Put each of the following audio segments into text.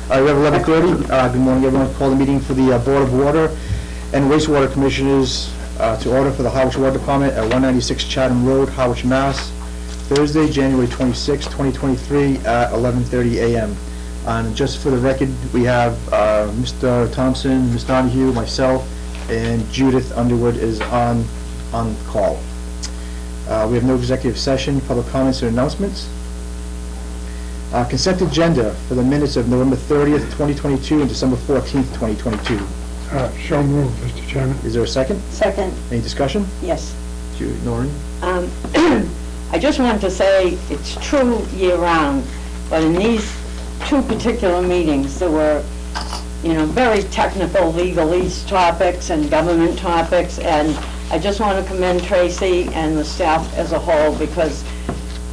We have 11:30. Good morning, everyone. Call the meeting for the Board of Water and Wastewater Commissioners to order for the Harwich Water Department at 196 Chatham Road, Harwich, Mass. Thursday, January 26, 2023 at 11:30 a.m. And just for the record, we have Mr. Thompson, Ms. Donahue, myself, and Judith Underwood is on call. We have no executive session, public comments, or announcements. Consent agenda for the minutes of November 30th, 2022 and December 14th, 2022. So moved, Mr. Chairman. Is there a second? Second. Any discussion? Yes. Noreen? I just wanted to say it's true year-round, but in these two particular meetings, there were, very technical legalese topics and government topics, and I just want to commend Tracy and the staff as a whole, because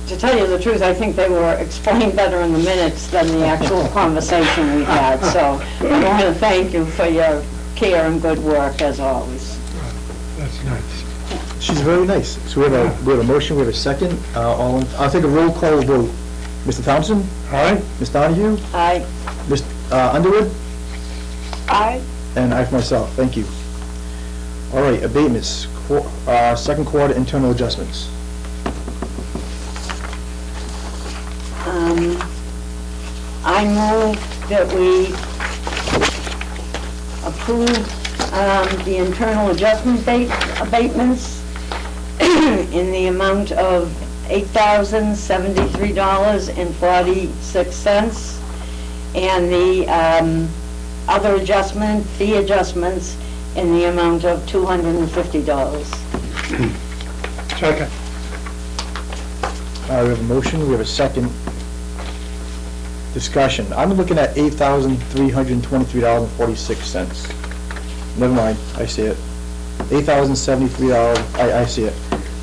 to tell you the truth, I think they were explained better in the minutes than the actual conversation we had. So I want to thank you for your care and good work, as always. That's nice. She's very nice. So we have a motion, we have a second. I'll take a roll call vote. Mr. Thompson? Aye. Ms. Donahue? Aye. Ms. Underwood? Aye. And I for myself. Thank you. All right, abatements. Second quarter internal adjustments. I move that we approve the internal adjustment abatements in the amount of $8,073.46, and the other fee adjustments in the amount of $250. Second. We have a motion, we have a second. Discussion. I'm looking at $8,323.46. Never mind, I see it. $8,073, I see it.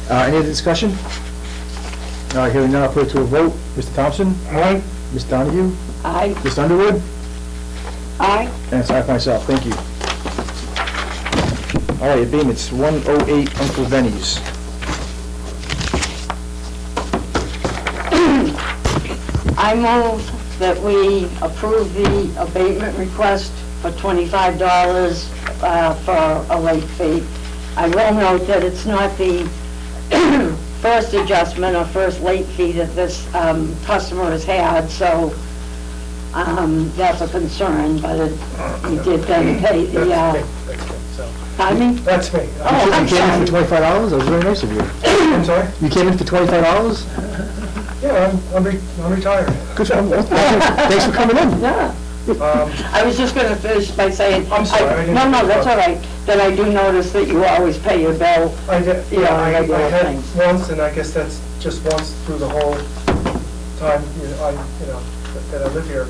Any other discussion? Hearing none, I'll put it to a vote. Mr. Thompson? Aye. Ms. Donahue? Aye. Ms. Underwood? Aye. And it's I for myself, thank you. All right, abatements, 108 Uncle Benny's. I move that we approve the abatement request for $25 for a late fee. I will note that it's not the first adjustment or first late fee that this customer has had, so that's a concern, but he did then pay the, pardon me? That's me. Oh, You I'm came in for sorry. $25? That was very nice of you. I'm sorry? You came in for $25? Yeah, I'm retired. Good job. Thanks for coming in. Yeah. I was just going to finish by saying, I'm sorry, I didn't- no, that's all right, that I do notice that you always pay your bill. I did, You know, I regular had things. once, and I guess that's just once through the whole time, that I live here.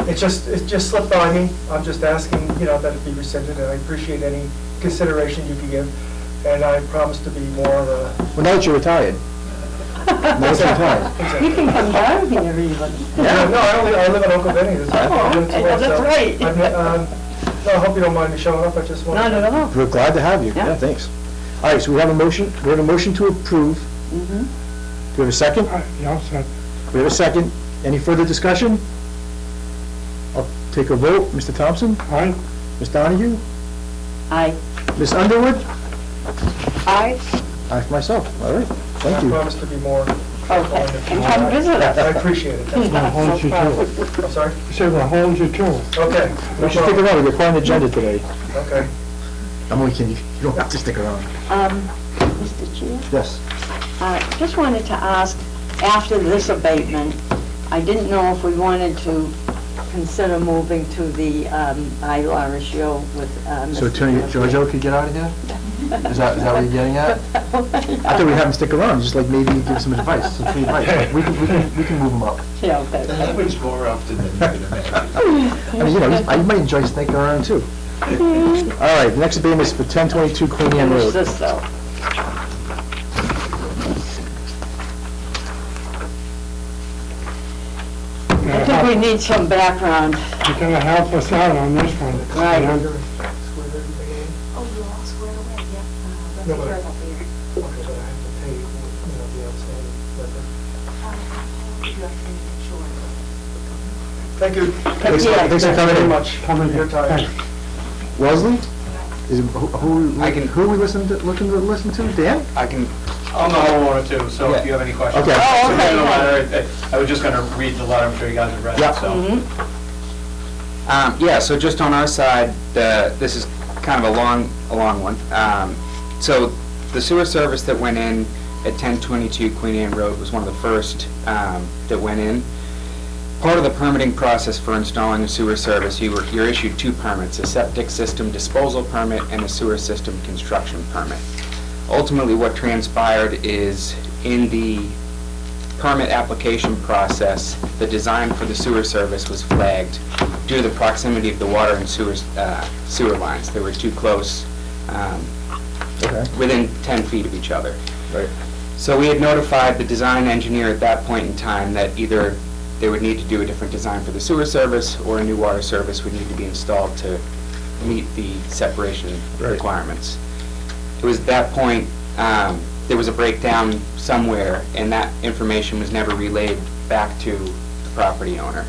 It just slipped by me. I'm just asking, that it be rescinded, and I appreciate any consideration you can give, and I promise to be more of a... Well, now that you're retired. Now that you're retired. You can come down here even. Yeah, no, I live in Uncle Benny. That's That's right. No, I hope you don't mind me showing up. I just want. Not at all. We're glad to have you. Yeah. Yeah, thanks. All right, so we have a motion. We have a motion to approve. Mm-hmm. Do we have a second? Yeah, I'll second. We have a second. Any further discussion? I'll take a vote. Mr. Thompson? Aye. Ms. Donahue? Aye. Ms. Underwood? Aye. I for myself. All right, thank I you. promise to be more. Okay, and come visit us. I appreciate it. That's Not my- so problem. I'm sorry? So we'll hold you to it. Okay. We should stick around. We've got quite an agenda today. Okay. I'm only kidding. You don't have to stick around. Mr. Chair? Yes. Just wanted to ask, after this abatement, I didn't know if we wanted to consider moving to the bylaw issue with Mr. So Attorney Giorgio could get out of here? Is that what you're getting at? I thought we'd have him stick around, just like maybe give some advice, some free advice. Like, we can move him up. Yeah, okay. That happens more often than you can imagine. I mean, I might enjoy sneaking around too. All right, the next abatement is for 1022 Queen Anne Finish Road. this though. I think we need some background. You're gonna help us out on this one. Right. Yeah. Oh, you all squared away, yep. Let's No, hear but- it up here. Okay, but I have to pay, the outstanding limit. You have to make sure. Thank you. Thanks Yeah. for coming very in. much for Coming in. your time. Thanks. Wellesley? Is, who, I can- who are we looking to listen to? Dan? I can, I'm the homeowner too, so if you have any questions. Okay. Oh, Send me okay, the yeah. letter. I was just gonna read the letter, I'm sure you guys have read Yeah. it, so. Mm-hmm. yeah, so just on our side, this is kind of a long one. So the sewer service that went in at 1022 Queen Anne Road was one of the first that went in. Part of the permitting process for installing a sewer service, you're issued 2 permits, a septic system disposal permit and a sewer system construction permit. Ultimately, what transpired is in the permit application process, the design for the sewer service was flagged due to the proximity of the water and sewer lines. They were too close, Okay. within 10 feet of each other. Right. So we had notified the design engineer at that point in time that either they would need to do a different design for the sewer service or a new water service would need to be installed to meet the separation Right. requirements. It was at that point, there was a breakdown somewhere, and that information was never relayed back to the property owner.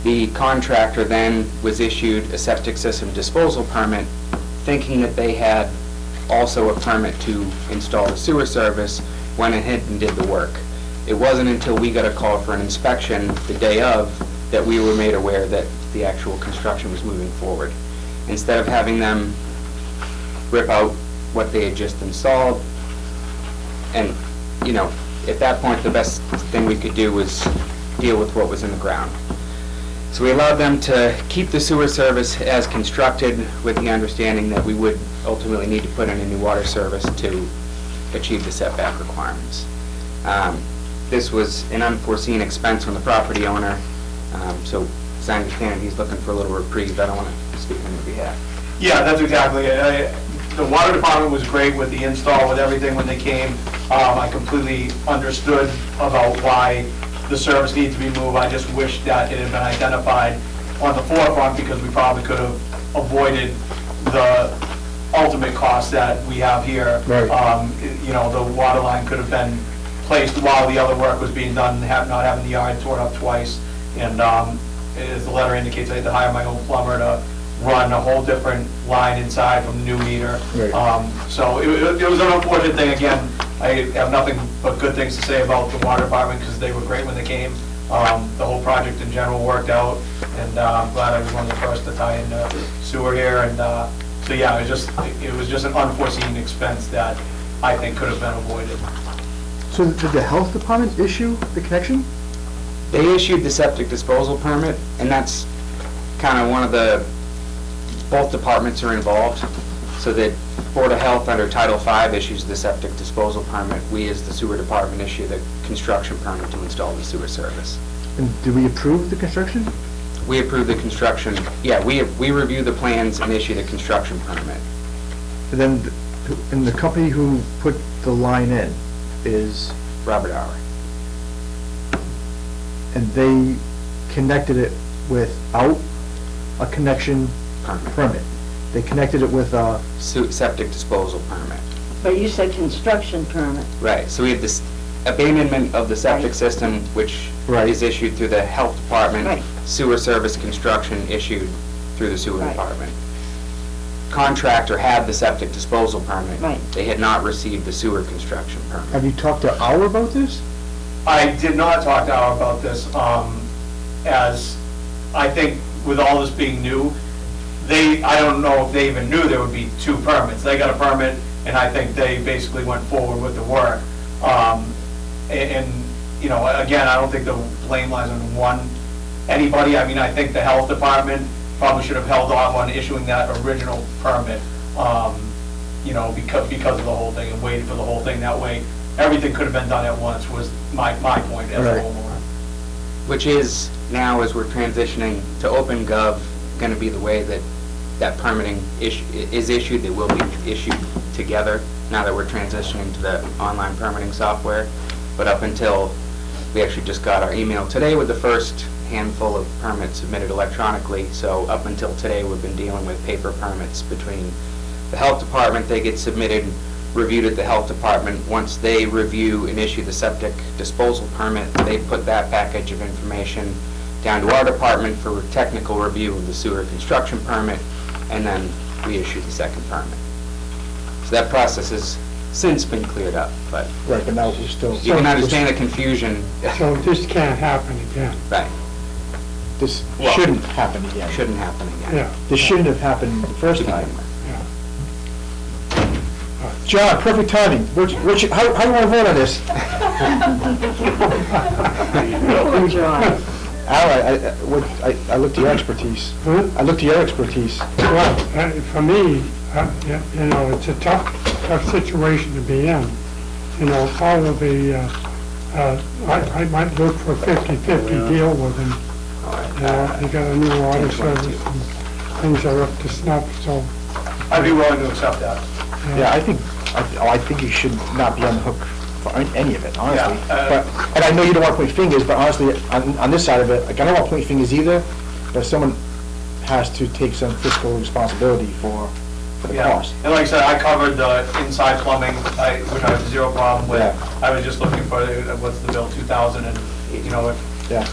The contractor then was issued a septic system disposal permit, thinking that they had also a permit to install the sewer service, went ahead and did the work. It wasn't until we got a call for an inspection the day of that we were made aware that the actual construction was moving forward. Instead of having them rip out what they had just installed, and, you know, at that point, the best thing we could do was deal with what was in the ground. So we allowed them to keep the sewer service as constructed with the understanding that we would ultimately need to put in a new water service to achieve the setback requirements. This was an unforeseen expense on the property owner, so as I understand, he's looking for a little reprieve. I don't want to speak on your behalf. Yeah, that's exactly it. The water department was great with the install, with everything when they came. I completely understood about why the service needs to be moved. I just wish that it had been identified on the forefront, because we probably could have avoided the ultimate cost that we have here. Right. You know, the water line could have been placed while the other work was being done, not having the yard torn up twice. And as the letter indicates, I had to hire my own plumber to run a whole different line inside from the new meter. Right. So it was an unfortunate thing. Again, I have nothing but good things to say about the water department, because they were great when they came. The whole project in general worked out, and I'm glad I was one of the first to tie in sewer here. And so yeah, it was just an unforeseen expense that I think could have been avoided. So did the health department issue the connection? They issued the septic disposal permit, and that's kind of one of the, both departments are involved, so that Board of Health under Title V issues the septic disposal permit. We, as the sewer department, issue the construction permit to install the sewer service. And did we approve the construction? We approve the construction, yeah, we review the plans and issue the construction permit. And then, and the company who put the line in is, Robert Hour. and they connected it without a connection permit. They connected it with a, Septic disposal permit. But you said construction permit. Right, so we have this abandonment of the septic Right. system, which Right. is issued through the health department. Right. Sewer service construction issued through the sewer Right. department. Contractor had the septic disposal permit. Right. They had not received the sewer construction permit. have you talked to Our about this? I did not talk to Howard about this, as I think with all this being new, I don't know if they even knew there would be 2 permits. They got a permit, and I think they basically went forward with the work. And, you know, again, I don't think the blame lies on anybody. I mean, I think the health department probably should have held off on issuing that original permit, you know, because of the whole thing, and waited for the whole thing. That way, everything could have been done at once, was my point as a Right. homeowner. Which is now, as we're transitioning to OpenGov, going to be the way that that permitting is issued. They will be issued together now that we're transitioning to the online permitting software. But up until, we actually just got our email today with the first handful of permits submitted electronically. So up until today, we've been dealing with paper permits between the health department. They get submitted, reviewed at the health department. Once they review and issue the septic disposal permit, they put that package of information down to our department for technical review of the sewer construction permit, and then we issued the second permit. So that process has since been cleared up, but Right, but now we're still. you can understand the confusion. So this can't happen again. Right, This Well- shouldn't happen again. shouldn't happen again. Yeah, This shouldn't have happened the first To begin time. with. yeah. John, perfect timing. How do you want to vote on this? Poor John. Al, I look to your expertise. Huh? I look to your expertise. Well, for me, you know, it's a tough situation to be in. You know, probably, I might look for a 50-50 deal with him. You know, they got a new water service and things are up to snuff, so, I'd be willing to accept that. Yeah, I think you should not be on the hook for any of it, honestly. Yeah, And I know you don't want to point fingers, but honestly, on this side of it, like, I don't want to point fingers either, but someone has to take some fiscal responsibility for the Yeah, cost. and like I said, I covered the inside plumbing, which I have zero problem with. Yeah. I was just looking for, what's the bill, 2,000, and, you know, if Yeah.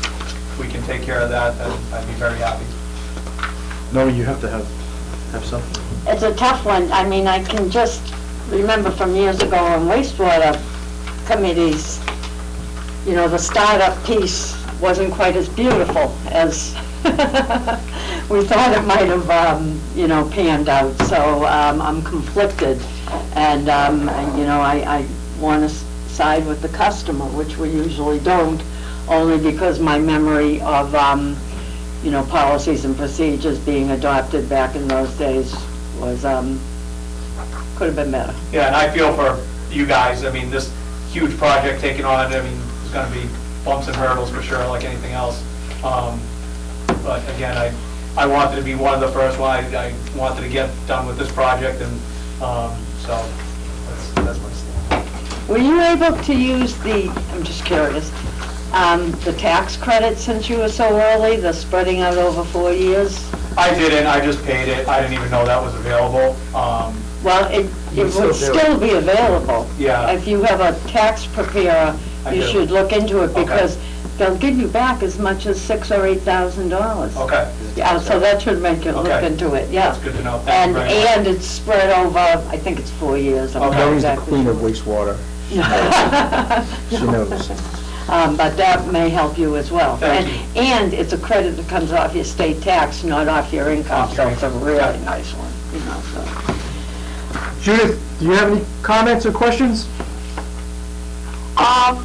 we can take care of that, then I'd be very happy. No, you have to have something. It's a tough one. I mean, I can just remember from years ago on wastewater committees, you know, the startup piece wasn't quite as beautiful as we thought it might have, you know, panned out. So I'm conflicted. And, you know, I want to side with the customer, which we usually don't, only because my memory of, you know, policies and procedures being adopted back in those days was, could have been better. Yeah, and I feel for you guys, I mean, this huge project taken on, I mean, there's gonna be bumps and hurdles for sure, like anything else. But again, I wanted to be one of the first one, I wanted to get done with this project, and, so, that's my stand. Were you able to use the, I'm just curious, the tax credit since you were so early, the spreading out over 4 years? I didn't, I just paid it, I didn't even know that was available. Well, it would still be available. Yeah. If you have a tax preparer, I you do. should look into it, Okay. because they'll give you back as much as $6,000 or $8,000. Okay. Yeah, so that should make you look Okay. into it, yeah. That's good to know. Thank you very much. And it's spread over, I think it's 4 years. I'm not Okay. Mary's the exactly queen of sure. wastewater. She knows. But that may help you as well. Thank And it's a credit that comes off your state tax, not off your income, Off so your it's a income, really yeah. nice one, you know, so. Judith, do you have any comments or questions? I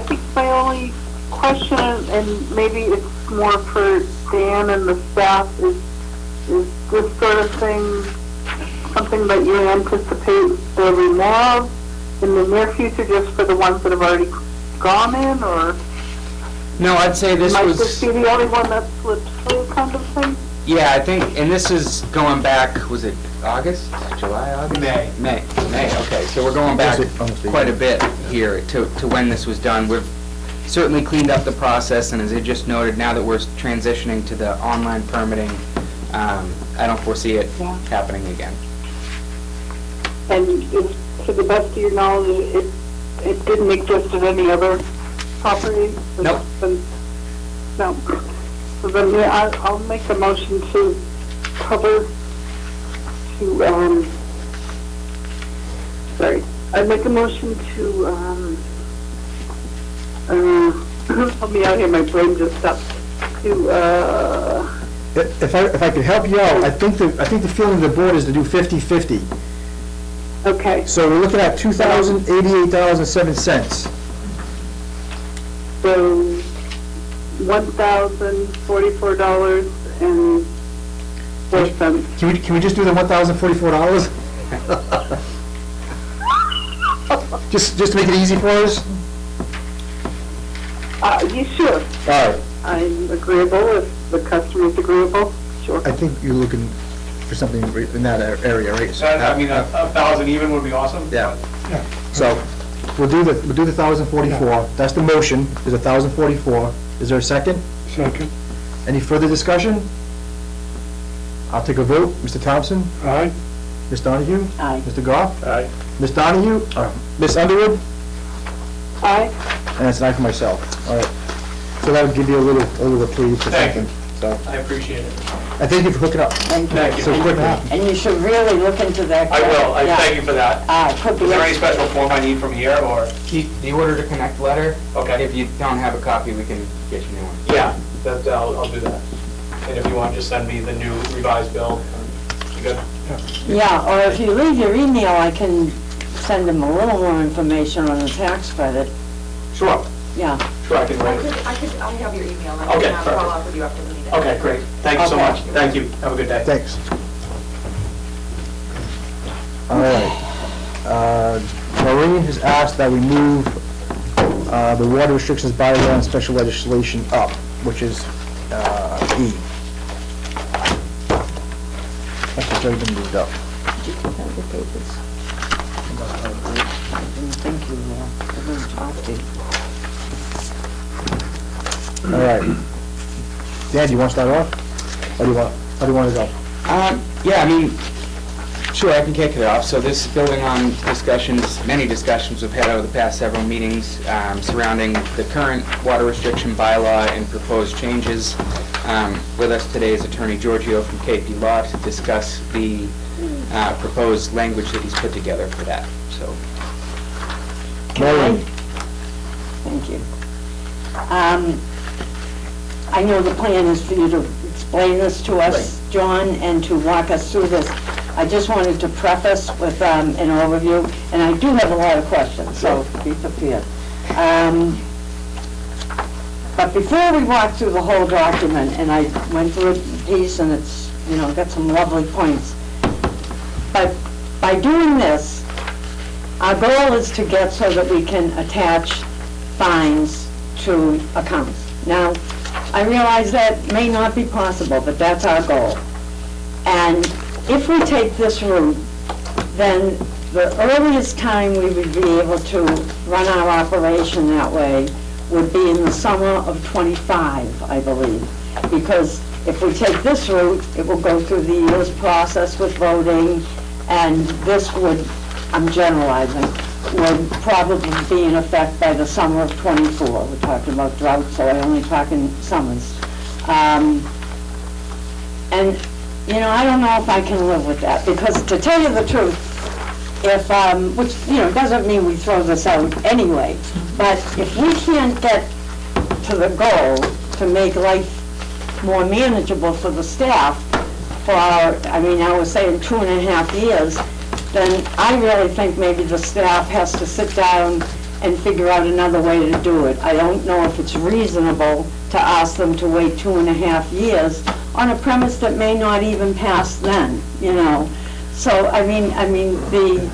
think my only question, and maybe it's more for Dan and the staff, is this sort of thing something that you anticipate there'll be more of in the near future, just for the ones that have already gone in, or No, I'd say this might was... this be the only one that slipped through kind of thing? Yeah, I think, and this is going back, was it August, July, August? May. May, okay, so we're going back Almost a quite a year. bit here to when this was done. We've certainly cleaned up the process, and as I just noted, now that we're transitioning to the online permitting, I don't foresee it Yeah. happening again. And it's, to the best of your knowledge, it didn't exist at any other property? Nope. No. So then, yeah, I'll make a motion to cover, I make a motion to, help me out here, my brain just stopped, to, If I could help you out, I think the feeling of the board is to do 50-50. okay, So we're looking at $2,088.07. so $1,044.04. Can we just do the $1,044? Just to make it easy for us? You sure? All right, I'm agreeable, if the customer's agreeable, sure. I think you're looking for something in that area, right? So, I mean, a 1,000 even would be awesome. Yeah. Yeah. So, we'll do the 1,044, that's the motion, is 1,044. Is there a second? Second. Any further discussion? I'll take a vote. Mr. Thompson? Aye. Ms. Donahue? Aye. Mr. Goff? Aye. Ms. Donahue? Ms. Underwood? Aye. And it's an aye for myself. All right. So that would give you a little reprieve for Thank something. So, I appreciate it. I thank you for hooking up Thank you. Thank you. so quickly. And you should really look into that. I will, I Yeah. thank you for that. Could be. Is there any special form I need from here, or? The order to connect letter, Okay. if you don't have a copy, we can get you a new one. Yeah, I'll do that. And if you want, just send me the new revised bill. You good? Yeah, or if you leave your email, I can send them a little more information on the tax credit. Sure, Yeah. sure, I can write it. I have your email. I Okay, can follow perfect. up with you after the meeting. Okay, great. Thank you so Okay. much. Thank you. Have a good day. Thanks. All right. Maureen has asked that we move the water restrictions bylaw and special legislation up, which is E. That's already been moved up. Did you take out the papers? I didn't think you were. I didn't talk to you. All right. Dan, do you want to start off? Or do you want, how do you want to go? Yeah, I mean, sure, I can kick it off. So this is building on discussions, many discussions we've had over the past several meetings surrounding the current water restriction bylaw and proposed changes. With us today is Attorney Giorgio from KP Law to discuss the proposed language that he's put together for that, so. Maureen. Thank you. I know the plan is for you to explain this to us, John, and to walk us through this. I just wanted to preface with an overview, and I do have a lot of questions, so be prepared. But before we walk through the whole document, and I went through it in piece, and it's, you know, got some lovely points. But by doing this, our goal is to get so that we can attach fines to accounts. Now, I realize that may not be possible, but that's our goal. And if we take this route, then the earliest time we would be able to run our operation that way would be in the summer of '25, I believe. Because if we take this route, it will go through the year's process with voting, and this would, I'm generalizing, would probably be in effect by the summer of '24. We're talking about drought, so I'm only talking summers. And, you know, I don't know if I can live with that, because to tell you the truth, if, which, you know, doesn't mean we throw this out anyway, but if we can't get to the goal to make life more manageable for the staff for, I mean, I was saying 2.5 years, then I really think maybe the staff has to sit down and figure out another way to do it. I don't know if it's reasonable to ask them to wait 2.5 years on a premise that may not even pass then, you know. So, I mean, the,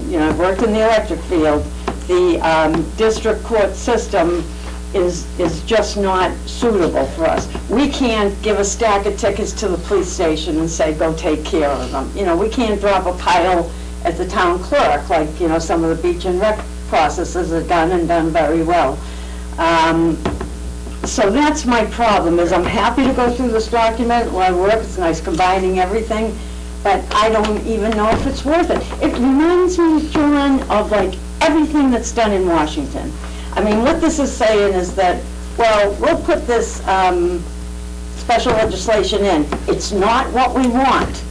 you know, I've worked in the electric field, the district court system is just not suitable for us. We can't give a stack of tickets to the police station and say, go take care of them. You know, we can't drop a pile at the town clerk, like, you know, some of the beach and rec processes are done and done very well. So that's my problem, is I'm happy to go through this document, a lot of work, it's nice combining everything, but I don't even know if it's worth it. It reminds me, John, of like everything that's done in Washington. I mean, what this is saying is that, well, we'll put this special legislation in. It's not what we want,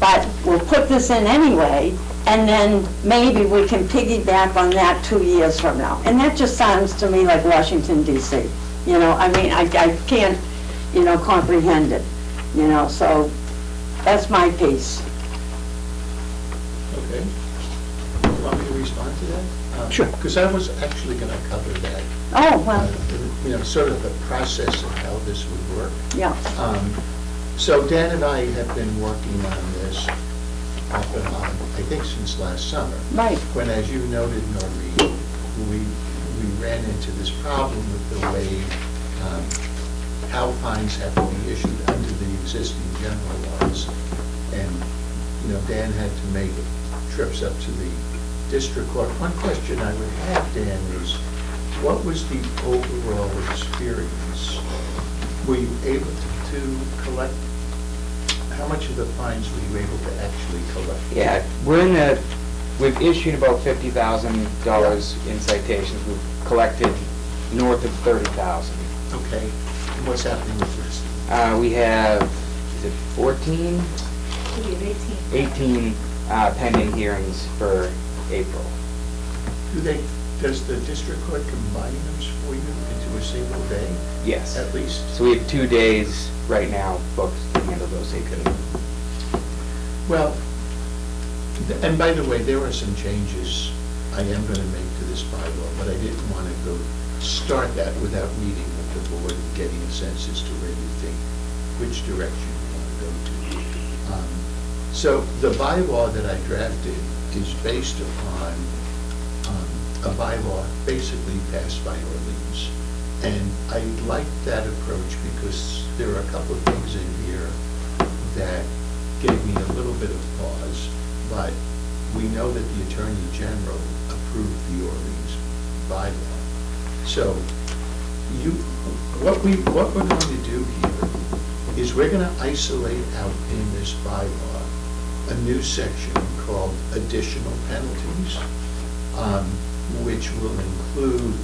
but we'll put this in anyway, and then maybe we can piggyback on that 2 years from now. And that just sounds to me like Washington, D.C. You know, I mean, I can't, you know, comprehend it, you know, so that's my piece. Okay. You want me to respond to that? Sure. Because I was actually going to cover that. Oh, well, You know, sort of the process of how this would work. yeah. So Dan and I have been working on this off and on, I think since last summer. Right. When, as you noted, Noreen, we ran into this problem with the way how fines have to be issued under the existing general laws. And, you know, Dan had to make trips up to the district court. One question I would have, Dan, is what was the overall experience? Were you able to collect, how much of the fines were you able to actually collect? Yeah, we've issued about $50,000 in citations. We've collected north of $30,000. Okay, and what's happening with this? We have, is it 14? We have 18. 18 pending hearings for April. Does the district court combine them for you into a single day, Yes. at least? So we have 2 days right now booked to handle those 18. Well, and by the way, there are some changes I am going to make to this bylaw, but I didn't want to start that without meeting with the board and getting a sense as to where you think, which direction you want to go to. So the bylaw that I drafted is based upon a bylaw basically passed by Orleans. And I like that approach because there are a couple of things in here that gave me a little bit of pause, but we know that the Attorney General approved the Orleans bylaw. So what we're going to do here is we're going to isolate out in this bylaw a new section called additional penalties, which will include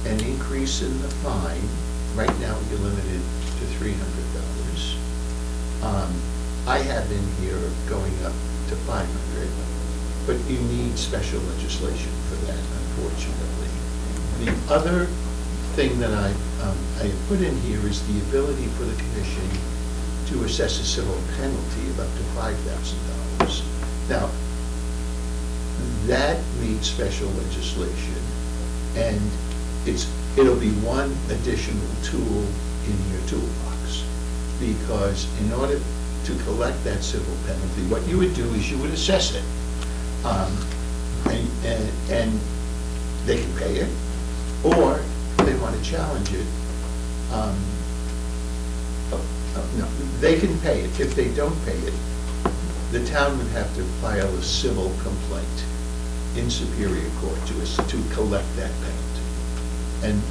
an increase in the fine. Right now, you're limited to $300. I have in here going up to $500, but you need special legislation for that, unfortunately. The other thing that I have put in here is the ability for the commission to assess a civil penalty of up to $5,000. Now, that needs special legislation, and it'll be one additional tool in your toolbox, because in order to collect that civil penalty, what you would do is you would assess it, and they can pay it, or if they want to challenge it, no, they can pay it. If they don't pay it, the town would have to file a civil complaint in Superior Court to collect that penalty. And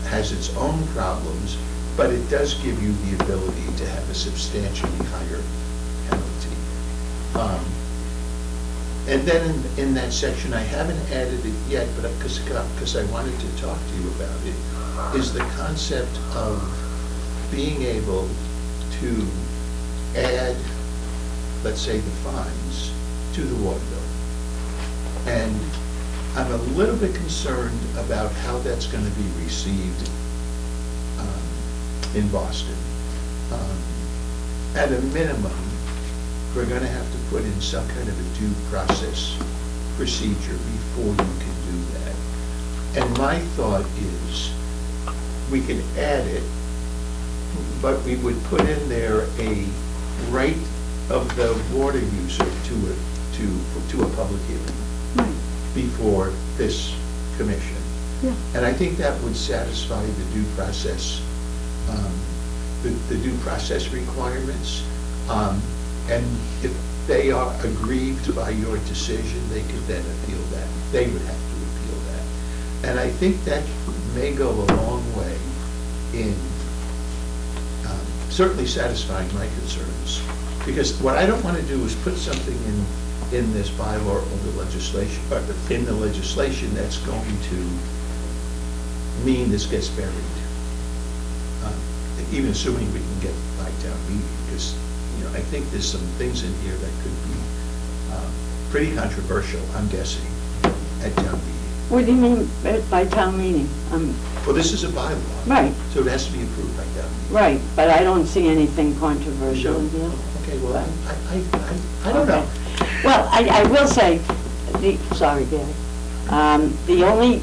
has its own problems, but it does give you the ability to have a substantially higher penalty. And then in that section, I haven't added it yet, but because I wanted to talk to you about it, is the concept of being able to add, let's say, the fines to the water bill. And I'm a little bit concerned about how that's going to be received in Boston. At a minimum, we're going to have to put in some kind of a due process procedure before you can do that. And my thought is, we can add it, but we would put in there a right of the water user to a public hearing before this commission. Yeah. And I think that would satisfy the due process, the due process requirements. And if they are aggrieved by your decision, they could then appeal that. They would have to appeal that. And I think that may go a long way in certainly satisfying my concerns. Because what I don't want to do is put something in this bylaw or the legislation, or in the legislation that's going to mean this gets buried. Even assuming we can get by town meeting, because I think there's some things in here that could be pretty controversial, I'm guessing, at town meeting. What do you mean by town meeting? Well, this is a bylaw. Right. So it has to be approved by town meeting. Right, but I don't see anything controversial in here. Okay, well, I don't know. Well, I will say, sorry, Gary, the only,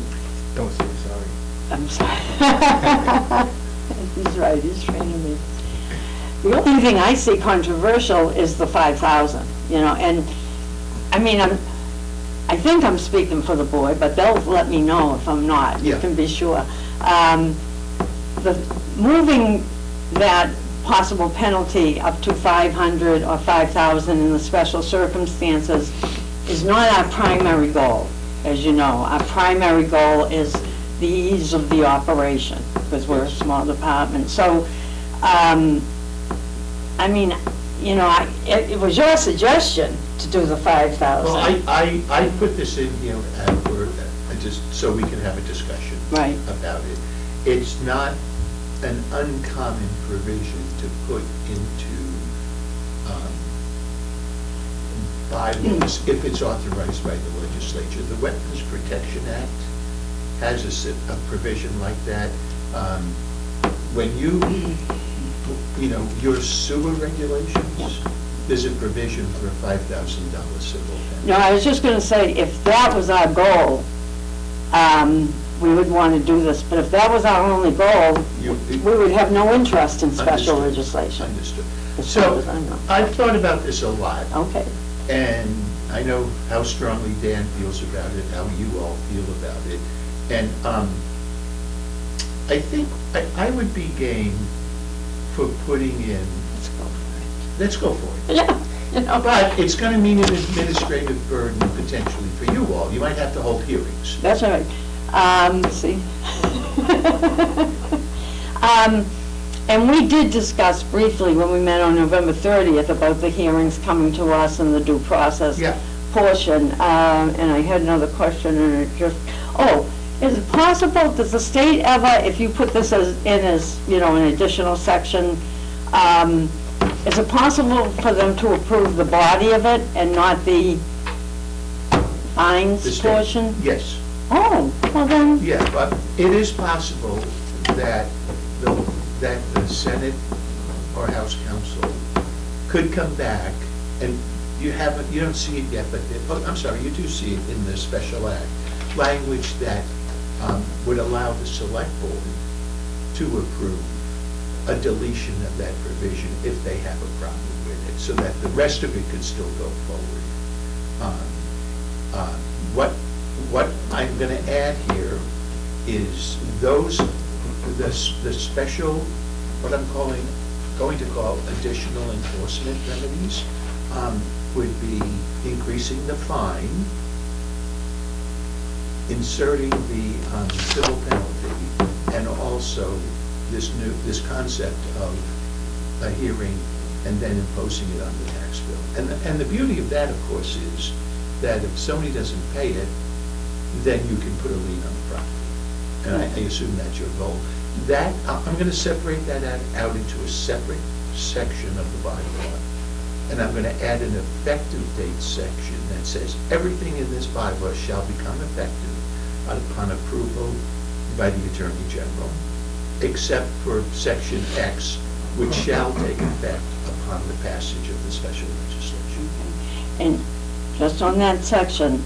Don't say sorry. I'm sorry. He's right, he's training me. The only thing I see controversial is the 5,000, and, I mean, I think I'm speaking for the board, but they'll let me know if I'm not, you Yeah. can be sure. Moving that possible penalty up to 500 or 5,000 in the special circumstances is not our primary goal, as you know. Our primary goal is the ease of the operation, because we're a small department. So, I mean, it was your suggestion to do the 5,000. Well, I put this in here just so we can have a discussion Right. about it. It's not an uncommon provision to put into bylaws if it's authorized by the legislature. The Wetlands Protection Act has a provision like that. When you know, your sewer regulations, there's a provision for a $5,000 civil penalty. No, I was just gonna say, if that was our goal, we would want to do this, but if that was our only goal, we would have no interest in special Understood. legislation. Understood. As far So, as I know. I've thought about this a lot. Okay. And I know how strongly Dan feels about it, how you all feel about it. And I think I would be game for putting in, let's go for it. Yeah, you know. But it's going to mean an administrative burden potentially for you all. You might have to hold hearings. That's all right. See. And we did discuss briefly when we met on November 30th about the hearings coming to us and the due process Yeah. portion. And I had another question, and it just, is it possible, does the state ever, if you put this as, you know, an additional section, is it possible for them to approve the body of it and not the The fines state- portion? Yes. Oh, well then, Yeah, but it is possible that the Senate or House Counsel could come back, and you don't see it yet, but, I'm sorry, you do see it in the special act, language that would allow the select board to approve a deletion of that provision if they have a problem with it, so that the rest of it could still go forward. What I'm going to add here is the special, what I'm going to call additional enforcement remedies, would be increasing the fine, inserting the civil penalty, and also this concept of a hearing and then imposing it on the tax bill. And the beauty of that, of course, is that if somebody doesn't pay it, then you can put a lien on the property. And I assume that's your goal. That, I'm going to separate that out into a separate section of the bylaw. And I'm going to add an effective date section that says everything in this bylaw shall become effective upon approval by the Attorney General, except for section X, which shall take effect upon the passage of the special legislation. and just on that section,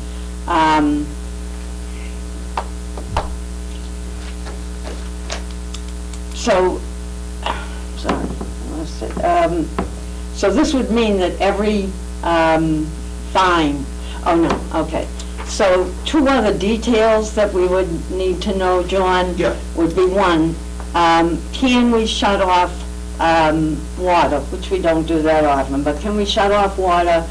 so, sorry, I lost it. So this would mean that every fine, oh no, okay. So two other details that we would need to know, John, Yeah. would be one, can we shut off water, which we don't do that often, but can we shut off water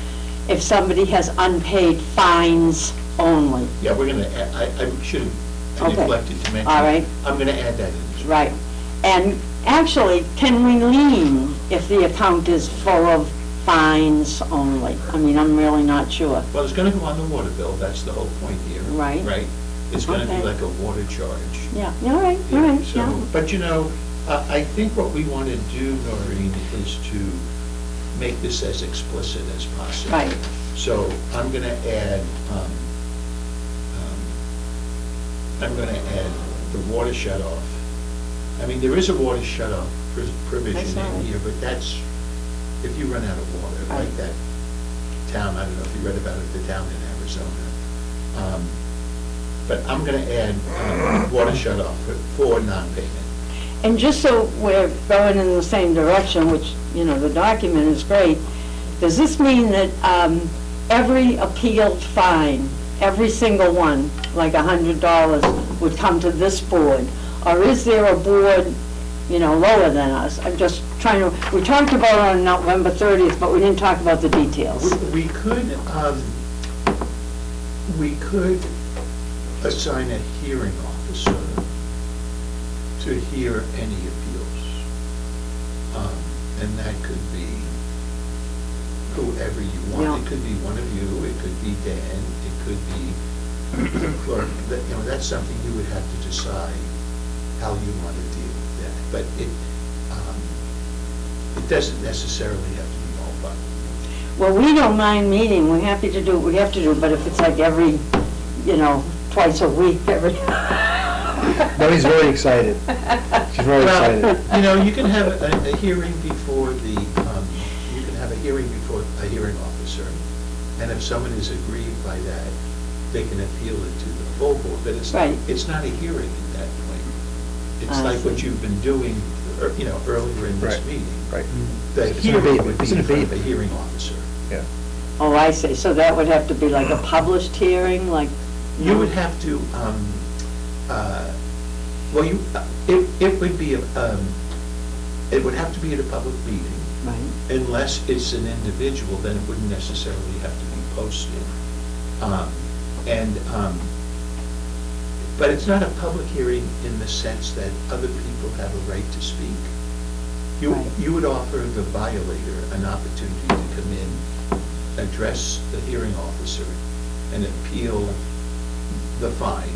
if somebody has unpaid fines only? Yeah, we're going to, I should have Okay. neglected to mention. All right. I'm going to add that in as well. Right. And actually, can we lien if the account is full of fines only? I mean, I'm really not sure. Well, it's going to go on the water bill, that's the whole point here. Right. Right? It's going to be Okay. like a water charge. Yeah, all right, So, yeah. but you know, I think what we want to do, Noreen, is to make this as explicit as possible. Right. So I'm going to add, the water shut-off. I mean, there is a water shut-off provision That's right. in here, but that's, if you run out of water, Right. like that town, I don't know if you read about it, the town in Arizona. But I'm going to add water shut-off for non-payment. And just so we're going in the same direction, which, you know, the document is great, does this mean that every appealed fine, every single one, like $100, would come to this board? Or is there a board, you know, lower than us? I'm just trying to, we talked about it on November 30th, but we didn't talk about the details. We could assign a hearing officer to hear any appeals. And that could be whoever you want. Yeah. It could be one of you, it could be Dan, it could be the clerk. You know, that's something you would have to decide how you want to deal with that. but it doesn't necessarily have to be all public. Well, we don't mind meeting, we're happy to do what we have to do, but if it's like every, twice a week, every... Nobody's very excited. She's very excited. You can have a hearing before you can have a hearing before a hearing officer, and if someone is aggrieved by that, they can appeal it to the full board, but Right. it's not a hearing at that point. It's I like what see. you've been doing, earlier in this Right. meeting. Right. The It's an hearing abatement. would be It's an in front of a abatement. hearing officer. Yeah. Oh, I see, so that would have to be like a published hearing, like... You would have to, it would be, it would have to be at a public meeting, Right. unless it's an individual, then it wouldn't necessarily have to be posted. But it's not a public hearing in the sense that other people have a right to speak. Right. You would offer the violator an opportunity to come in, address the hearing officer, and appeal the fine.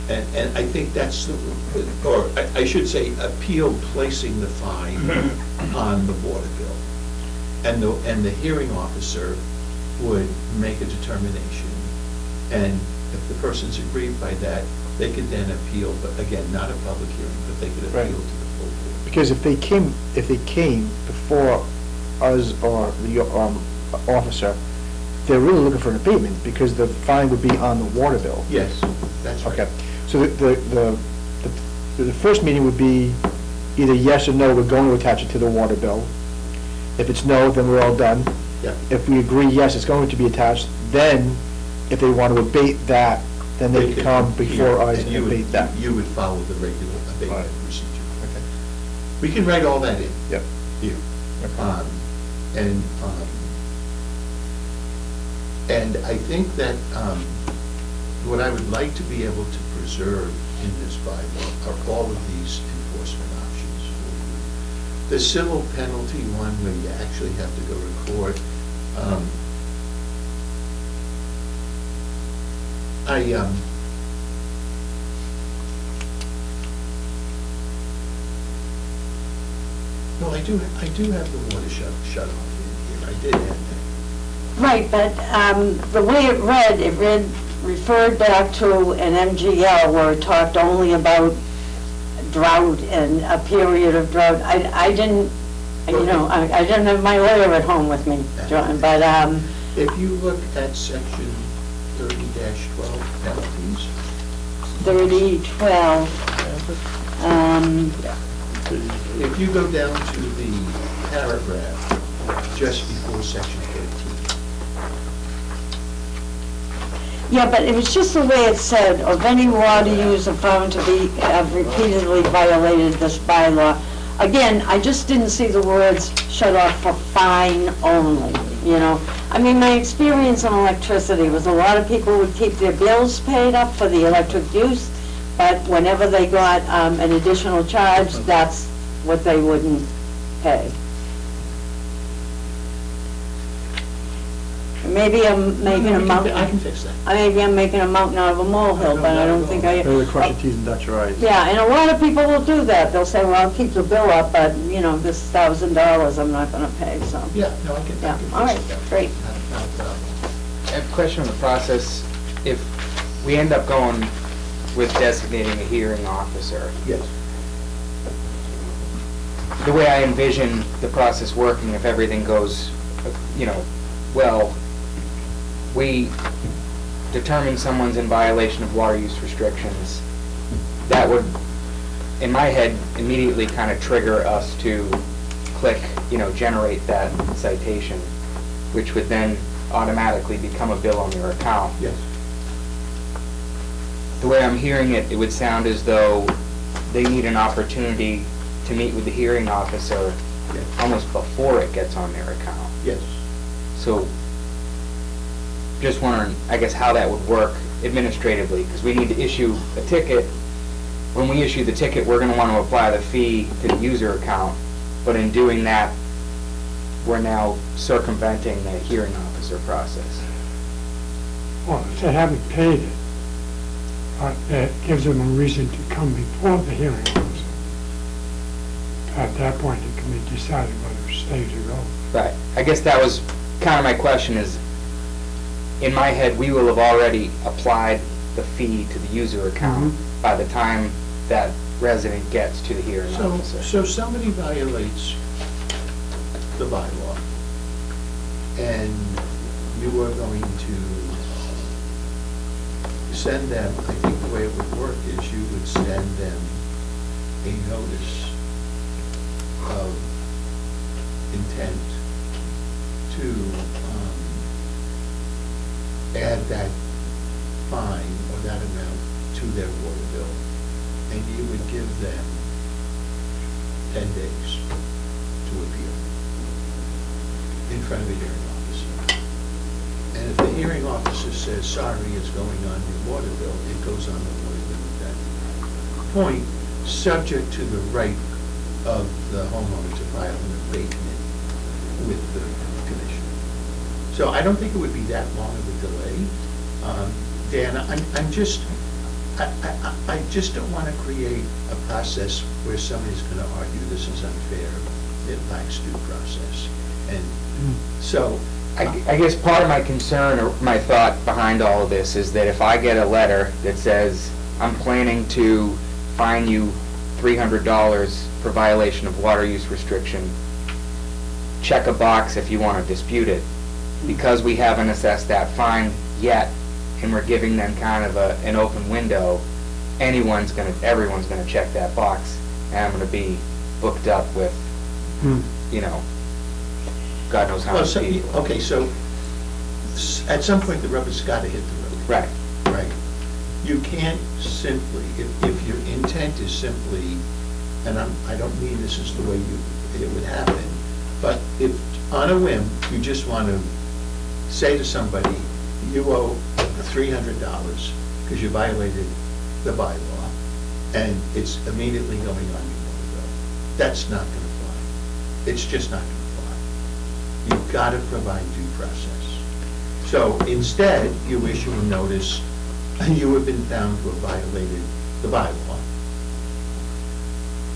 And I think that's or I should say, appeal placing the fine on the water bill. And the hearing officer would make a determination. And if the person's aggrieved by that, they could then appeal, but again, not a public hearing, but they could appeal Right. to the full board. Because if they came before us or the officer, they're really looking for an abatement, because the fine would be on the water bill. Yes, that's right. Okay, so the first meeting would be either yes or no, we're going to attach it to the water bill. If it's no, then we're all done. Yeah. If we agree, yes, it's going to be attached, then if they want to abate that, then they could come before us and you would- abate that. You would follow the regular abatement Right. procedure. Okay. We can write all that in. Yep. Here. Okay. And I think that what I would like to be able to preserve in this bylaw are all of these enforcement options for you. The civil penalty one, where you actually have to go to court, no, I do have the water shut off in here. I did have that. Right, but the way it referred back to an MGL where it talked only about drought and a period of drought. I didn't, I didn't have my lawyer at home with me, John, but, If you look at section 30-12 penalties, 3012, if you go down to the paragraph just before section 13. yeah, but it was just the way it said, of any water user found to be, have repeatedly violated this bylaw. Again, I just didn't see the words shut off for fine only, I mean, my experience on electricity was a lot of people would keep their bills paid up for the electric use, but whenever they got an additional charge, that's what they wouldn't pay. Maybe I'm making a mountain. I can fix that. Maybe I'm making a mountain out of a molehill, but I don't think I... Really cross your T's and dot your I's. Yeah, and a lot of people will do that. They'll say, well, I'll keep the bill up, but, this $1,000 I'm not gonna pay, so. Yeah, no, I can Yeah, fix all right, that. great. Not a problem. I have a question on the process. If we end up going with designating a hearing officer, Yes. the way I envision the process working, if everything goes, well, we determine someone's in violation of water use restrictions, that would, in my head, immediately kind of trigger us to click, generate that citation, which would then automatically become a bill on your account. Yes. The way I'm hearing it, it would sound as though they need an opportunity to meet with the hearing officer Yes. almost before it gets on their account. Yes. So, just wondering, I guess, how that would work administratively, because we need to issue a ticket. When we issue the ticket, we're going to want to apply the fee to the user account, but in doing that, we're now circumventing the hearing officer process. Well, if they haven't paid it, it gives them a reason to come before the hearing officer. at that point, it can be decided whether it stays or goes. Right. I guess that was kind of my question is, in my head, we will have already applied the fee to the user account by the time that resident gets to the hearing officer. So somebody violates the bylaw, and you are going to send them, I think the way it would work is you would send them a notice of intent to add that fine or that amount to their water bill, and you would give them 10 days to appeal in front of the hearing officer. And if the hearing officer says, sorry, it's going on your water bill, it goes on the water bill at that point, subject to the right of the homeowner to file an abatement with the commission. So I don't think it would be that long of a delay. Dan, I just don't want to create a process where somebody's going to argue this is unfair, it lacks due process. And so, I guess part of my concern or my thought behind all of this is that if I get a letter that says, I'm planning to fine you $300 for violation of water use restriction, check a box if you want to dispute it. Because we haven't assessed that fine yet, and we're giving them kind of an open window, everyone's gonna check that box, and I'm gonna be booked up with, you know, God knows how many people. okay, so at some point the rubber's got to hit the road. Right. Right. You can't simply, if your intent is simply, and I don't mean this is the way it would happen, but if on a whim, you just want to say to somebody, you owe $300 because you violated the bylaw, and it's immediately going on your water bill. That's not going to fly. It's just not going to fly. You've got to provide due process. So instead, you issue a notice, and you have been found to have violated the bylaw.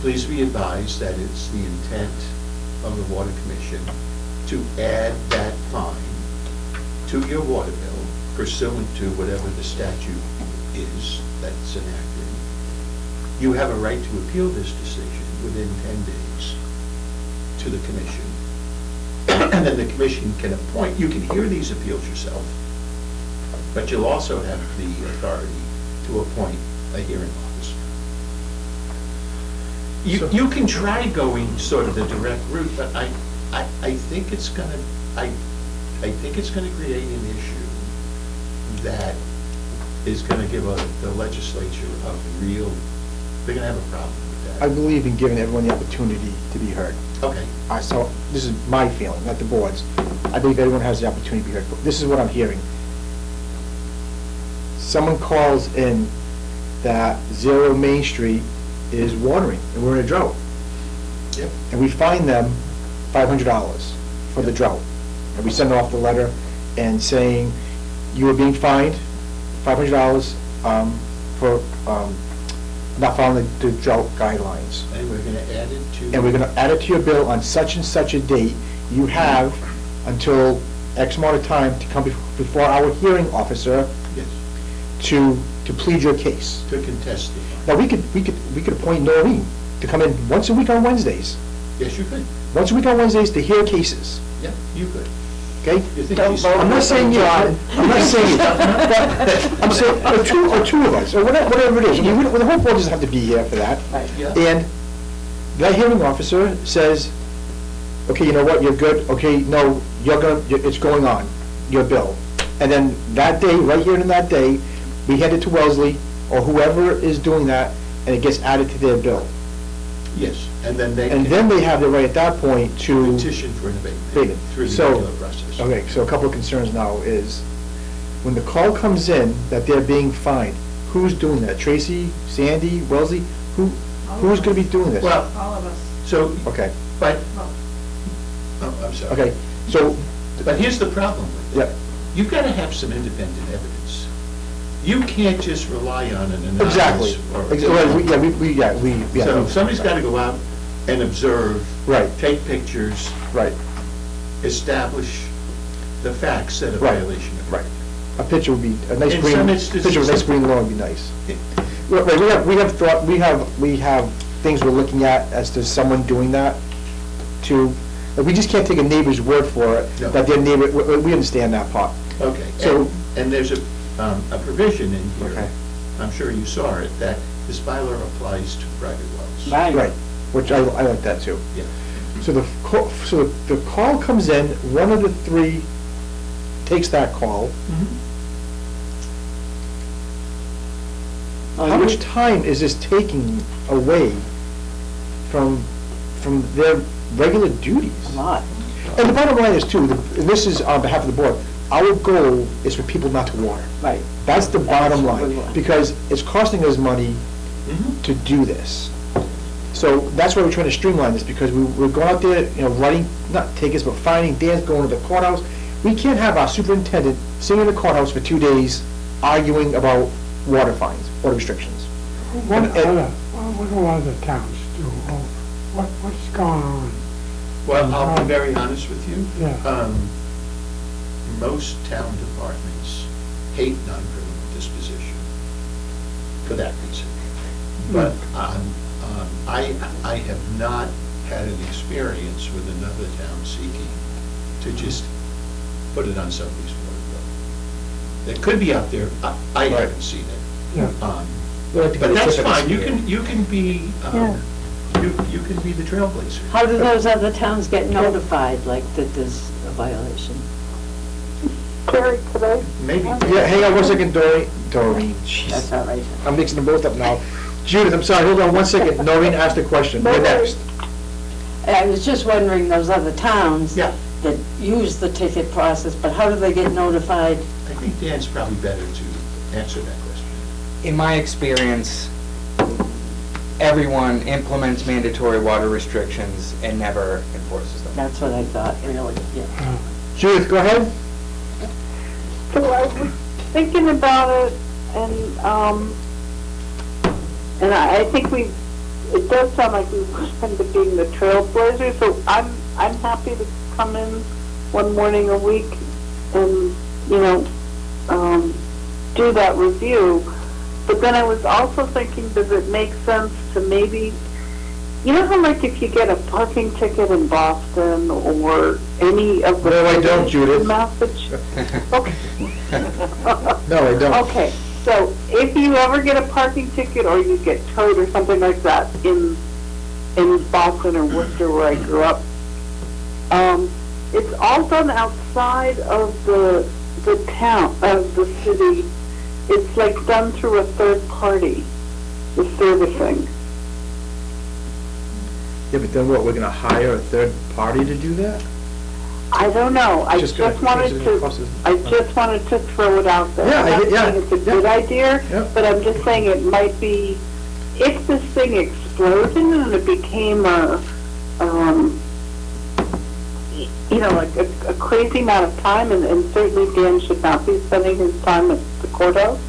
Please be advised that it's the intent of the Water Commission to add that fine to your water bill pursuant to whatever the statute is that's enacted. You have a right to appeal this decision within 10 days to the commission. And then the commission can appoint, you can hear these appeals yourself, but you'll also have the authority to appoint a hearing officer. You can try going sort of the direct route, but I think it's gonna, I think it's gonna create an issue that is gonna give the legislature a real, they're gonna have a problem with I that. believe in giving everyone the opportunity to be heard. Okay. So this is my feeling, not the board's. I believe everyone has the opportunity to be heard. But this is what I'm hearing. Someone calls in that 0 Main Street is watering, and we're in a drought. Yep. And we fine them $500 for the drought. And we send off the letter and saying, you are being fined $500 for not following the drought guidelines. And we're gonna add it to. And we're gonna add it to your bill on such and such a date. You have until X amount of time to come before our hearing officer Yes, to plead your case. to contest the fine. Now, we could appoint Noreen to come in once a week on Wednesdays. Yes, you could. Once a week on Wednesdays to hear cases, Yep, you could. okay? You think Don't she's- vote. I'm not saying you, I'm not saying you, but I'm saying, or two of us, or whatever it is. I mean, the whole board doesn't have to be here for that. Right. Yeah. And that hearing officer says, okay, you know what, you're good, okay, no, it's going on, your bill. And then that day, right here in that day, we hand it to Wellesley, or whoever is doing that, and it gets added to their bill. Yes, and then they And can then they have the right at that point to, petition for an abatement Abatement. through the So- regular process. okay, so a couple of concerns now is, when the call comes in that they're being fined, who's doing that? Tracy, Sandy, Wellesley? Who's gonna be doing this? Well, All of us. so, Okay, but, oh, I'm sorry. okay, so, But here's the problem with yeah, it. You've got to have some independent evidence. You can't just rely on an anonymous. exactly. or- Well, yeah, So somebody's got to go out and observe. Right. Take pictures, Right, establish the facts that a Right. violation occurred. right. A picture would be, a nice In green, some instances- picture of a nice green lawn would be nice. Right, we have thought, we have things we're looking at as to someone doing that too. Like, we just can't take a neighbor's word for it, No. that their neighbor, we understand that part. Okay, So- and there's a provision in here, Okay. I'm sure you saw it, that this bylaw applies to private wells. Right, which I like that too. Yeah. So the call comes in, one of the three takes that call. How much time is this taking away from their regular duties? A lot. And the bottom line is too, and this is on behalf of the board, our goal is for people not to water. Right. That's the bottom line, Absolutely. because it's costing us money to do this. So that's why we're trying to streamline this, because we're going out there, writing, not tickets, but finding dance, going to the courthouse. We can't have our superintendent sitting in the courthouse for 2 days arguing about water fines, water restrictions. What And- do other towns do? What's going on? Well, I'll be very honest with you. Yeah. Most town departments hate non-criminal disposition for that reason. But I have not had an experience with another town seeking to just put it on somebody's water bill. It could be out there, I haven't seen it. Yeah. But that's fine, you can be, you can be the trailblazer. How do those other towns get notified, like, that there's a violation? Terry, today? Maybe. Yeah, hang on one second, Doreen, jeez. That's all right. I'm mixing them both up now. Judith, I'm sorry, hold on one second. Noreen asked a question. You're next. I was just wondering, those other towns Yeah. that use the ticket process, but how do they get notified? I think Dan's probably better to answer that question. In my experience, everyone implements mandatory water restrictions and never enforces them. That's what I thought, really, yeah. Judith, go ahead. So I was thinking about it, and I think it does sound like we end up being the trailblazer, so I'm happy to come in one morning a week and, do that review. But then I was also thinking, does it make sense to maybe, you know how like if you get a parking ticket in Boston or any of the... No, I don't, Judith. Okay. No, I don't. Okay, so if you ever get a parking ticket or you get towed or something like that in Boston or Worcester where I grew up, it's all done outside of the town, of the city. It's like done through a third party, the servicing. Yeah, but then what, we're gonna hire a third party to do that? I don't know, I Just just gonna- wanted it's gonna cost us- to throw it out there. Yeah, I'm not yeah, saying it's a yeah. good idea, Yeah. but I'm just saying it might be, if this thing exploded and it became like a crazy amount of time, and certainly Dan should not be spending his time at the courthouse.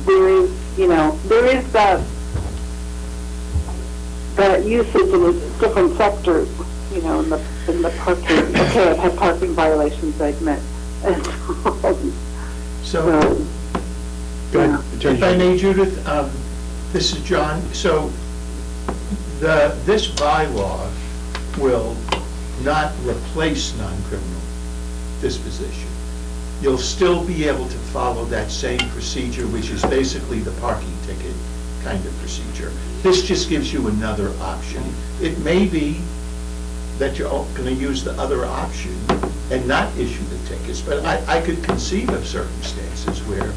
There is that usage in different sectors, in the parking. Okay, I've had parking violations, I admit. So, Go ahead, Attorney if I General. may, Judith, this is John. So, this bylaw will not replace non-criminal disposition. You'll still be able to follow that same procedure, which is basically the parking ticket kind of procedure. This just gives you another option. It may be that you're going to use the other option and not issue the tickets, but I could conceive of circumstances where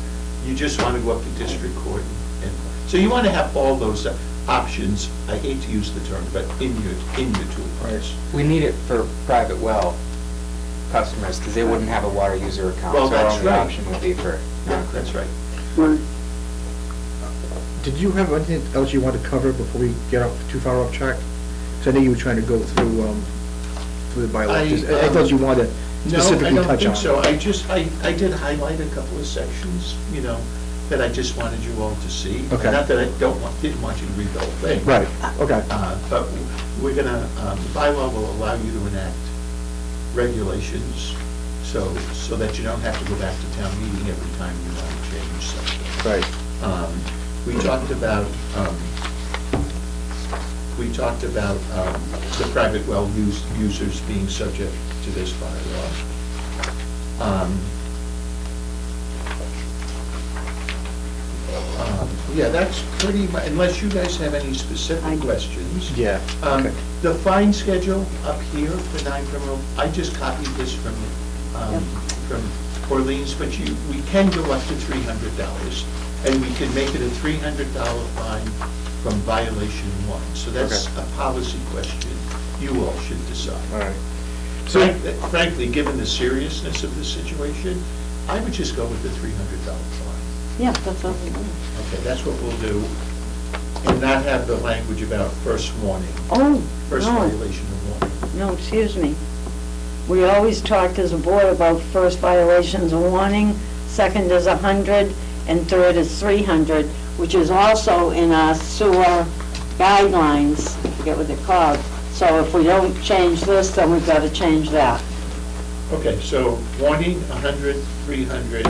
you just want to go up to district court and so you want to have all those options, I hate to use the term, but in your toolbox. We need it for private well customers, because they wouldn't have a water user account. Well, So our that's only right. option would be for Yeah, that's right. Did you have anything else you want to cover before we get too far off track? Because I know you were trying to go through the bylaws. I thought you wanted to specifically touch on. No, I don't think so. I did highlight a couple of sections, that I just wanted you all to see. Okay. Not that I didn't want you to read the whole thing. Right, okay. But we're gonna, the bylaw will allow you to enact regulations so that you don't have to go back to town meeting every time you want to change something. Right. We talked about the private well users being subject to this bylaw. Yeah, that's pretty much, unless you guys have any specific questions. Yeah, okay. The fine schedule up here for non-criminal, I just copied this from Orleans, but we can go up to $300, and we can make it a $300 fine from violation 1. So that's a policy question you all should decide. All right. So, Frankly, given the seriousness of the situation, I would just go with the $300 fine. Yeah, that's what we do. Okay, that's what we'll do, and not have the language about first warning, Oh, first no, violation of warning. no, excuse me. We always talked as a board about first violations of warning, second is 100, and third is 300, which is also in our sewer guidelines, I forget what they're called. So if we don't change this, then we've got to change that. Okay, so warning, 100, 300,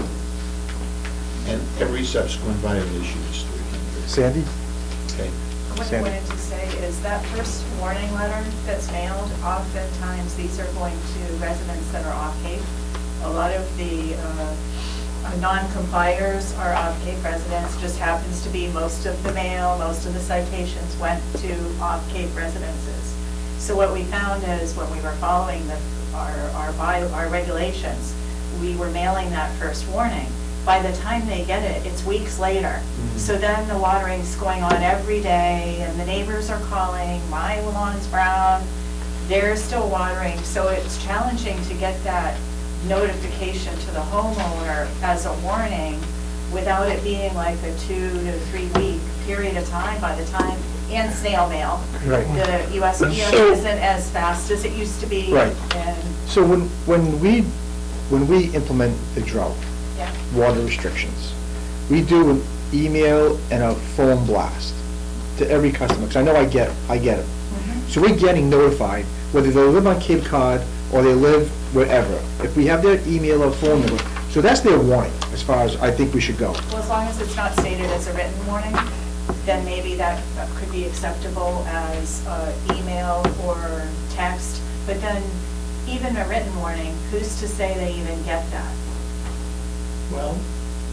and every subsequent violation is 300. Sandy? Okay. What I wanted to say is that first warning letter that's mailed, oftentimes these are going to residents that are off-Cape. A lot of the non-compliers are off-Cape residents, just happens to be most of the mail, most of the citations went to off-Cape residences. So what we found is when we were following our regulations, we were mailing that first warning. By the time they get it, it's weeks later. So then the watering's going on every day, and the neighbors are calling, my lawn's brown, they're still watering. So it's challenging to get that notification to the homeowner as a warning without it being like a 2 to 3 week period of time by the time, and snail mail. Right. The USPS So- isn't as fast as it used to be. Right. And, So when we implement the drought, yeah. water restrictions, we do an email and a phone blast to every customer, because I know I get it. So we're getting notified, whether they live on Cape Cod or they live wherever. If we have their email or phone number, so that's their warning, as far as I think we should go. Well, as long as it's not stated as a written warning, then maybe that could be acceptable as email or text. But then even a written warning, who's to say they even get that? Well,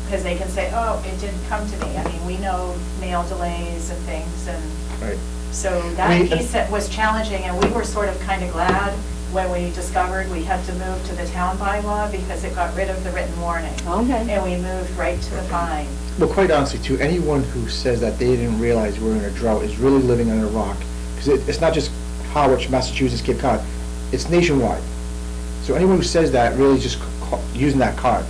Because they can say, oh, it didn't come to me. I mean, we know mail delays and things, and Right. so that piece that was challenging, and we were sort of kind of glad when we discovered we had to move to the town bylaw because it got rid of the written warning. Okay. And we moved right to the fine. Well, quite honestly, too, anyone who says that they didn't realize we're in a drought is really living under a rock. Because it's not just Harwich, Massachusetts, Cape Cod, it's nationwide. So anyone who says that really is just using that card.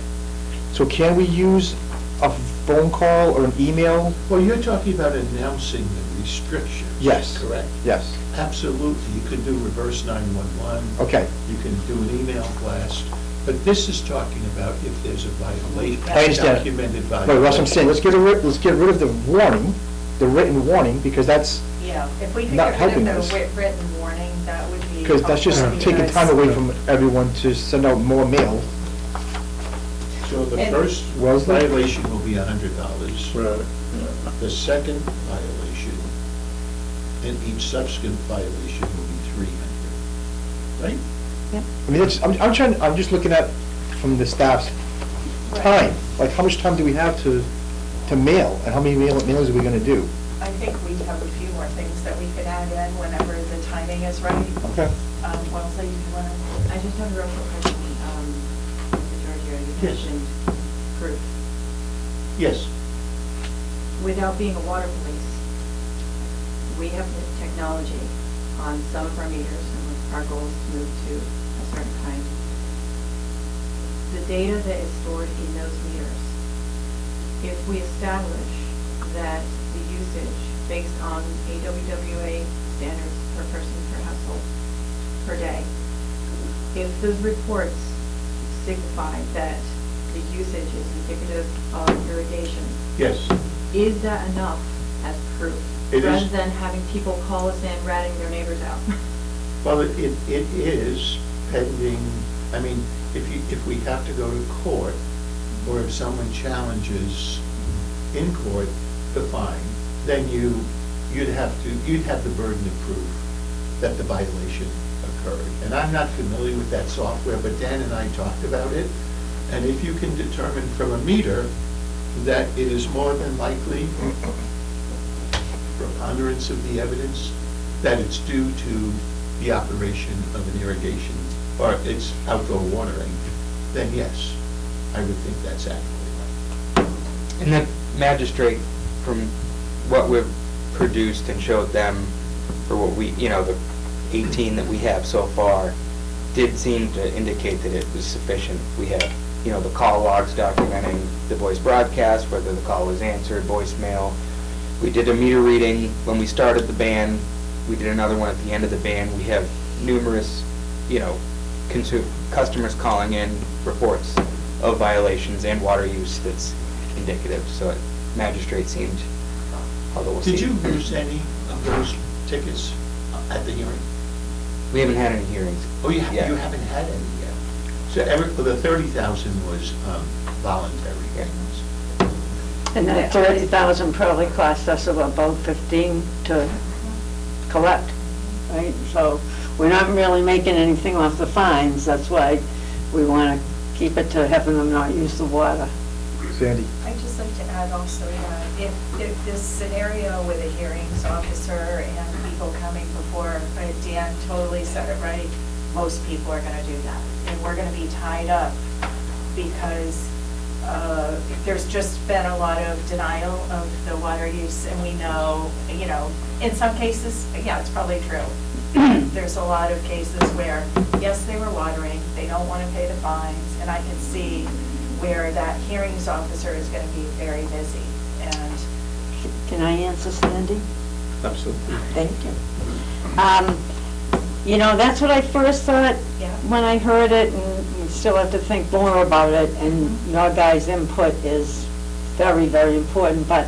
So can we use a phone call or an email? well, you're talking about announcing the restrictions. Yes. Correct? Yes. Absolutely. You can do reverse 911. Okay. You can do an email blast. But this is talking about if there's a violation. I understand. Documented But violation. that's what I'm saying, let's get rid of the warning, the written warning, because that's, Yeah, if we could Not get rid helping of us. the written warning, that would be. because that's just helpful taking because- time away from everyone to send out more mail. So the And- first Wellesley? violation will be $100. The second violation and each subsequent violation will be $300. Right? I mean, I'm just looking at from the staff's time, like how much time do we have to mail, and how many mailings are we gonna do? I think we have a few more things that we could add in whenever the timing is right. Okay. Wellesley, you want to? I just have a real quick question, Mr. Giorgio, you Yes. mentioned proof. Yes. Without being a water police, we have the technology on some of our meters, and our goal is to move to a certain kind. The data that is stored in those meters, if we establish that the usage based on AWWA standards per person per household per day, if those reports signify that the usage is indicative of irrigation. Yes, Is that enough as proof? It is. Rather than having people call us in ratting their neighbors out? well, it is pending, I mean, if we have to go to court, or if someone challenges in court the fine, then you'd have the burden of proof that the violation occurred. And I'm not familiar with that software, but Dan and I talked about it. And if you can determine from a meter that it is more than likely, preponderance of the evidence, that it's due to the operation of an irrigation, or it's outdoor watering, then yes, I would think that's adequate. And the magistrate, from what we've produced and showed them for what we, the 18 that we have so far, did seem to indicate that it was sufficient. We have, the call logs documenting the voice broadcast, whether the call was answered, voicemail. We did a meter reading when we started the ban. We did another one at the end of the ban. We have numerous, customers calling in reports of violations and water use that's indicative. So magistrate seemed, although we'll see. Did you use any of those tickets at the hearing? We haven't had any hearings. Oh, you yet. haven't had any yet? So the 30,000 was voluntary. Yeah. And that 30,000 probably cost us about 15 to collect, right? So we're not really making anything off the fines. That's why we want to keep it to having them not use the water. Sandy? I'd just like to add also that if this scenario with a hearings officer and people coming before, Dan totally said it right, most people are going to do that. And we're going to be tied up because there's just been a lot of denial of the water use, and we know, in some cases, yeah, it's probably true. There's a lot of cases where, yes, they were watering, they don't want to pay the fines, and I can see where that hearings officer is going to be very busy. And Can I answer, Sandy? Absolutely. Thank you. That's what I first thought Yeah. when I heard it, and we still have to think more about it, and your guys' input is very, very important. But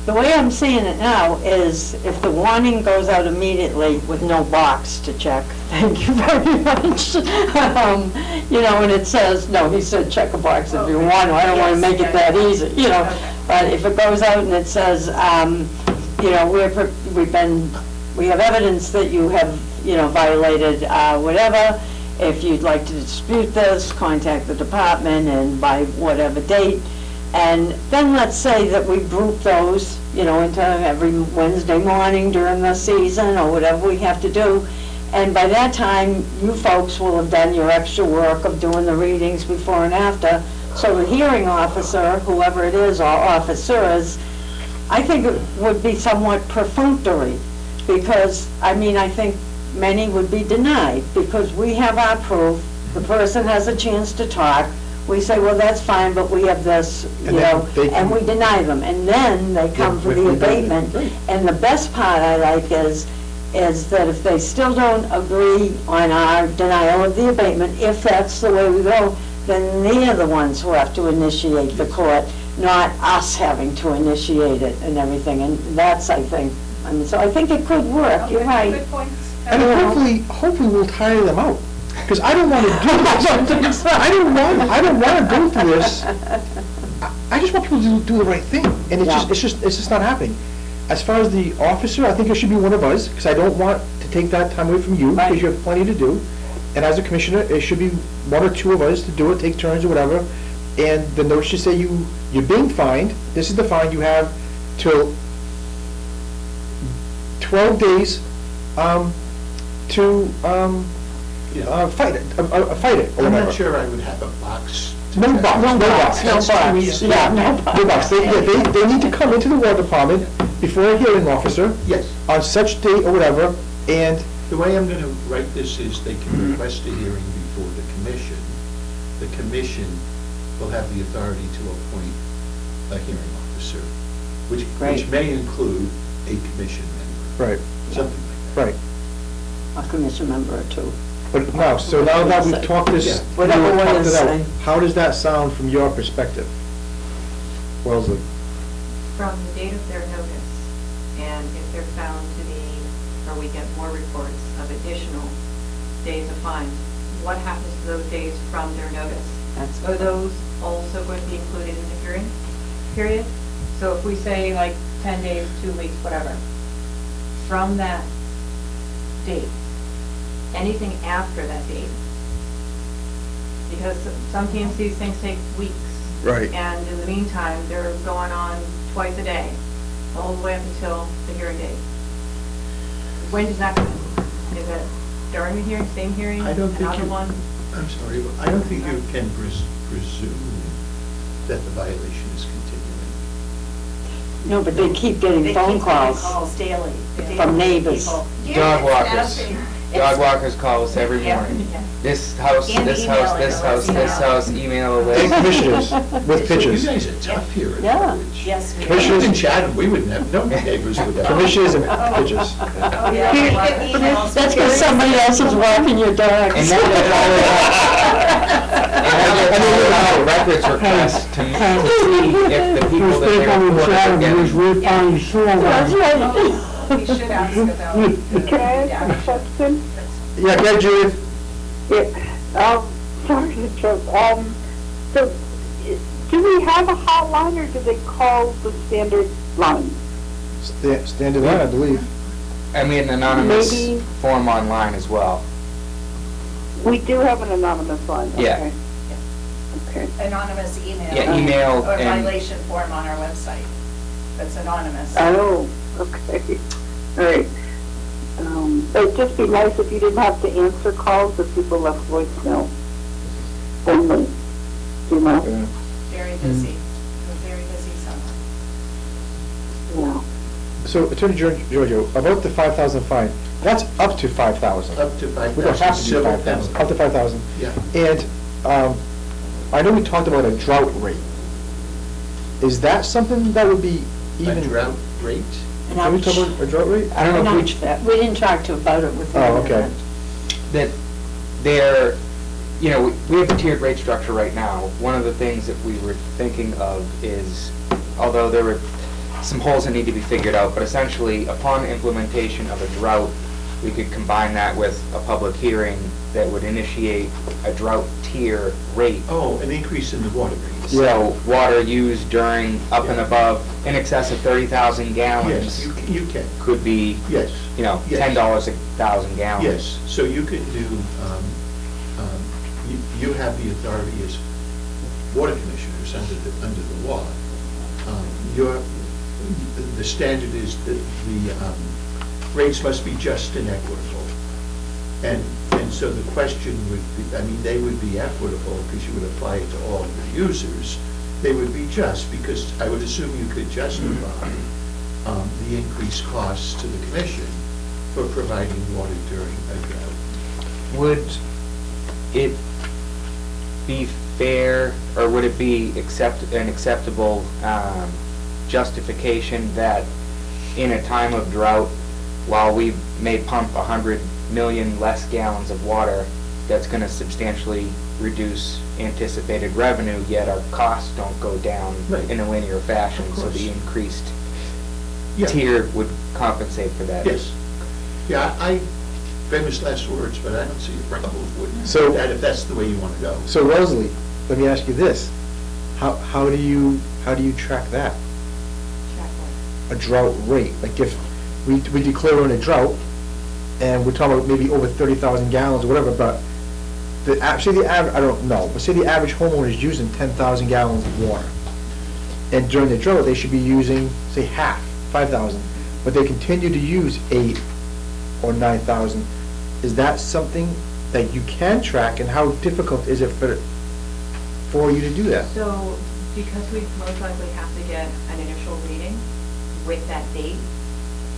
the way I'm seeing it now is if the warning goes out immediately with no box to check, thank you very much. And it says, no, he said check a box if you want to. I don't want to make it that easy, Okay. But if it goes out and it says, we have evidence that you have, violated whatever. If you'd like to dispute this, contact the department and by whatever date. And then let's say that we group those, into every Wednesday morning during the season or whatever we have to do. And by that time, you folks will have done your extra work of doing the readings before and after. So the hearing officer, whoever it is, or officers, I think it would be somewhat perfunctory, because, I think many would be denied, because we have our proof, the person has a chance to talk, we say, well, that's fine, but we have this, And then they and we deny them, and then they come for the abatement. And the best part I like is that if they still don't agree on our denial of the abatement, if that's the way we go, then they're the ones who have to initiate the court, not us having to initiate it and everything. And that's, I think, so I think it could work, you're right. Good points. And hopefully we'll tire them out, because I don't want to do this. I don't want to go through this. I just want people to do the right thing, and it's just not happening. As far as the officer, I think it should be one of us, because I don't want to take that time away from you, because you have plenty to do. And as a commissioner, it should be one or two of us to do it, take turns or whatever. And the note should say you're being fined. This is the fine you have till 12 days to fight it, or I'm whatever. not sure I would have a box. No box. That's too easy. Yeah, no box. They need to come into the water department before a hearing officer Yes. on such date or whatever, and The way I'm going to write this is they can request a hearing before the commission. The commission will have the authority to appoint a hearing officer, which may include a commission member. right, Something like that. right. A commission member or two. But no, so now that we've talked this, Whatever we've one talked is it out, saying. how does that sound from your perspective? Wellesley? From the date of their notice, and if they're found to be, or we get more reports of additional days of fines, what happens to those days from their notice? That's- Are those also going to be included in the hearing period? So if we say like 10 days, 2 weeks, whatever, from that date, anything after that date, because sometimes these things take weeks. Right. And in the meantime, they're going on twice a day, all the way up until the hearing date. When does that come in? Is it during the hearing, same hearing, I don't think another you, one? I'm sorry, but I don't think you can presume that the violation is continuing. No, but they keep getting They phone keep getting calls. calls daily. From neighbors. People. Dog walkers. Nasty. Dog walkers call us every Yeah. morning. This house, And this email house, it, this or house, email. this house, email And away. commissioners with So you pitches. guys are tough here at Yeah. Harwich. Yes, we If we Commissioners- lived in Chatham, we wouldn't have, no neighbors would have. Commissioners and pitches. Oh, yeah, we get emails. That's because somebody else is walking your dogs. And now they're calling out records requests to see if the people Those that they people in reported are Chatham was getting. refined sewer That's lines. right. We should ask about. Can I ask a question? Yeah, go ahead, Judith. Yeah, sorry to interrupt. So, do we have a hotline, or do they call the standard line? Standard line, I believe. I mean, anonymous Maybe- form online as well. We do have an anonymous line, Yeah. okay. Okay. Anonymous email. Yeah, email Or and- violation form on our website that's anonymous. Oh, okay, all right. It'd just be nice if you didn't have to answer calls if people left voicemail only, you know? Yeah. Very busy. We're very busy summer. Yeah. So Attorney Giorgio, about the 5,000 fine, that's up to 5,000. Up to We don't 5,000 have to do civil 5,000, penalty. up to 5,000. Yeah. And I know we talked about a drought rate. Is that something that would be A even? drought rate? And Can we talk about a drought rate? I don't know if We didn't talk to about it with. Oh, okay. that they're, you know, we have a tiered rate structure right now. One of the things that we were thinking of is, although there were some holes that need to be figured out, but essentially upon implementation of a drought, we could combine that with a public hearing that would initiate a drought tier rate. Oh, an increase in the water rate. So water used during, up and above, in excess of 30,000 Yes, gallons you can, could be, yes. you know, Yes. $10 a thousand gallons. Yes, so you could do, you have the authority as water commissioners under the law. The standard is that the rates must be just and equitable. And so the question would be, I mean, they would be equitable because you would apply it to all your users. They would be just because I would assume you could justify the increased costs to the commission for providing water during a drought. Would it be fair, or would it be an acceptable justification that in a time of drought, while we may pump 100 million less gallons of water, that's going to substantially reduce anticipated revenue, yet our costs don't go down Right. in a linear fashion, Of so course. the increased Yeah. tier would compensate for that? Yes. Yeah, famous last words, but I don't see a problem with So- that if that's the way you want to go. So Leslie, let me ask you this. How do you track that? A drought rate? Like if we declare we're in a drought, and we're talking about maybe over 30,000 gallons or whatever, but say the average, I don't know, but say the average homeowner is using 10,000 gallons of water. And during the drought, they should be using, say, half, 5,000, but they continue to use 8 or 9,000. Is that something that you can track, and how difficult is it for you to do that? So, because we most likely have to get an initial reading with that date,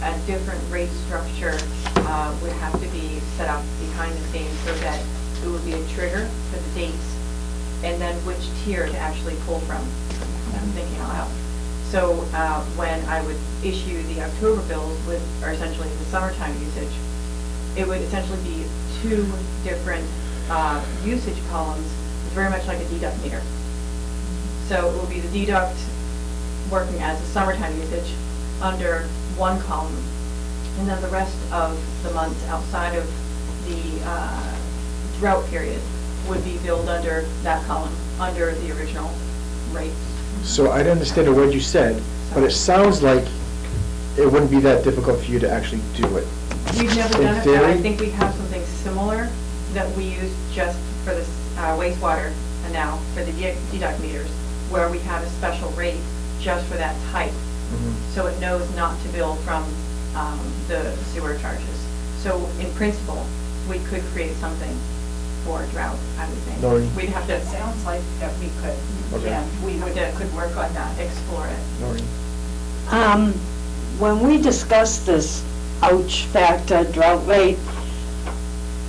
a different rate structure would have to be set up behind the scenes so that it would be a trigger for the dates, and then which tier to actually pull from. I'm thinking out loud. So when I would issue the October bills, or essentially the summertime usage, it would essentially be two different usage columns, very much like a deduct meter. So it will be the deduct working as a summertime usage under one column, and then the rest of the months outside of the drought period would be billed under that column, under the original rate. So I didn't understand a word you said, but it sounds like it wouldn't be that difficult for you to actually do it. We've never In done it, but I theory? think we have something similar that we use just for this wastewater and now for the deduct meters, where we have a special rate just for that type. So it knows not to bill from the sewer charges. So in principle, we could create something for drought, I would think. Noreen? We'd have to, It sounds like that we could, Okay. yeah, we could work on that, explore it. Noreen? When we discussed this ouch factor drought rate,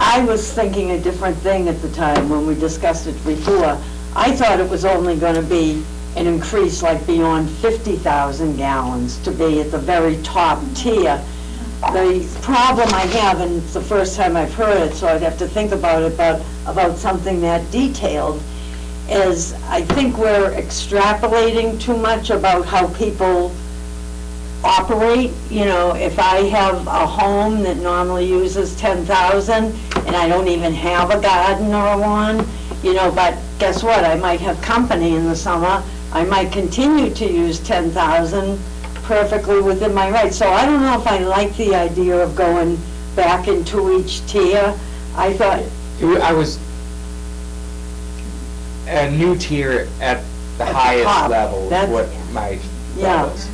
I was thinking a different thing at the time when we discussed it before. I thought it was only going to be an increase like beyond 50,000 gallons to be at the very top tier. The problem I have, and it's the first time I've heard it, so I'd have to think about it, but about something that detailed, is I think we're extrapolating too much about how people operate. You know, if I have a home that normally uses 10,000 and I don't even have a garden or one, you know, but guess what? I might have company in the summer. I might continue to use 10,000 perfectly within my rights. So I don't know if I like the idea of going back into each tier. I thought, I was a new tier at the At the highest top. level is That's- what my Yeah. thought was.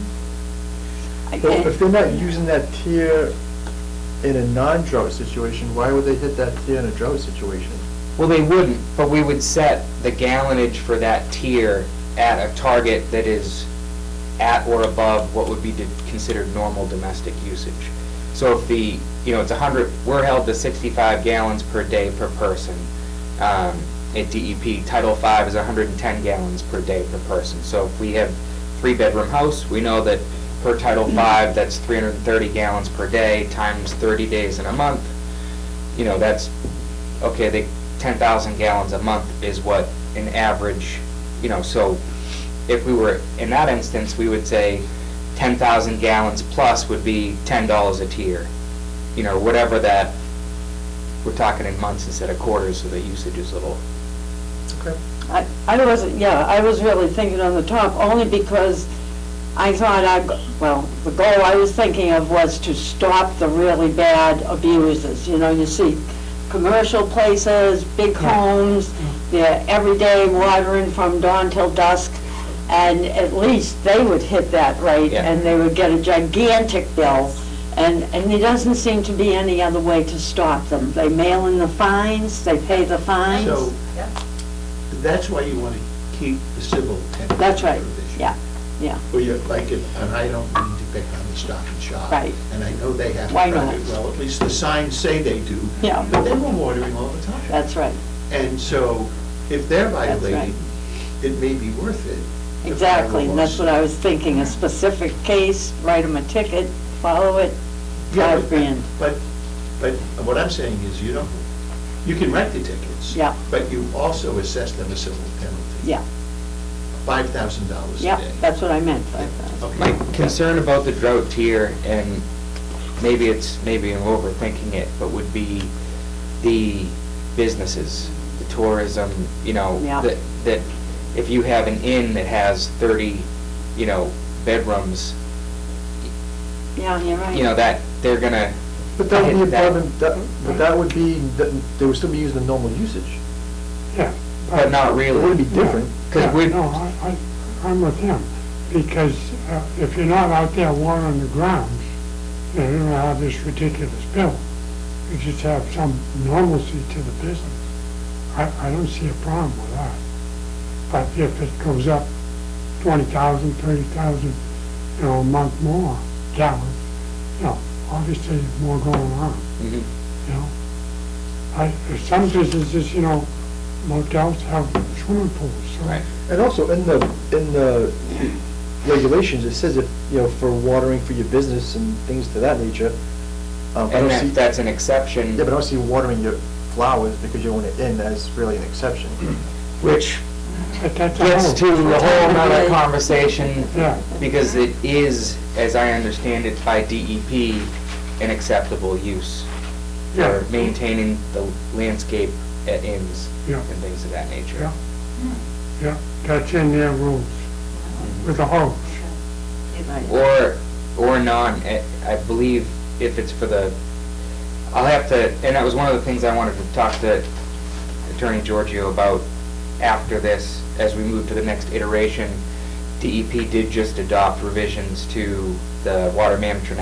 Well, if they're not using that tier in a non-drought situation, why would they hit that tier in a drought situation? Well, they wouldn't, but we would set the gallonage for that tier at a target that is at or above what would be considered normal domestic usage. So if the, it's 100, we're held to 65 gallons per day per person. At DEP, Title V is 110 gallons per day per person. So if we have 3-bedroom house, we know that per Title V, that's 330 gallons per day times 30 days in a month. That's, okay, the 10,000 gallons a month is what an average, so if we were, in that instance, we would say 10,000 gallons plus would be $10 a tier. Whatever that, we're talking in months instead of quarters, so the usage is a little. Okay. I was really thinking on the top, only because I thought the goal I was thinking of was to stop the really bad abusers. You see commercial places, big homes, they're every day watering from dawn till dusk, and at least they would hit that rate, Yeah. and they would get a gigantic bill. And there doesn't seem to be any other way to stop them. They mail in the fines, they pay the fines. So, Yeah. that's why you want to keep the civil penalty That's right, provision. yeah. Where you, and I don't mean to pick on the Stop and Shop. Right. And I know they have to Why try not? to, well, at least the signs say they do. Yeah. But they were watering all the time. That's right, And so, if they're right. violating, it may be worth it. to file a exactly, and that's what I lawsuit. was thinking, a specific case, write them a ticket, follow it, Yeah, $5,000. But what I'm saying is, you can write the tickets. Yeah. But you also assess them a civil penalty. Yeah, $5,000 a day. yeah, that's what I meant, 5,000. Okay. My concern about the drought tier, and maybe I'm overthinking it, but would be the businesses, the tourism, Yeah. that if you have an inn that has 30, bedrooms, Yeah, you're right. that they're gonna. But that would be hit that. above, but that would be, they would still be using the normal usage. Yeah. But not It really. wouldn't be different. Because Yeah, we, no, I'm with him, because if you're not out there watering the grounds, you don't have this ridiculous bill. You just have some normalcy to the business. I don't see a problem with that. But if it goes up 20,000, 30,000, a month more gallons, obviously there's more going on, Mhm. Some businesses, motels have swimming pools, so. Right. And also, in the regulations, it says if, for watering for your business and things to that nature, I And don't see- that's an exception. Yeah, but I don't see watering your flowers because you own it in as really an exception. Which But that's a gets whole- to a whole nother conversation, Yeah. because it is, as I understand it, by DEP, an acceptable use Yeah. for maintaining the landscape at inns Yeah. and things of that nature. Yeah. Yeah, that's in their rules, with a hose. Or non, I believe if it's for the, I'll have to, and that was one of the things I wanted to talk to Attorney Giorgio about after this, as we move to the next iteration. DEP did just adopt revisions to the Water Management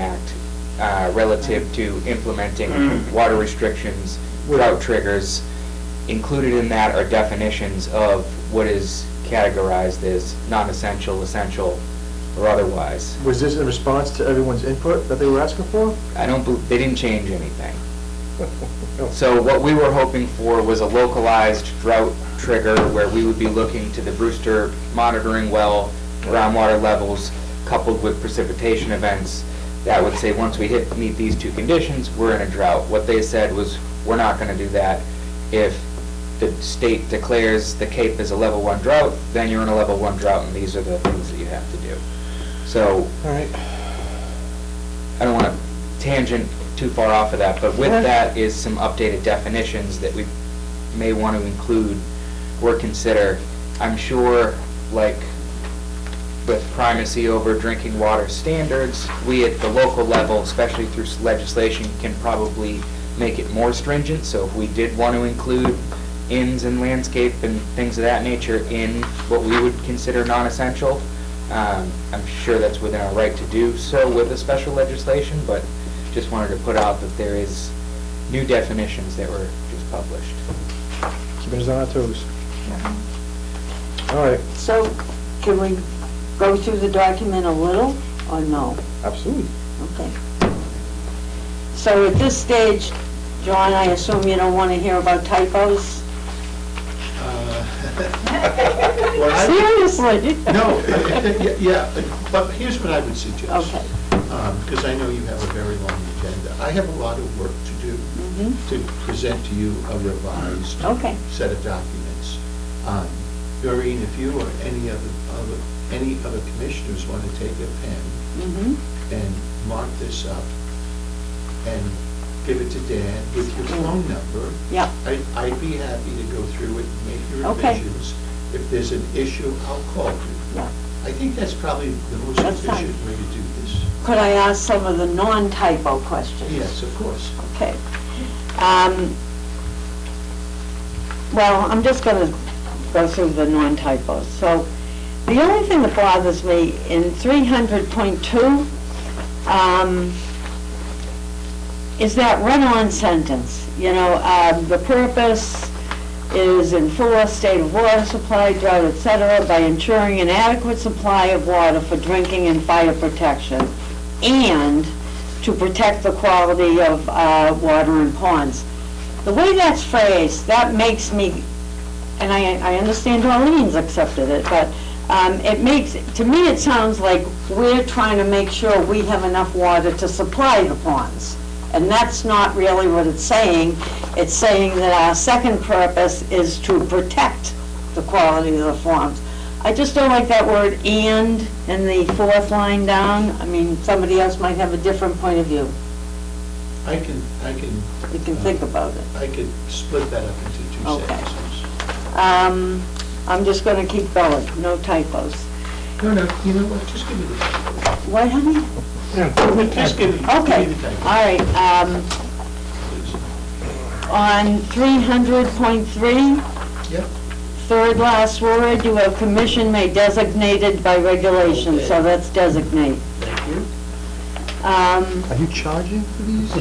Act relative to implementing water restrictions, drought triggers. Included in that are definitions of what is categorized as non-essential, essential, or otherwise. Was this in response to everyone's input that they were asking for? They didn't change anything. So what we were hoping for was a localized drought trigger where we would be looking to the Brewster monitoring well groundwater levels coupled with precipitation events that would say, once we meet these two conditions, we're in a drought. What they said was, we're not gonna do that. If the state declares the Cape as a level 1 drought, then you're in a level 1 drought, and these are the things that you have to do. So, All right. I don't want to tangent too far off of that, but with that is some updated definitions that we may want to include or consider. I'm sure, like with primacy over drinking water standards, we at the local level, especially through legislation, can probably make it more stringent. So if we did want to include inns and landscape and things of that nature in what we would consider non-essential, I'm sure that's within our right to do so with a special legislation, but just wanted to put out that there is new definitions that were just published. Keeping us on our toes. All right, So, can we go through the document a little, or no? absolutely. Okay. So at this stage, John, I assume you don't want to hear about typos? Well, Seriously? No, yeah, but here's what I would suggest. Okay. Because I know you have a very long agenda. I have a lot of work to do to present to you a revised Okay. set of documents. Doreen, if you or any other commissioners want to take a pen and mark this up and give it to Dan with your phone number. Yeah. I'd be happy to go through it and make your Okay. revisions. If there's an issue, I'll call you. Yeah. I think that's probably the most That's fine. efficient way to do this. Could I ask some of the non-typo questions? Yes, of course. Okay. Well, I'm just going to go through the non-typos. So, the only thing that bothers me in 300.2 is that run-on sentence. You know, the purpose is enforce state of water supply, drought, et cetera, by ensuring an adequate supply of water for drinking and fire protection, and to protect the quality of water in ponds. The way that's phrased, that makes me, and I understand Darlene's accepted it, but it makes, to me, it sounds like we're trying to make sure we have enough water to supply the ponds. And that's not really what it's saying. It's saying that our second purpose is to protect the quality of the ponds. I just don't like that word "and" in the fourth line down. I mean, somebody else might have a different point of view. I can. You can think about it. I could split that up into two Okay. sentences. I'm just gonna keep going, no typos. No, you know what, just give me the typo. What, honey? Yeah, Just give me Okay, the typo, all right, please. on 300.3, Yep. third last word, you have commission may designated by regulation, so that's designate. Thank you. Are you charging for these?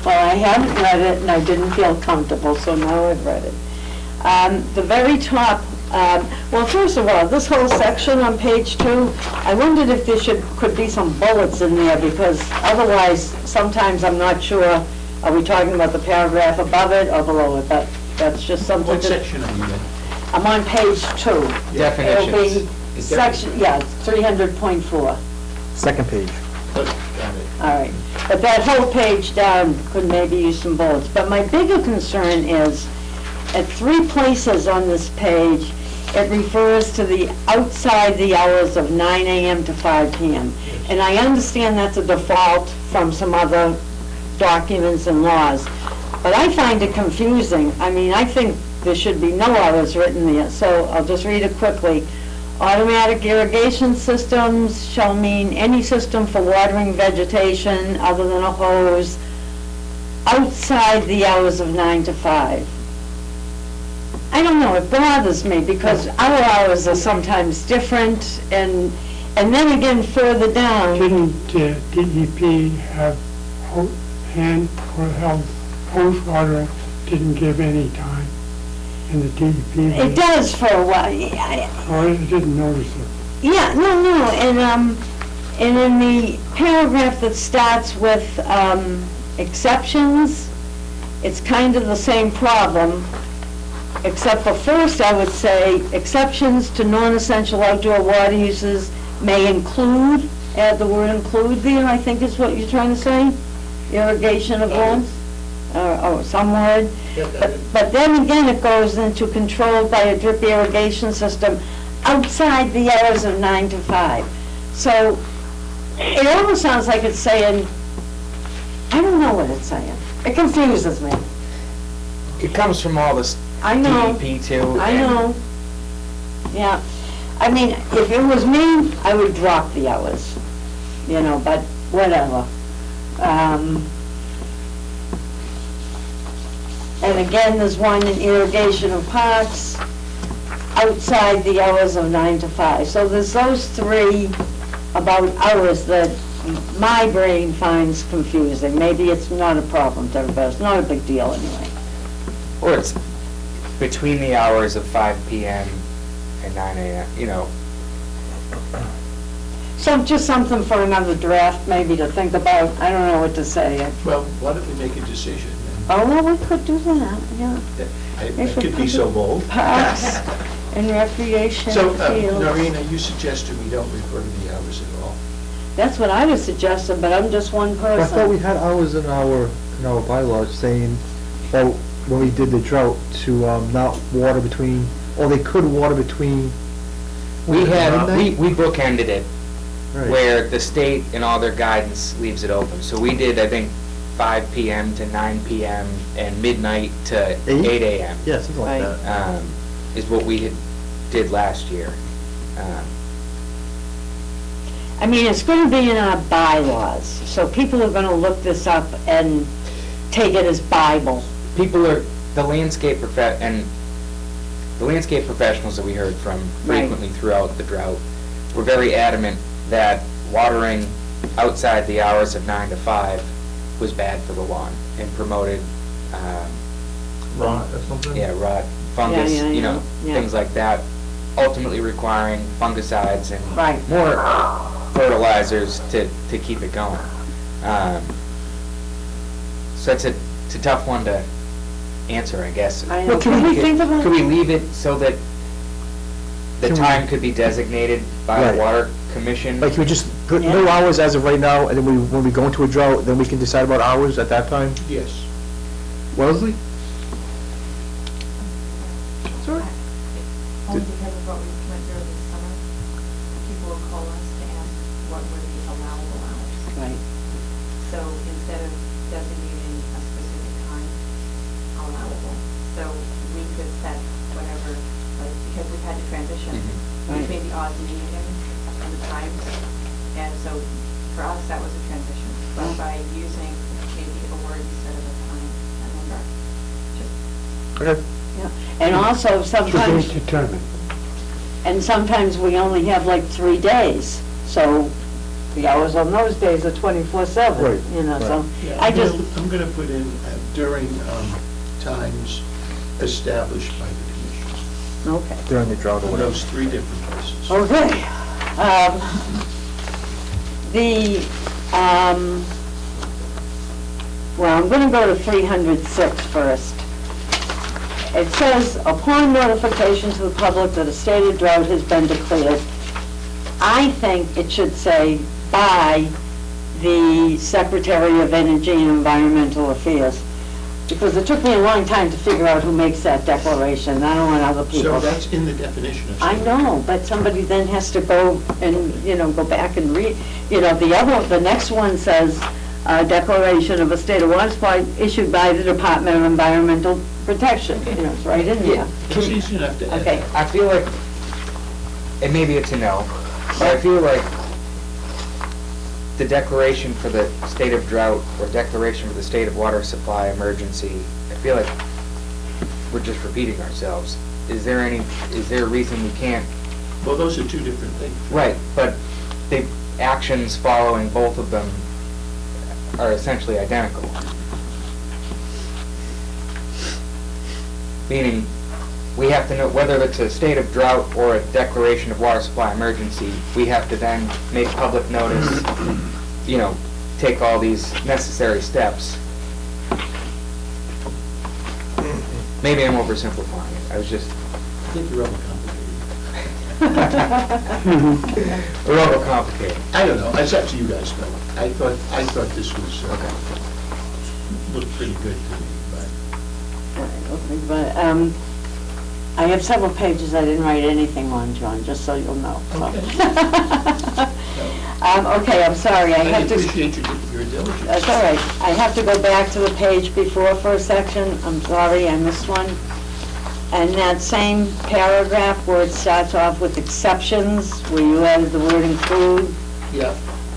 Well, I haven't read it, and I didn't feel comfortable, so now I've read it. The very top, well, first of all, this whole section on page 2, I wondered if there could be some bullets in there, because otherwise, sometimes I'm not sure, are we talking about the paragraph above it or below it? That's just something What to... section are you in? I'm on page 2. Definitions. It'll be section, yeah, 300.4. Second page. Got it. All right, but that whole page down could maybe use some bullets. But my bigger concern is, at 3 places on this page, it refers to the outside the hours of 9 AM to 5 PM. And I understand that's a default from some other documents and laws, but I find it confusing. I mean, I think there should be no hours written there, so I'll just read it quickly. Automatic irrigation systems shall mean any system for watering vegetation other than a hose outside the hours of 9 to 5. I don't know, it bothers me because our hours are sometimes different, and then again further down. Didn't DEP have hand or held hose water didn't give any time in the DEP? It does for a while. Or I didn't notice it. Yeah, no, and in the paragraph that starts with exceptions, it's kind of the same problem, except for first I would say exceptions to non-essential outdoor water uses may include, add the word include there, I think is what you're trying to say, irrigation of lawns, or some word. But then again, it goes into controlled by a drip irrigation system outside the hours of 9 to 5. So it almost sounds like it's saying, I don't know what it's saying. It confuses me. It comes from all this I know. DEP too. I and know. Yeah. I mean, if it was me, I would drop the hours, you know, but whatever. And again, there's one in irrigation of parks outside the hours of 9 to 5. So there's those 3 about hours that my brain finds confusing. Maybe it's not a problem to everybody. It's not a big deal anyway. Or it's between the hours of 5 PM and 9 AM, you know. So just something for another draft maybe to think about. I don't know what to say. Well, why don't we make a decision? Oh, well, we could do that, yeah. I could be so bold. Parks and recreation So, fields. Noreen, are you suggesting we don't refer to the hours at all? That's what I was suggesting, but I'm just one person. I thought we had hours in our bylaws saying, oh, when we did the drought, to not water between, or they could water between. We midnight? we bookended it, Right. where the state and all their guidance leaves it open. So we did, I think, 5 PM to 9 PM and midnight to 8 AM. Yeah, something like Right. that. Is what we did last year. I mean, it's going to be in our bylaws, so people are going to look this up and take it as Bible. People are, the landscape professionals that we heard from Right. frequently throughout the drought were very adamant that watering outside the hours of 9 to 5 was bad for the lawn and promoted, Rot or something? rot, fungus, Yeah, you know, yeah. things like that, ultimately requiring fungicides and Right. more fertilizers to keep it going. So it's a tough one to answer, I guess. I know. Can we think about Could we leave it so that the Can we- time could be designated by Right. the Water Commission? Like, we just put no Yeah. hours as of right now, and then when we go into a drought, then we can decide about hours at that time? Yes. Wellesley? Only because of what we went through this summer, people will call us to ask what were the allowable hours. Right. So instead of designating a specific time, allowable, so we could set whatever, like, because we've had to transition Right. between the odds and evens and the times. And so for us, that was a transition. But by using maybe a word instead of a time, a number, just Okay. Yeah. And also To sometimes, be determined. and sometimes we only have like 3 days, so the hours on those days are 24/7, Right, you know, so right. Yeah, I just, I'm going to put in during times established by the commission. okay. During the drought or On whatever. those 3 different places. Okay. Well, I'm gonna go to 306 first. It says, upon notification to the public that a state of drought has been declared, I think it should say by the Secretary of Energy and Environmental Affairs. Because it took me a long time to figure out who makes that declaration. I don't want other people. So that's in the definition of. I know, but somebody then has to go and, go back and read. The next one says, declaration of a state of water supply issued by the Department of Environmental Protection. It's right in there. It's easy enough to add. Okay. I feel like, and maybe it's a no, but I feel like the declaration for the state of drought or declaration for the state of water supply emergency, I feel like we're just repeating ourselves. Is there a reason we can't? Well, those are two different things. Right, but the actions following both of them are essentially identical. Meaning, we have to know whether it's a state of drought or a declaration of water supply emergency. We have to then make public notice, take all these necessary steps. Maybe I'm oversimplifying it. I was just... I think you're overcomplicating. We're overcomplicating. I don't know, it's up to you guys, but I thought this was, looked pretty good to me, but. I have several pages I didn't write anything on, John, just so you'll know. So. Okay, I'm sorry. I appreciate your diligence. That's all right. I have to go back to the page before for a section. I'm sorry, I missed one. And that same paragraph where it starts off with exceptions, where you added the word include. Yeah.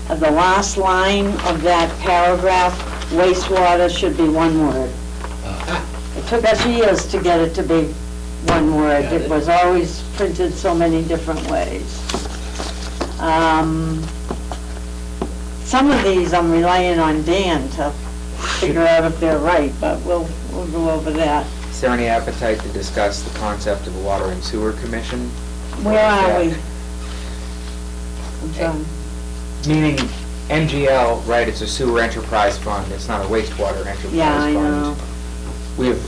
The last line of that paragraph, wastewater should be one word. It took us years to get it to be one word. Got It it. was always printed so many different ways. Some of these I'm relying on Dan to figure out if they're right, but we'll go over that. Is there any appetite to discuss the concept of a water and sewer commission? Where are we? I'm sorry. Meaning NGL, right, it's a sewer enterprise fund, it's not a wastewater enterprise fund. Yeah, I know. We've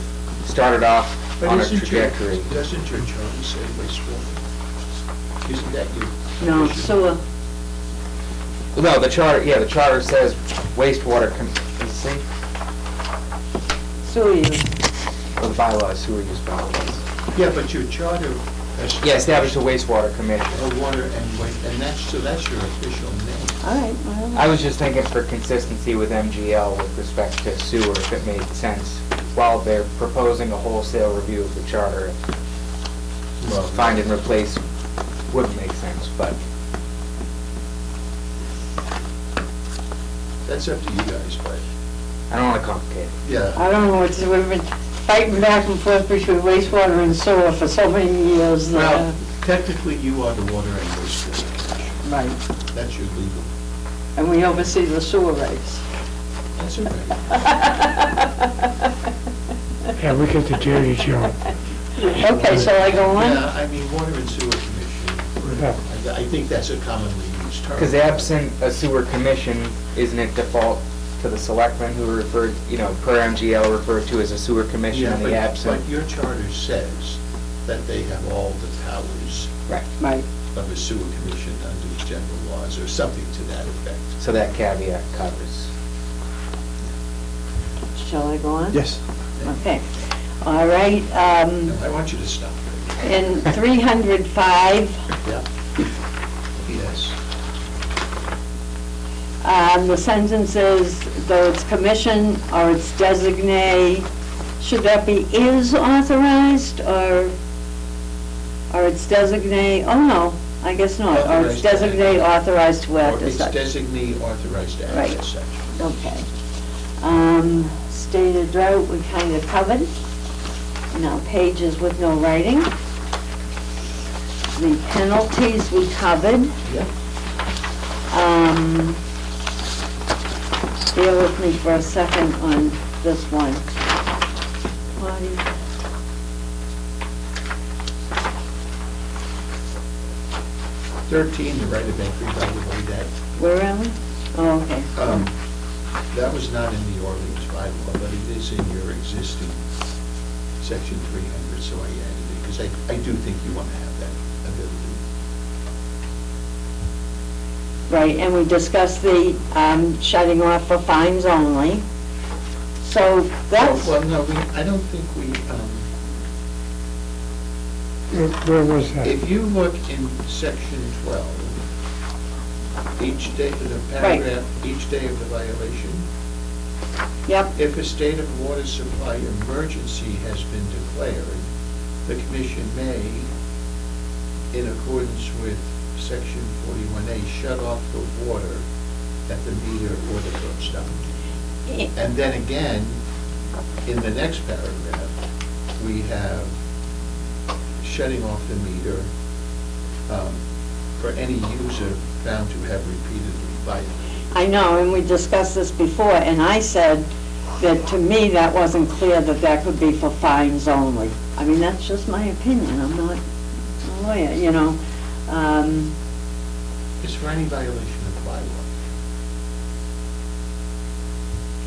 started off But on a doesn't trajectory. Doesn't your charter say wastewater? Isn't that your? No, commission? sewer. No, the charter says wastewater, see? Sewer use. Well, the bylaws, sewer use bylaws. Yeah, but your charter. has- Yeah, establish a wastewater commission. A water and waste, and that's your official name. All right, well. I was just thinking for consistency with MGL with respect to sewer, if it made sense, while they're proposing a wholesale review of the charter, Well, find and replace wouldn't make sense, but That's up to you guys, but, I don't want to complicate it. yeah. I don't know, we've been fighting back and forth between wastewater and sewer for so many years. Well, technically, you are the water and wastewater commission. Right, That's your legal. and we oversee the sewer rates. That's all right. Yeah, we get the dirty job. Okay, shall I go on? Yeah, I mean, water and sewer commission, Yeah. I think that's a commonly used term. Because absent a sewer commission, isn't it default to the selectmen who are referred, per MGL referred to as a sewer commission Yeah, in the but absent? your charter says that they have all the powers Right, Right, of a sewer commission under the general laws, or something to that effect. so that caveat covers. shall I go on? Yes. Okay, all right, No, I want you to stop. in 305, Yeah. Yes. the sentence is, though its commission or its designee, should that be is authorized, or its designee, oh no, I guess not, or its Authorized to act. designee authorized to Or act as its such. designee authorized to act Right. as such. Okay. State of drought, we kind of covered. Now, pages with no writing. The penalties we covered. Yeah. Bear with me for a second on this one. 13, the right of entry, by the way, that, Where am I? Oh, okay. that was not in the Orleans bylaw, but it is in your existing section 300, so I added it, because I do think you want to have that ability. Right, and we discussed the shutting off for fines only. So that's, Well, no, I don't think Where was that? if you look in section 12, each day, the Right. paragraph, each day of the violation, yep, if a state of water supply emergency has been declared, the commission may, in accordance with section 41A, shut off the water at the meter or the curb stop. And then again, in the next paragraph, we have shutting off the meter for any user found to have repeatedly violated. I know, and we discussed this before, and I said that to me, that wasn't clear that that could be for fines only. I mean, that's just my opinion, I'm not a lawyer, you know. It's for any violation of the bylaw.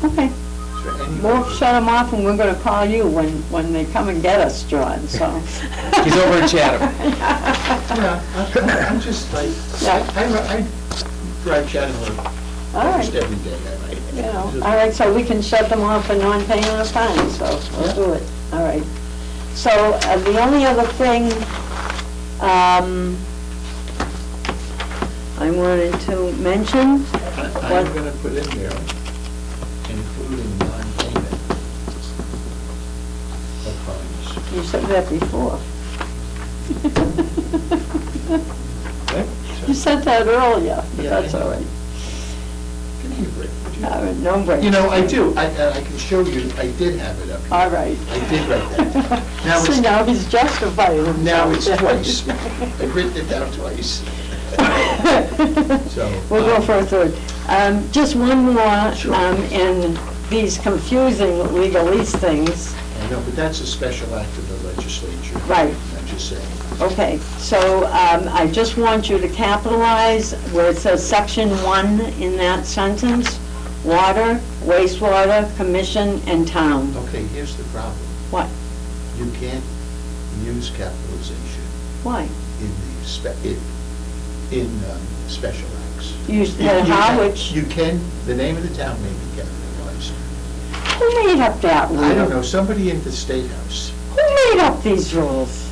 Okay, It's for any we'll violation. shut them off, and we're gonna call you when they come and get us, John, so. He's over in Chatham. Yeah, I'm just like, Yeah. I drive Chatham Road All right. almost every day. You know, all right, so we can shut them off for non-paying of fines, so we'll do it, all right. So the only other thing I wanted to mention, I'm going to put in there, including non-payment of fines. you said that before. You said that earlier, but Yeah, that's I know. all right. Give me a break, would you? No break. You know, I do, I can show you, I did have it up here. All right. I did write that. Now See, it's, now he's justifying himself. now it's twice. I've written it down twice. So. We'll go for a third. Just one more, Sure. in these confusing legalese things. I know, but that's a special act of the legislature. Right. I'm just saying. Okay, so I just want you to capitalize where it says section 1 in that sentence, water, wastewater, commission, and town. Okay, here's the problem. What? You can't use capitalization Why? in the special acts. You said Harwich. You can, the name of the town may be capitalized. Who made up that rule? I don't know, somebody in the State House. Who made up these rules?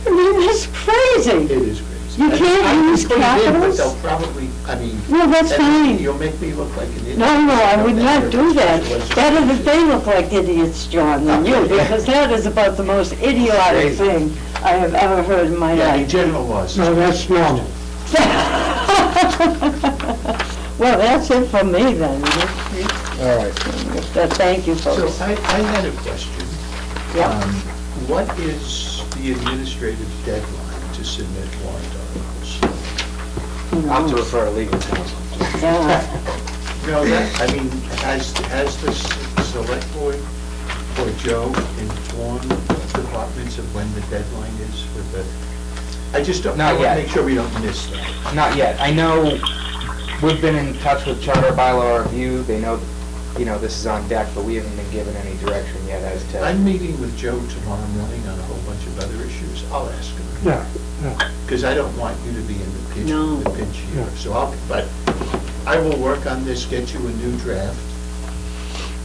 I mean, that's crazy. It is crazy. You can't I use put it in, but capitals? they'll probably, I mean. No, that's and fine. You'll make me look like an idiot. No, I would not do that. Legislation. Better that they look like idiots, John, than you, because that is about the most idiotic thing I have ever heard in my Yeah, in life. general laws. No, that's normal. Well, that's it for me then. All right. Thank you, So folks. I had a question. Yep. What is the administrative deadline to submit warrant articles? I'll have to refer to legal counsel. Yeah. No, I mean, has the select board or Joe informed departments of when the deadline is for the, I just don't, I Not want to yet. make sure we don't miss that. Not yet. I know we've been in touch with Charter Bylaw Review. They know, this is on deck, but we haven't been given any direction yet as to. I'm meeting with Joe tomorrow morning on a whole bunch of other issues. I'll ask him. Yeah. Because I don't want you to be in No. the pinch here. Yeah. So but I will work on this, get you a new draft.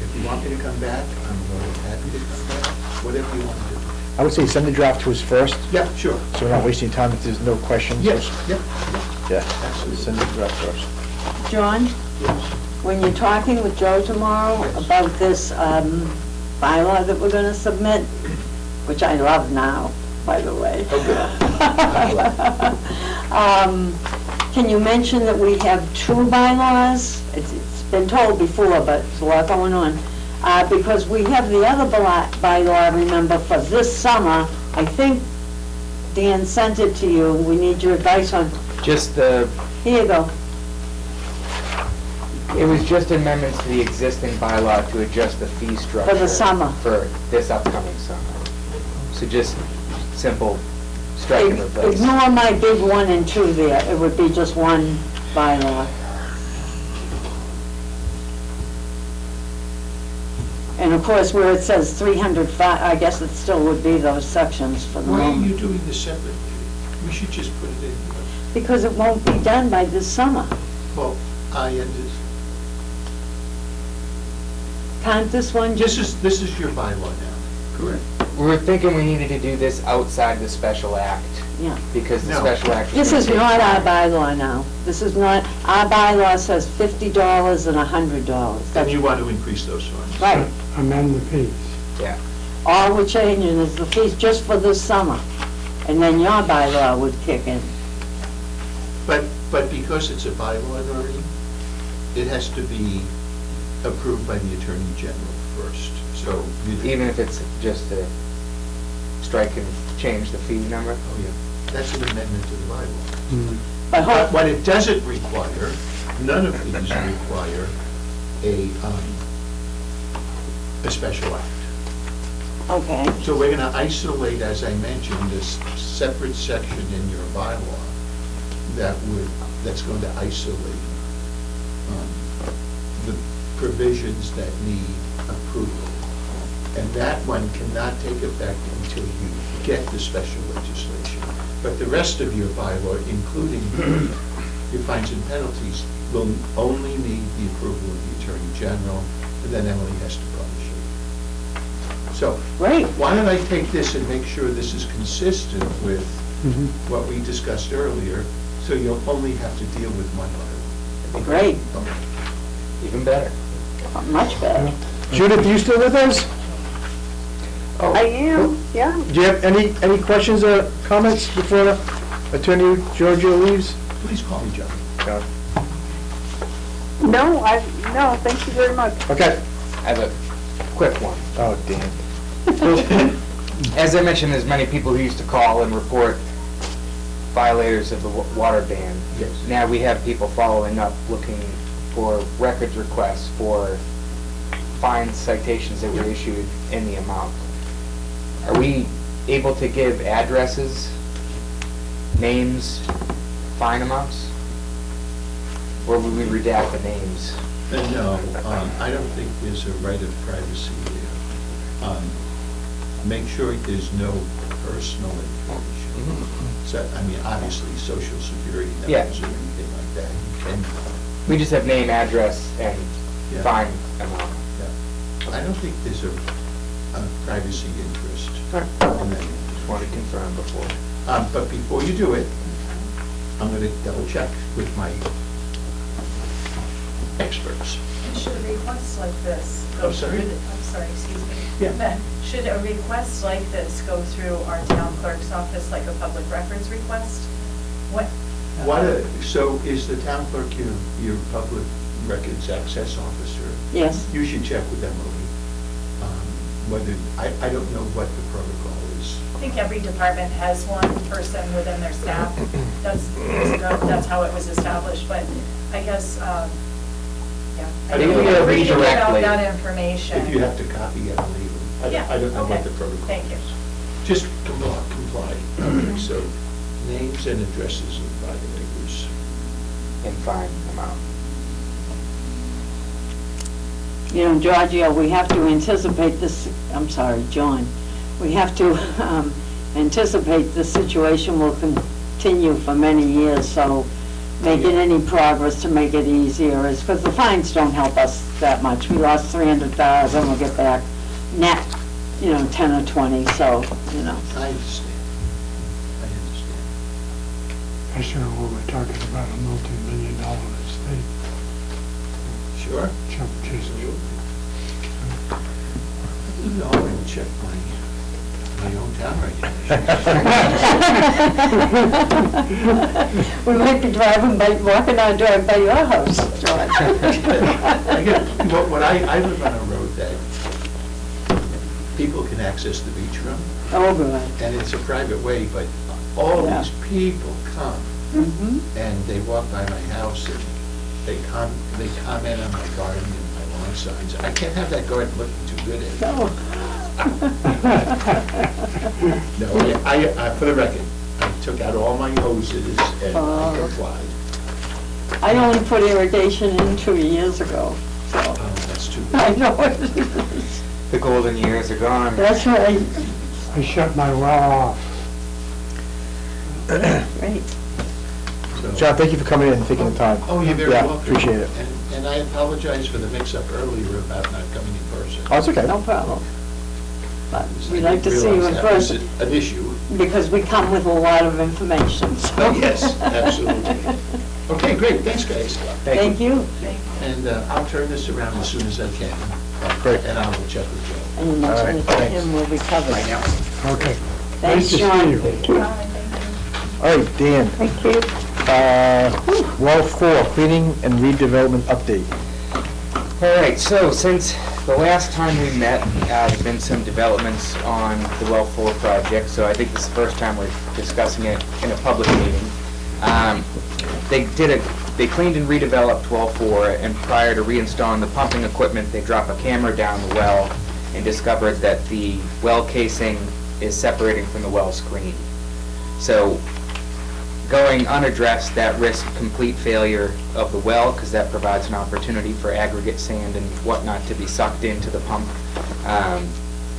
If you want me to come back, I'm more than happy to come back, whatever you want to do. I would say send the draft to us first, Yeah, sure. so we're not wasting time if there's no questions. Yes, yep, Yeah, absolutely. send the draft first. John, Yes. when you're talking with Joe tomorrow about this bylaw that we're gonna submit, which I love now, by the way. Oh, Can you mention that we have 2 bylaws? It's been told before, but there's a lot going on. Because we have the other bylaw, remember, for this summer. I think Dan sent it to you. We need your advice on, Just here you go. it was just amendments to the existing bylaw to adjust the fee structure. For the summer. For this upcoming summer. So just simple strike and replace. Ignore my big 1 and 2 there. It would be just one bylaw. And of course, where it says 305, I guess it still would be those sections for the Why are moment. you doing this separately? We should just put it in. Because it won't be done by this summer. Well, I ended, Can't this one this just, is your bylaw now, correct? We were thinking we needed to do this outside the special act, yeah. because the No. special act. This is not our bylaw now. This is not, our bylaw says $50 and $100. And That's you want to increase those funds? right. Amend the fees. Yeah. All we're changing is the fees just for this summer. And then your bylaw would kick in. But because it's a bylaw, Noreen, it has to be approved by the Attorney General first, so. Even if it's just a strike and change the fee number? Oh, yeah, that's an amendment to the bylaw. But But what it doesn't require, none of these require a special act. okay, So we're gonna isolate, as I mentioned, this separate section in your bylaw that's going to isolate the provisions that need approval. And that one cannot take effect until you get the special legislation. But the rest of your bylaw, including your fines and penalties, will only need the approval of the Attorney General, and then Emily has to publish it. So, great. why don't I take this and make sure this is consistent with what we discussed earlier, so you'll only have to deal with one bylaw. Great, Even better. much better. Judith, you still with us? I am, yeah. Do you have any questions or comments before Attorney Giorgio leaves? Please call me John. No, thank you very much. Okay. I have a quick one. Oh, damn. As I mentioned, there's many people who used to call and report violators of the water ban. Yes. Now we have people following up, looking for records requests for fines, citations that were issued in the amount. Are we able to give addresses, names, fine amounts? Or will we redact the names? No, I don't think there's a right of privacy there. Make sure there's no personal information. So, I mean, obviously, social security Yeah. numbers or anything like that, you can, We just have name, address, and Yeah. fine amount. I don't think there's a privacy interest in that. Just wanted to confirm before. But before you do it, I'm gonna double check with my experts. Should a request like this go Oh, sorry? through, I'm sorry, excuse me. Yeah. Ben, should a request like this go through our town clerk's office, like a public records request? So is the town clerk your public records access officer? Yes, You should check with Emily, whether, I don't know what the protocol is. I think every department has one person within their staff. That's how it was established, but I guess, yeah. I think we gotta Reading redirect about later. that information. If you have to copy Emily, Yeah, I don't know what okay. the protocol is. Thank you. Just comply. Okay, so names and addresses of violators. And fine amount. you know, Giorgio, we have to anticipate this, I'm sorry, John, we have to anticipate this situation will continue for many years, so making any progress to make it easier is, because the fines don't help us that much. We lost 300,000, we'll get back net, 10 or 20, so, I understand. Especially when we're talking about a multi-million-dollar estate. Sure. Chump change. No, I'm gonna check my own town regulations. we might be walking our drive by your house, George. Again, I live on a road that people can access the beach from, Oh, good. and it's a private way, but all Yeah. these people come, and they walk by my house, and they comment on my garden and my lawn signs. I can't have that garden looking too good anymore. No. No, I, for the record, I took out all my hoses and Oh. I complied. I only put irrigation in 2 years ago, so Oh, that's too I bad. know it is. The golden years are gone. That's right. I shut my well off. Great. So John, thank you for coming in and taking the time. Oh, you're very Yeah, welcome. appreciate it. And I apologize for the mix-up earlier about not coming in person. Oh, it's okay. No problem. But I we'd like to didn't see you in realize that was person, An issue. because we come with a lot of information, so. Yes, absolutely. Okay, great, thanks, guys. Thank you. And I'll turn this around as soon as I can. Great. And I will check with Joe. And you mentioned it to All right, him, we'll be covered. Right now. Okay. Thanks, Nice to John. see you. All right, Dan, Thank you. well 4, cleaning and redevelopment update. All right, so since the last time we met, there's been some developments on the Well 4 project, so I think this is the first time we're discussing it in a public meeting. They cleaned and redeveloped Well 4, and prior to reinstalling the pumping equipment, they dropped a camera down the well and discovered that the well casing is separating from the well screen. So, going unaddressed, that risks complete failure of the well, because that provides an opportunity for aggregate sand and whatnot to be sucked into the pump.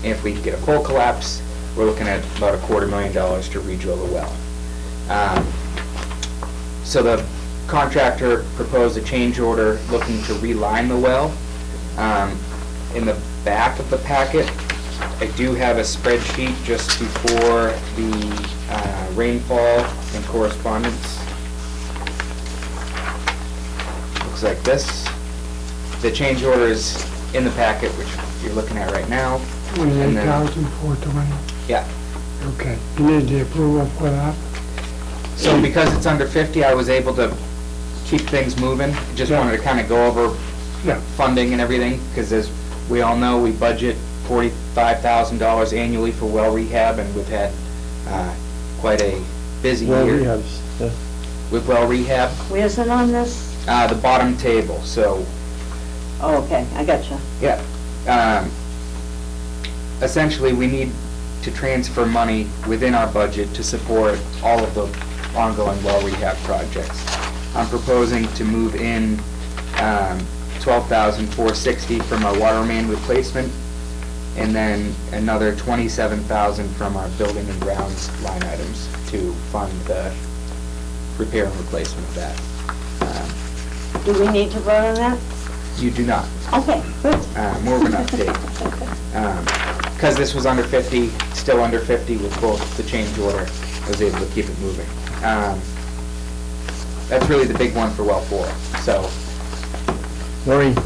If we get a full collapse, we're looking at about $250,000 to re-drill the well. So the contractor proposed a change order looking to reline the well. In the back of the packet, I do have a spreadsheet just before the rainfall and correspondence. Looks like this. The change order is in the packet, which you're looking at right now. 28,420. Yeah. Okay. You need the approval for that? So because it's under 50, I was able to keep things moving. Just Yeah. wanted to kind of go over Yeah. funding and everything, because as we all know, we budget $45,000 annually for well rehab, and we've had quite a busy Well, year rehabs, yeah. with well rehab. Where's it on this? The bottom table, so, Oh, okay, I got you. yeah. Essentially, we need to transfer money within our budget to support all of the ongoing well rehab projects. I'm proposing to move in $12,460 from our water main replacement, and then another $27,000 from our building and grounds line items to fund the repair and replacement of that. Do we need to vote on that? You do not. Okay, good. More of an update. Because this was under 50, still under 50 with both the change order, I was able to keep it moving. That's really the big one for well 4, so. Maureen,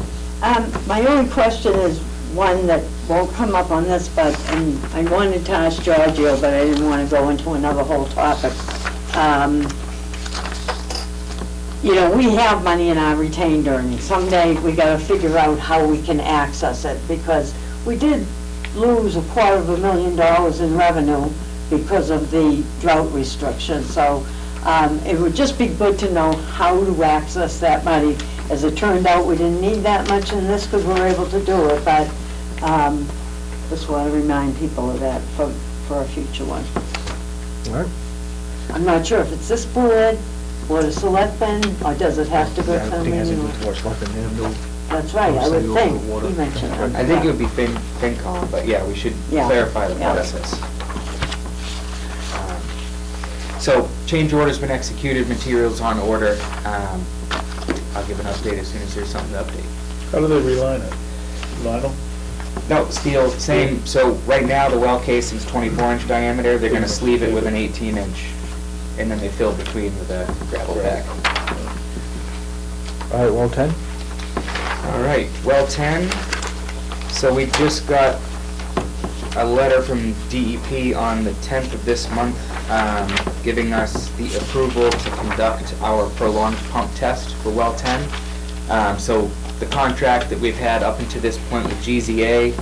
My only question is one that won't come up on this, and I wanted to ask Giorgio, but I didn't want to go into another whole topic. You know, we have money in our retained earnings. Someday we got to figure out how we can access it, because we did lose $250,000 in revenue because of the drought restrictions. So it would just be good to know how to access that money. As it turned out, we didn't need that much in this because we were able to do it, but just want to remind people of that for a future one. all right. I'm not sure if it's this board, Board of Selectmen, or does it have to go Yeah, I to think it has to meeting? go to our selectmen, they have no- That's right, I would Say think. over the water. You mentioned that. I think it would be FinCom, but yeah, we should Yeah. clarify the Yeah. process. So, change order's been executed, materials on order. I'll give an update as soon as there's something to update. How do they reline it? Vinyl? No, steel, same, so right now, the well casing's 24-inch diameter, they're gonna sleeve it with an 18-inch, and then they fill between with a gravel pack. All right, well 10? All right, well 10, so we just got a letter from DEP on the 10th of this month, giving us the approval to conduct our prolonged pump test for well 10. So the contract that we've had up until this point with GZA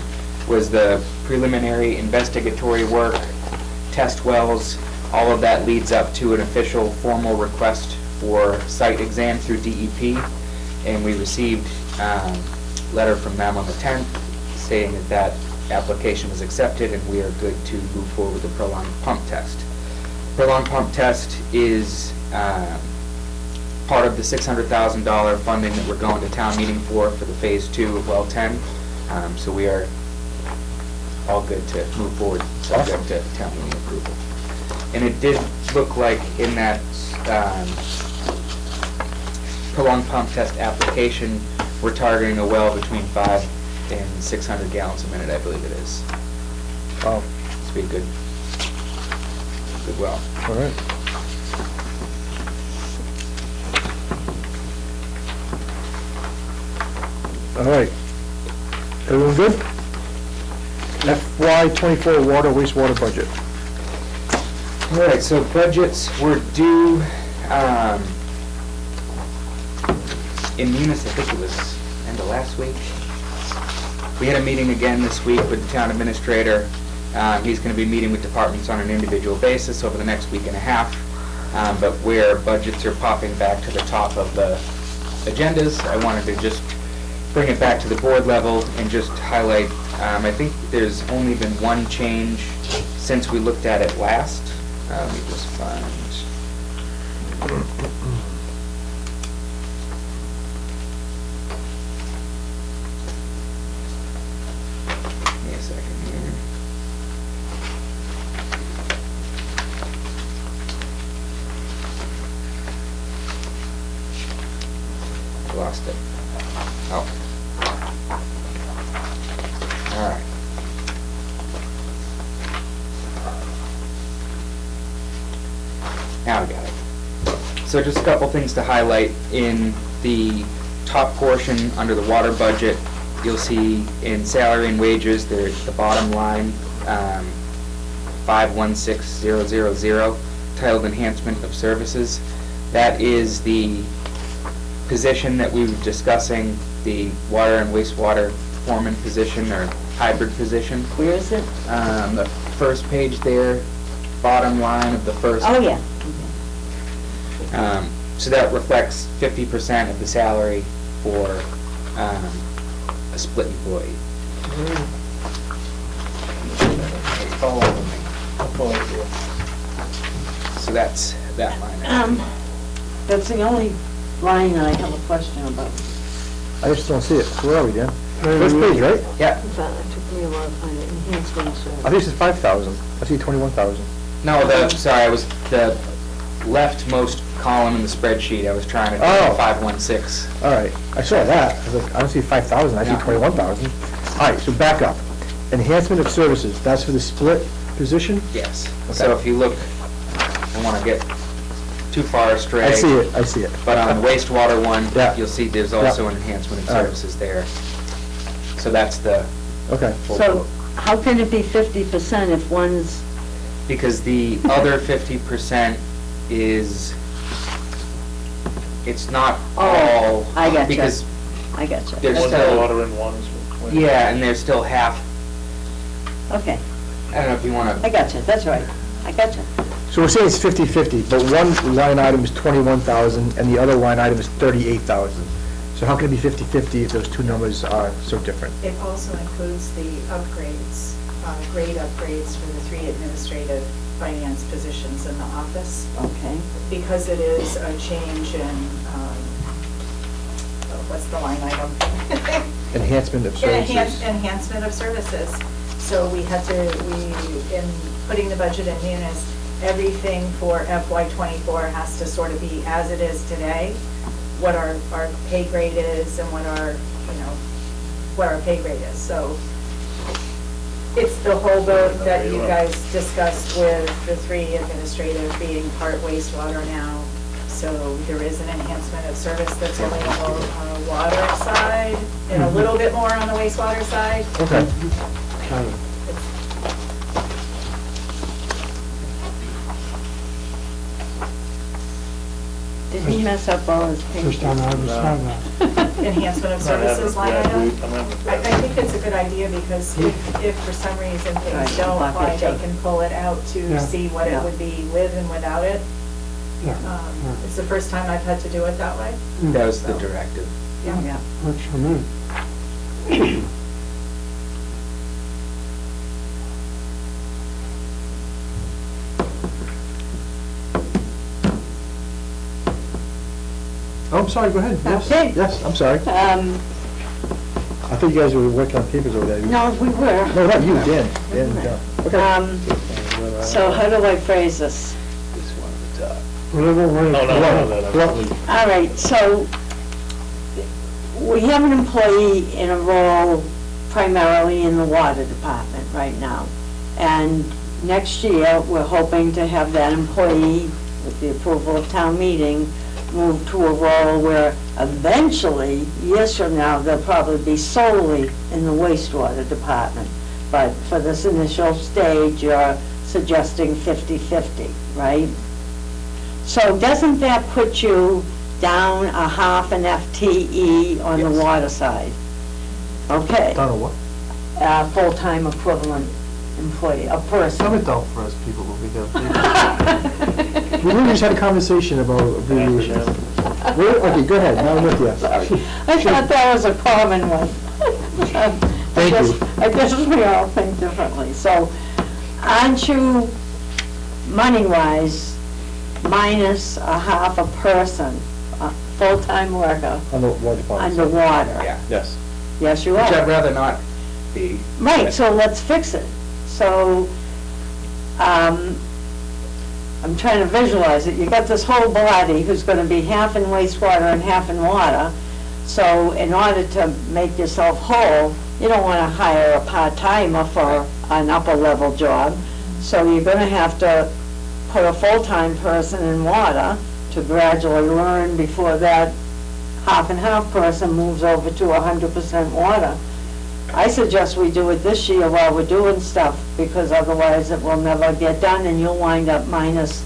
was the preliminary investigatory work, test wells, all of that leads up to an official formal request for site exam through DEP, and we received a letter from them on the 10th saying that that application was accepted and we are good to move forward with the prolonged pump test. Prolonged pump test is part of the $600,000 funding that we're going to town meeting for the phase 2 of well 10. So we are all good to move forward, subject to town meeting approval. And it did look like in that prolonged pump test application, we're targeting a well between 5 and 600 gallons a minute, I believe it is. Oh, It's be a good well. all right. All right. Everyone good? FY '24 water wastewater budget. All right, so budgets were due, in Munis, I think it was end of last week. We had a meeting again this week with the town administrator. He's going to be meeting with departments on an individual basis over the next week and a half. But where budgets are popping back to the top of the agendas, I wanted to just bring it back to the board level and just highlight, I think there's only been one change since we looked at it last. Let me just find. Give me a second here. Lost it. Oh. All right. Now we got it. So just a couple things to highlight. In the top portion under the water budget, you'll see in salary and wages, there's the bottom line, 516000, titled Enhancement of Services. That is the position that we were discussing, the water and wastewater foreman position or hybrid position. Where is it? The first page there, bottom line of the first. Oh, yeah. So that reflects 50% of the salary for a split employee. It's all over me. So that's that line. That's the only line that I have a question about. I just don't see it. Where are we, Dan? First page, right? Yeah. It took me a while to find it. Enhancement of service. I think it says 5,000. I see 21,000. No, sorry, I was the leftmost column in the spreadsheet. I was trying to do Oh. 516. All right, I saw that. I was like, I don't see 5,000, I see No. 21,000. All right, so back up. Enhancement of services, that's for the split position? Yes. Okay. So if you look, I don't want to get too far astray. I see it, I see it. But on the wastewater one, Yeah. you'll see there's also an enhancement of All right. services there. So that's the, Okay. So how can it be 50% if one's, because the other 50% is, it's not all. I gotcha. Because I gotcha. there's One's still, water and one's. yeah, and there's still half, Okay, I don't know if you want I to, gotcha, that's right. I gotcha. So we're saying it's 50/50, but one line item is 21,000 and the other line item is 38,000. So how can it be 50/50 if those two numbers are so different? It also includes the upgrades, grade upgrades for the 3 administrative finance positions in the office. Okay. Because it is a change in, what's the line item? Enhancement of services. Enhancement of services. So we had to, in putting the budget in Munis, everything for FY '24 has to sort of be as it is today, what our pay grade is and what our, what our pay grade is. So it's the whole boat that you guys discussed with the 3 administrative being part wastewater now. So there is an enhancement of service that's available on the water side and a little bit more on the wastewater side. Okay. Did he mess up all his pages? First time I ever saw that. Enhancement of services line item. I I think it's a good idea because if for some reason Right, things don't block apply, it they too. can pull it out Yeah. to see what it Yeah. would be with and without it. Yeah, It's the first time I've had to do it that way. that was the directive. Yeah. works for me. Oh, I'm sorry, go ahead. Yes, Okay. yes, I'm sorry. I thought you guys were working on papers over there. No, we were. No, not you, Dan. Dan and John. Okay. So how do I phrase this? This one at the top. Whatever way. No, no. All right, so we have an employee in a role primarily in the water department right now. And next year, we're hoping to have that employee, with the approval of town meeting, move to a role where eventually, years from now, they'll probably be solely in the wastewater department. But for this initial stage, you're suggesting 50-50, right? So doesn't that put you down a half an FTE on the water side? Okay. Down to what? Full-time equivalent employee, a person. Some adult for us people will be there. We really just had a conversation about abbreviations. Okay, go ahead, now I'm with you. Sorry. I thought that was a common one. Thank you. I guess we all think differently. So, aren't you, money-wise, minus a half a person, a full-time worker, On the water department. underwater? Yeah. Yes. Yes, you Which I'd are. rather not be. Right, so let's fix it. So, I'm trying to visualize it. You got this whole body who's gonna be half in wastewater and half in water. So in order to make yourself whole, you don't wanna hire a part-timer for an upper-level job. So you're gonna have to put a full-time person in water to gradually learn before that half and half person moves over to 100% water. I suggest we do it this year while we're doing stuff, because otherwise it will never get done and you'll wind up minus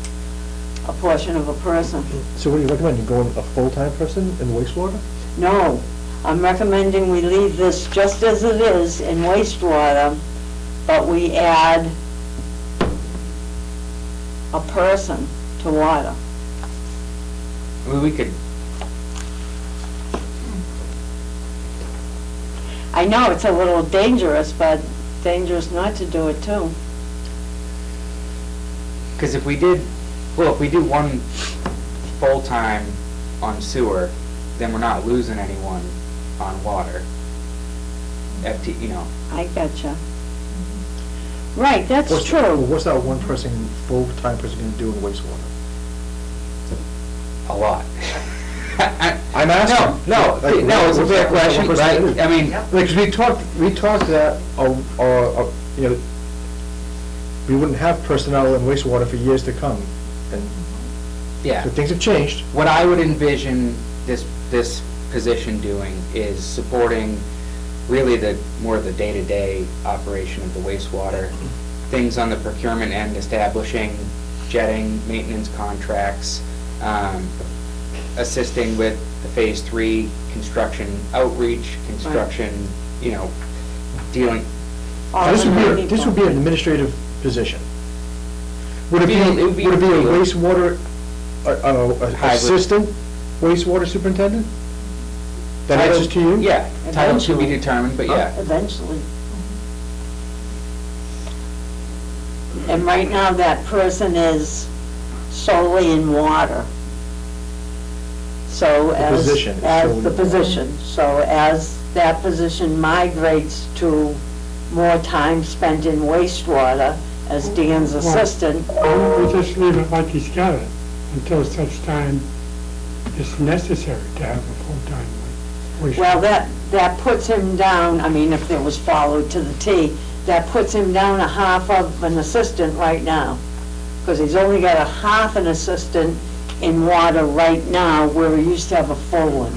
a portion of a person. So what do you recommend, you go with a full-time person in wastewater? No, I'm recommending we leave this just as it is in wastewater, but we add a person to water. I mean, we could, I know it's a little dangerous, but dangerous not to do it too. because if we did, well, if we do one full-time on sewer, then we're not losing anyone on water. You know, I gotcha. Right, that's Well, true. what's that one person, full-time person gonna do in wastewater? a lot. I'm asking. No, it's a fair question, right? I mean, Like, 'cause we talked that, you know, we wouldn't have personnel in wastewater for years to come, and yeah. so things have changed. What I would envision this position doing is supporting really more of the day-to-day operation of the wastewater, things on the procurement end, establishing jetting, maintenance contracts, assisting with the Phase 3 construction outreach, construction, you know, dealing. All This the money would be an administrative position. Would it be It would be a field. wastewater, assistant wastewater superintendent? That answers to you? Yeah, title to be Eventually. determined, but yeah. Eventually. And right now, that person is solely in water. So The as, position is as solely the in water. position, so as that position migrates to more time spent in wastewater as Dan's assistant, Why don't we just leave it like he's got it until such time it's necessary to have a full-time wastewater? well, that puts him down, I mean, if it was followed to the T, that puts him down a half of an assistant right now. Because he's only got a half an assistant in water right now, where he used to have a full one.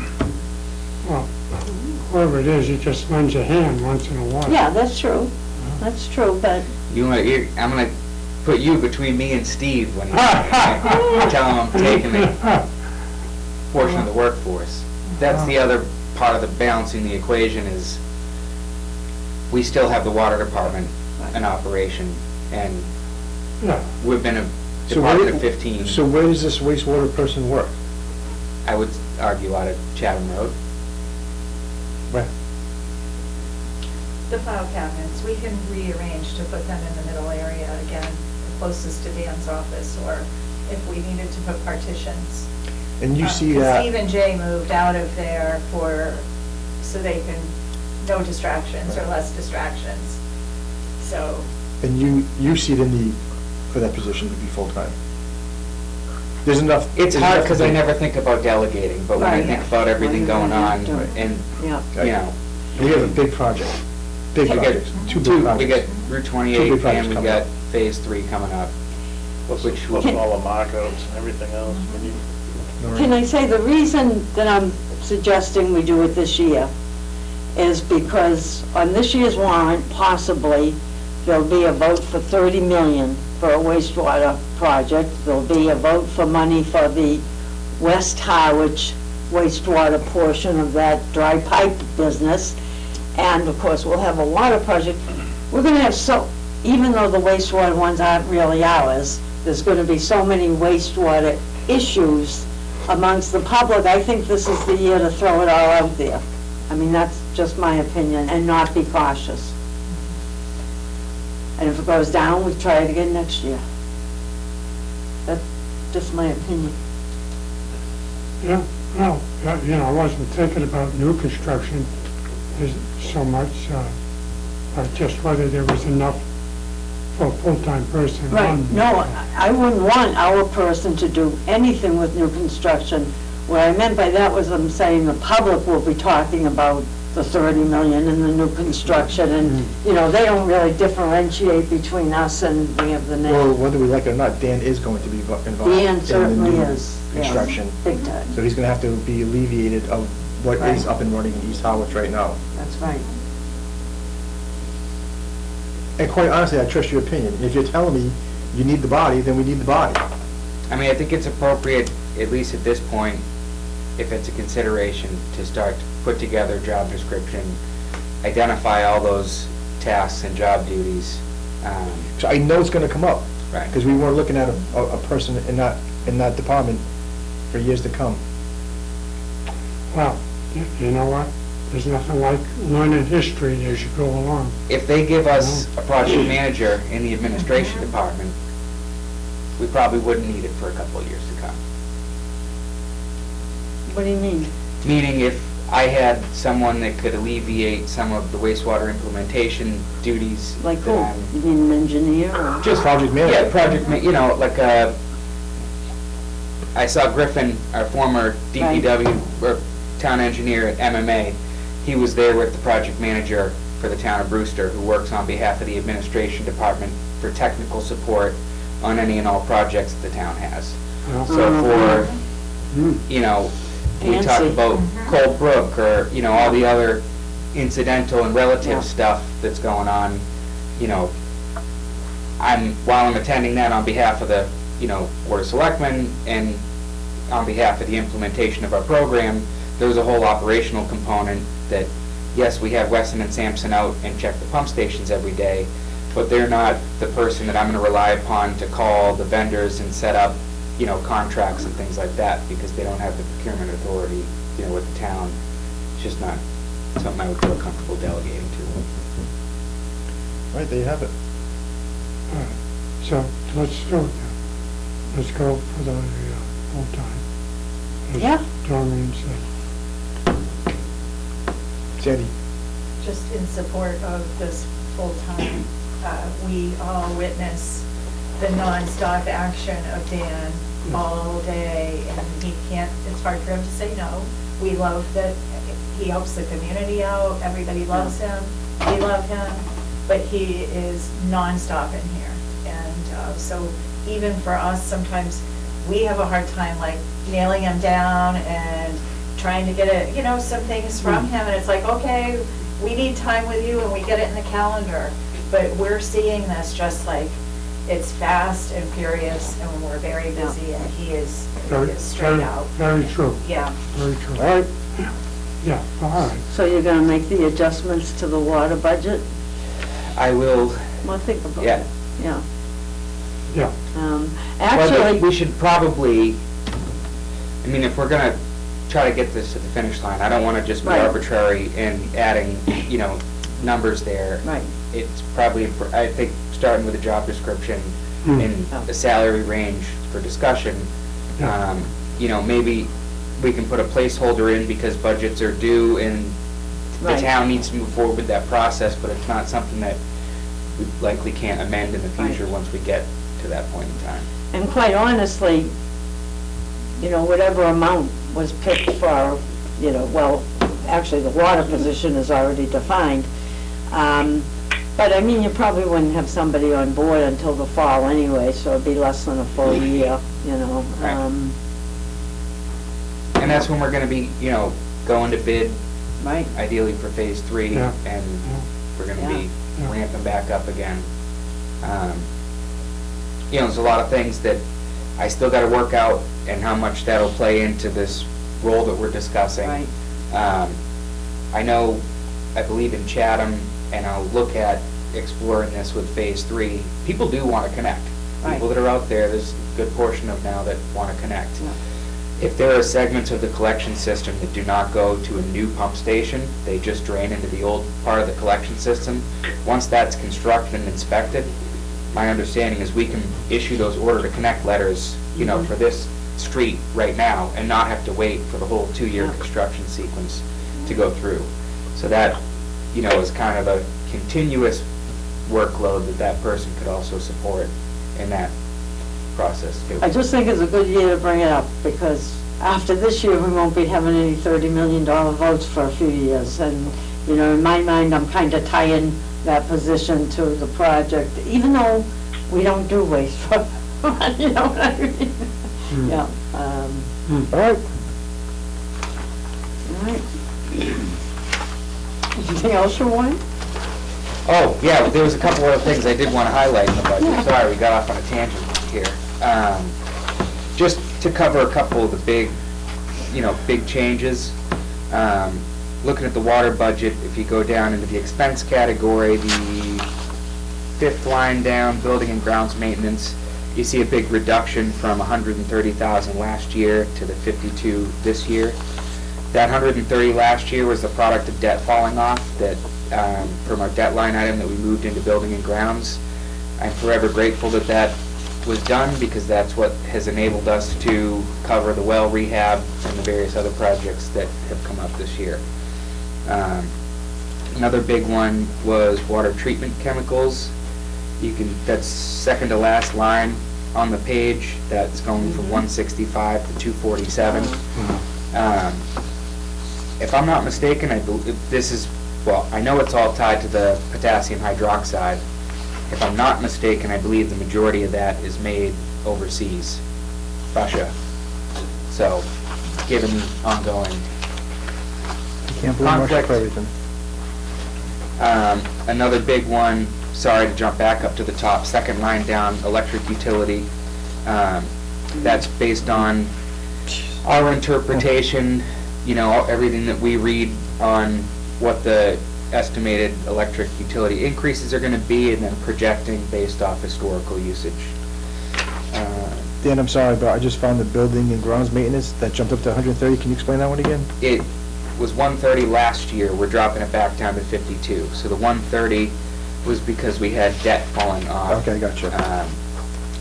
Well, whoever it is, he just lends a hand once in a while. Yeah, that's true, but, I'm gonna put you between me and Steve when I tell him I'm taking the portion of the workforce. That's the other part of the balancing the equation is we still have the water department in operation, and Yeah, we've been a So where- department of 15. So where does this wastewater person work? I would argue out of Chatham Road. Right. The file cabinets, we can rearrange to put them in the middle area again, closest to Dan's office, or if we needed to put partitions. And you see Because that, Steve and Jay moved out of there so they can, no distractions or less distractions. So, and you see the need for that position to be full-time. there's enough. It's there's hard enough because to I do. never think about delegating, but when I Right. think about everything going on and, Yeah. you know, We have a big project, big we got projects, two big we projects. got Route 28 big projects and we coming got up. Phase 3 coming up. Plus, Which plus Can- all the markouts and everything else. I mean, Can I say, the reason that I'm suggesting we do it this year is because on this year's warrant, possibly, there'll be a vote for 30 million for a wastewater project. There'll be a vote for money for the West Harwich wastewater portion of that dry pipe business. And of course, we'll have a water project. We're gonna have even though the wastewater ones aren't really ours, there's gonna be so many wastewater issues amongst the public. I think this is the year to throw it all out there. I mean, that's just my opinion, and not be cautious. And if it goes down, we try it again next year. That's just my opinion. Yeah, well, I wasn't thinking about new construction so much, but just whether there was enough for a full-time person. Right, on. no, I wouldn't want our person to do anything with new construction. What I meant by that was I'm saying the public will be talking about the 30 million and the new construction, and, they don't really differentiate between us and we have the Well, name. whether we like it or not, Dan is going to be involved in Dan the certainly new is, yeah, construction. big time, So he's gonna have to be alleviated of what is Right. up and running in East Harwich right now. that's right. And quite honestly, I trust your opinion. If you're telling me you need the body, then we need the body. I mean, I think it's appropriate, at least at this point, if it's a consideration, to start to put together a job description, identify all those tasks and job duties. So I know it's gonna come up. Right. Because we weren't looking at a person in that department for years to come. Well, you know what? There's nothing like learning history as you go along. If they give us a project manager in the administration department, we probably wouldn't need it for a couple of years to come. What do you mean? Meaning if I had someone that could alleviate some of the wastewater implementation duties. Like who? that I'm- You mean an engineer or? Just project manager. Yeah, I saw Griffin, our former DPW, or town engineer at MMA. He was there with the project manager for the town of Brewster, who works on behalf of the administration department for technical support on any and all projects that the town has. Well, So for, we talk Fancy. about Cold Brook, or, all the other incidental and Yeah. relative stuff that's going on, while I'm attending that on behalf of the, Board of Selectmen and on behalf of the implementation of our program, there's a whole operational component that, yes, we have Weston and Sampson out and check the pump stations every day, but they're not the person that I'm gonna rely upon to call the vendors and set up, contracts and things like that, because they don't have the procurement authority, with the town. It's just not something I would feel comfortable delegating to. Right, there you have it. all right. So let's do it then. Let's go for the full-time. As Yeah. Doreen said. Sandy? Just in support of this full-time, we all witness the nonstop action of Dan all day, and he can't, it's hard for him to say no. We love that he helps the community out, everybody loves him, we love him, but he is nonstop in here. And so even for us, sometimes we have a hard time like nailing him down and trying to get it, some things from him, and it's like, okay, we need time with you, and we get it in the calendar. But we're seeing this just like, it's fast and furious, and we're very busy, and he is straight out. Very true, Yeah. very true. All right. Yeah, all right. So you're gonna make the adjustments to the water budget? I will, Well, think about yeah. it, yeah. Yeah, Well, Actually, we should probably, if we're gonna try to get this to the finish line, I don't wanna just be Right. arbitrary in adding, numbers there. right, It's probably, I think, starting with a job description and a salary range for discussion. Yeah. Maybe we can put a placeholder in because budgets are due and the Right. town needs to move forward with that process, but it's not something that we likely can't amend in the future Right. once we get to that point in time. and quite honestly, you know, whatever amount was picked for, you know, well, actually, the water position is already defined. But I mean, you probably wouldn't have somebody on board until the fall anyway, so it'd be less than a full year, you know. Right. And that's when we're gonna be, you know, going to bid Right, ideally for phase 3, Yeah. and we're gonna be Yeah. ramping back up again. You know, there's a lot of things that I still gotta work out, and how much that'll play into this role that we're discussing. right. I know, I believe in Chatham, and I'll look at exploring this with phase 3. People do wanna connect. Right. People that are out there, there's a good portion of now that wanna connect. Yeah. If there are segments of the collection system that do not go to a new pump station, they just drain into the old part of the collection system, once that's constructed and inspected, my understanding is we can issue those order to connect letters, you know, for this street right now, and not have to wait for the whole 2-year Yeah. construction sequence to go through. So that, you know, is kind of a continuous workload that that person could also support in that process too. I just think it's a good year to bring it up, because after this year, we won't be having any $30 million votes for a few years. And, you know, in my mind, I'm kind of tying that position to the project, even though we don't do wastewater, you know what I mean? Yeah. All right. All right. Anything else you want? Oh, yeah, there was a couple other things I did want to highlight in the budget. Yeah. Sorry, we got off on a tangent here. Just to cover a couple of the big, you know, big changes. Looking at the water budget, if you go down into the expense category, the 5th line down, building and grounds maintenance, you see a big reduction from 130,000 last year to the 52 this year. That 130 last year was the product of debt falling off, that from our debt line item that we moved into building and grounds. I'm forever grateful that that was done, because that's what has enabled us to cover the well rehab and the various other projects that have come up this year. Another big one was water treatment chemicals. That's second to last line on the page. That's going from 165 to 247. If I'm not mistaken, I believe this is, well, I know it's all tied to the potassium hydroxide. If I'm not mistaken, I believe the majority of that is made overseas, Russia. So, given ongoing Can't blame Russia conflict. for everything. Another big one, sorry to jump back up to the top, second line down, electric utility. That's based on our interpretation, you know, everything that we read on what the estimated electric utility increases are going to be, and then projecting based off historical usage. Dan, I'm sorry, but I just found the building and grounds maintenance that jumped up to 130. Can you explain that one again? It was 130 last year, we're dropping it back down to 52. So the 130 was because we had debt falling off. Okay, gotcha.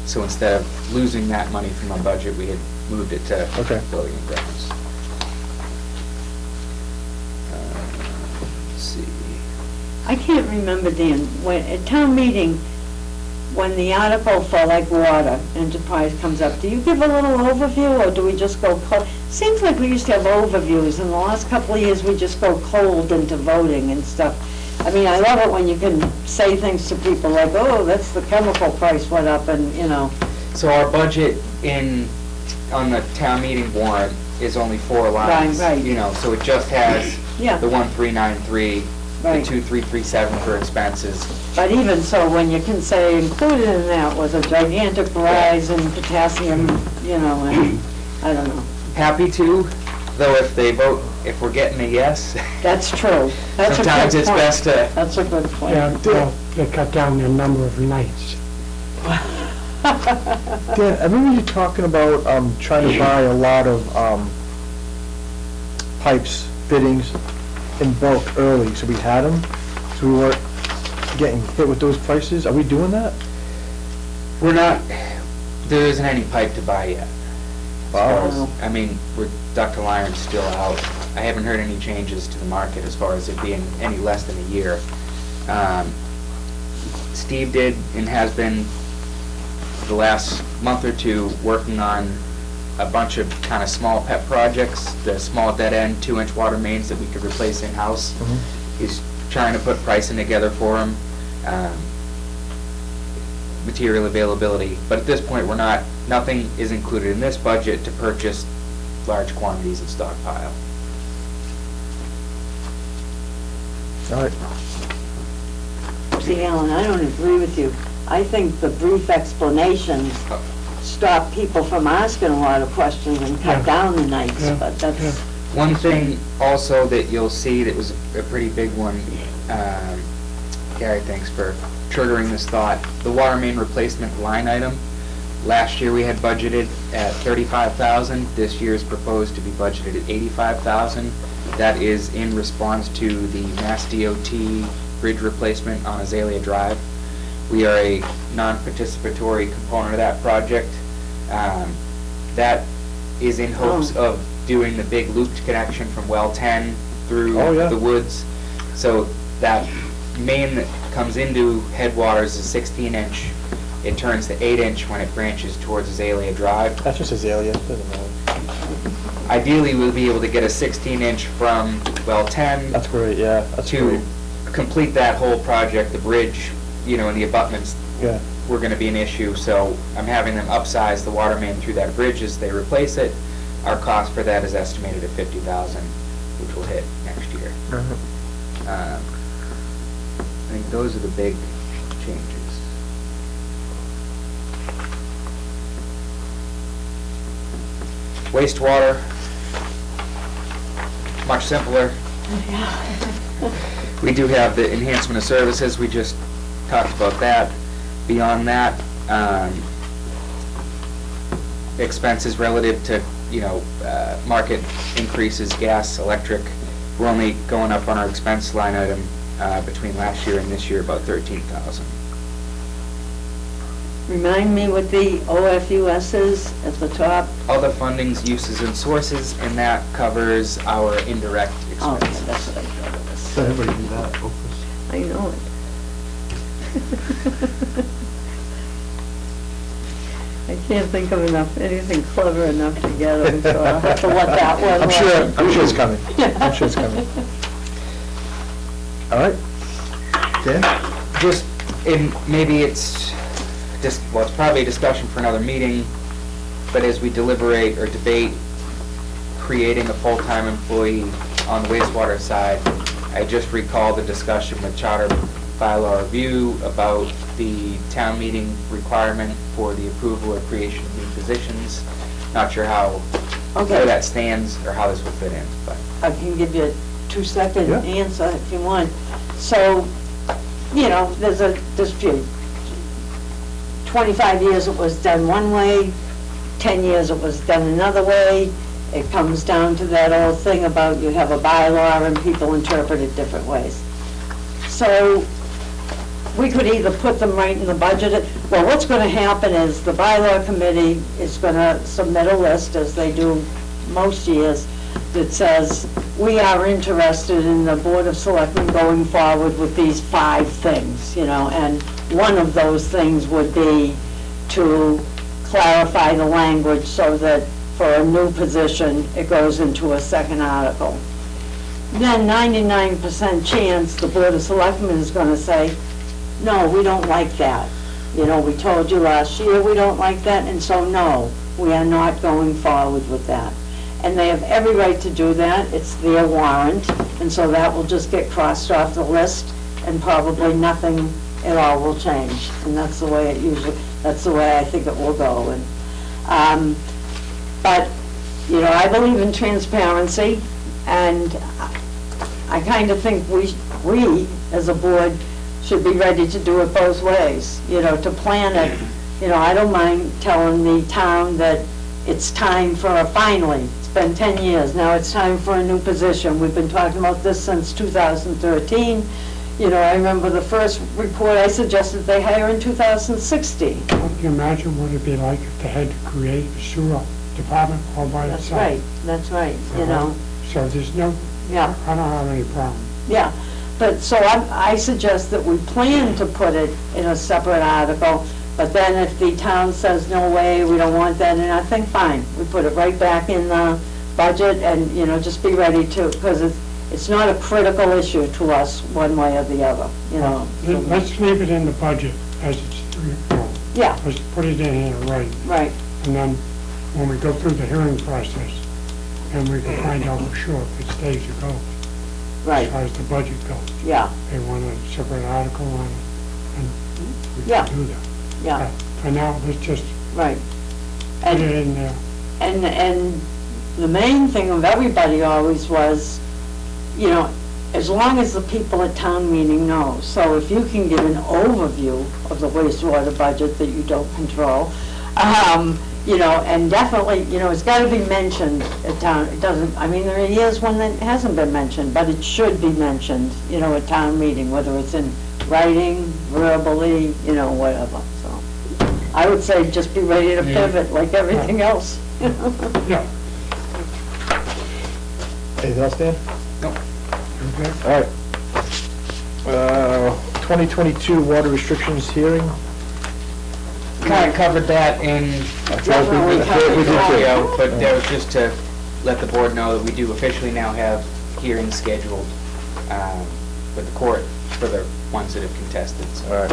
So instead of losing that money from our budget, we had moved it to Okay. building and grounds. Let's see. I can't remember, Dan, when, at town meeting, when the article for like water enterprise comes up, do you give a little overview, or do we just go cold? Seems like we used to have overviews, and the last couple of years, we just go cold into voting and stuff. I mean, I love it when you can say things to people like, oh, that's the chemical price went up, and, you know. So our budget on the town meeting warrant is only 4 lines. Right. You know, so it just has Yeah. the 1393, the Right. 2337 for expenses. But even so, when you can say included in that was a gigantic rise in potassium, you know, and, I don't know. Happy to, though if we're getting a yes, That's true. That's a good sometimes it's point. best to, That's a good point. Yeah, well, they cut down the number of nights. Dan, I remember you talking about trying to buy a lot of pipes, fittings in bulk early, so we had them, so we weren't getting hit with those prices. Are we doing that? we're not, there isn't any pipe to buy yet. Wow. I mean, ductile iron's still out. I haven't heard any changes to the market as far as it being any less than a year. Steve did and has been the last month or two working on a bunch of kind of small pet projects, the small dead-end 2-inch water mains that we could replace in-house. He's trying to put pricing together for them, material availability. But at this point, nothing is included in this budget to purchase large quantities of stockpile. All right. See, Alan, I don't agree with you. I think the brief explanations stop people from asking a lot of questions and cut Yeah. down the nights, Yeah. but that's, Yeah. One thing also that you'll see that was a pretty big one, Gary, thanks for triggering this thought, the water main replacement line item. Last year we had budgeted at $35,000. This year is proposed to be budgeted at $85,000. That is in response to the Mass DOT bridge replacement on Azalea Drive. We are a non-participatory component of that project. That is in hopes of doing the big looped connection from well 10 through Oh, yeah. the woods. So that main that comes into Headwaters is 16-inch. It turns to 8-inch when it branches towards Azalea Drive. That's just Azalea, doesn't matter. Ideally, we'll be able to get a 16-inch from well 10 That's great, yeah, that's to great. complete that whole project. The bridge, and the abutments Yeah, were going to be an issue, so I'm having them upsize the water main through that bridge as they replace it. Our cost for that is estimated at $50,000, which will hit next year. I think those are the big changes. Wastewater, much simpler. We do have the enhancement of services, we just talked about that. Beyond that, expenses relative to, market increases, gas, electric. We're only going up on our expense line item between last year and this year about $13,000. remind me what the OFUS is at the top? Other fundings, uses, and sources, and that covers our indirect Oh, okay, expenses. that's what I thought it was. so everybody do that, I know it. I can't think of anything clever enough to get them, so I'll have to let that one I'm run. sure it's coming. I'm sure it's coming. All right. Dan? Just, and maybe it's probably a discussion for another meeting, but as we deliberate or debate creating a full-time employee on the wastewater side, I just recalled the discussion with Charter Bylaw Review about the town meeting requirement for the approval or creation of new positions. Not sure how, Okay. where that stands or how this will fit in, but. I can give you a 2-second Yeah. answer if you want. So, there's a dispute. 25 years it was done one way, 10 years it was done another way. It comes down to that old thing about you have a bylaw and people interpret it different ways. So, we could either put them right in the budget. Well, what's going to happen is the bylaw committee is going to submit a list, as they do most years, that says, we are interested in the Board of Selectmen going forward with these 5 things, and one of those things would be to clarify the language so that for a new position, it goes into a second article. Then 99% chance the Board of Selectmen is going to say, no, we don't like that. We told you last year we don't like that, and so no, we are not going forward with that. And they have every right to do that. It's their warrant, and so that will just get crossed off the list, and probably nothing at all will change. And that's the way that's the way I think it will go. And, but, I believe in transparency, and I kind of think we, as a board, should be ready to do it both ways, to plan it. I don't mind telling the town that it's time for finally, it's been 10 years, now it's time for a new position. We've been talking about this since 2013. I remember the first report I suggested they hire in 2016. Can you imagine what it'd be like if they had to create a sewer department all by That's itself? that's right, So there's no, Yeah. I don't have any problem. Yeah, but so I suggest that we plan to put it in a separate article, But then if the town says, no way, we don't want that, and I think, fine, we put it right back in the budget and, you know, just be ready to, because it's not a critical issue to us one way or the other, you know. Let's leave it in the budget as it's, you know, Yeah, let's put it in here, right? right, And then when we go through the hearing process, and we can find out for sure if it stays or goes, as right, far as the budget goes. yeah, They want a separate article on it, and we Yeah. can do that. yeah, But for now, let's just right. put And it in there. And the main thing of everybody always was, you know, as long as the people at town meeting know. So if you can give an overview of the wastewater budget that you don't control, you know, and definitely, you know, it's gotta be mentioned at town. It doesn't, I mean, there are years when it hasn't been mentioned, but it should be mentioned, you know, at town meeting, whether it's in writing, verbally, you know, whatever, so. I would say just be ready to pivot like everything else. Yeah, Anything else, Dan? okay. All right. 2022 water restrictions hearing. Kind of covered that in Definitely covered that. video, but that was just to let the board know that we do officially now have hearings scheduled with the court for the ones that have contested. So. All right.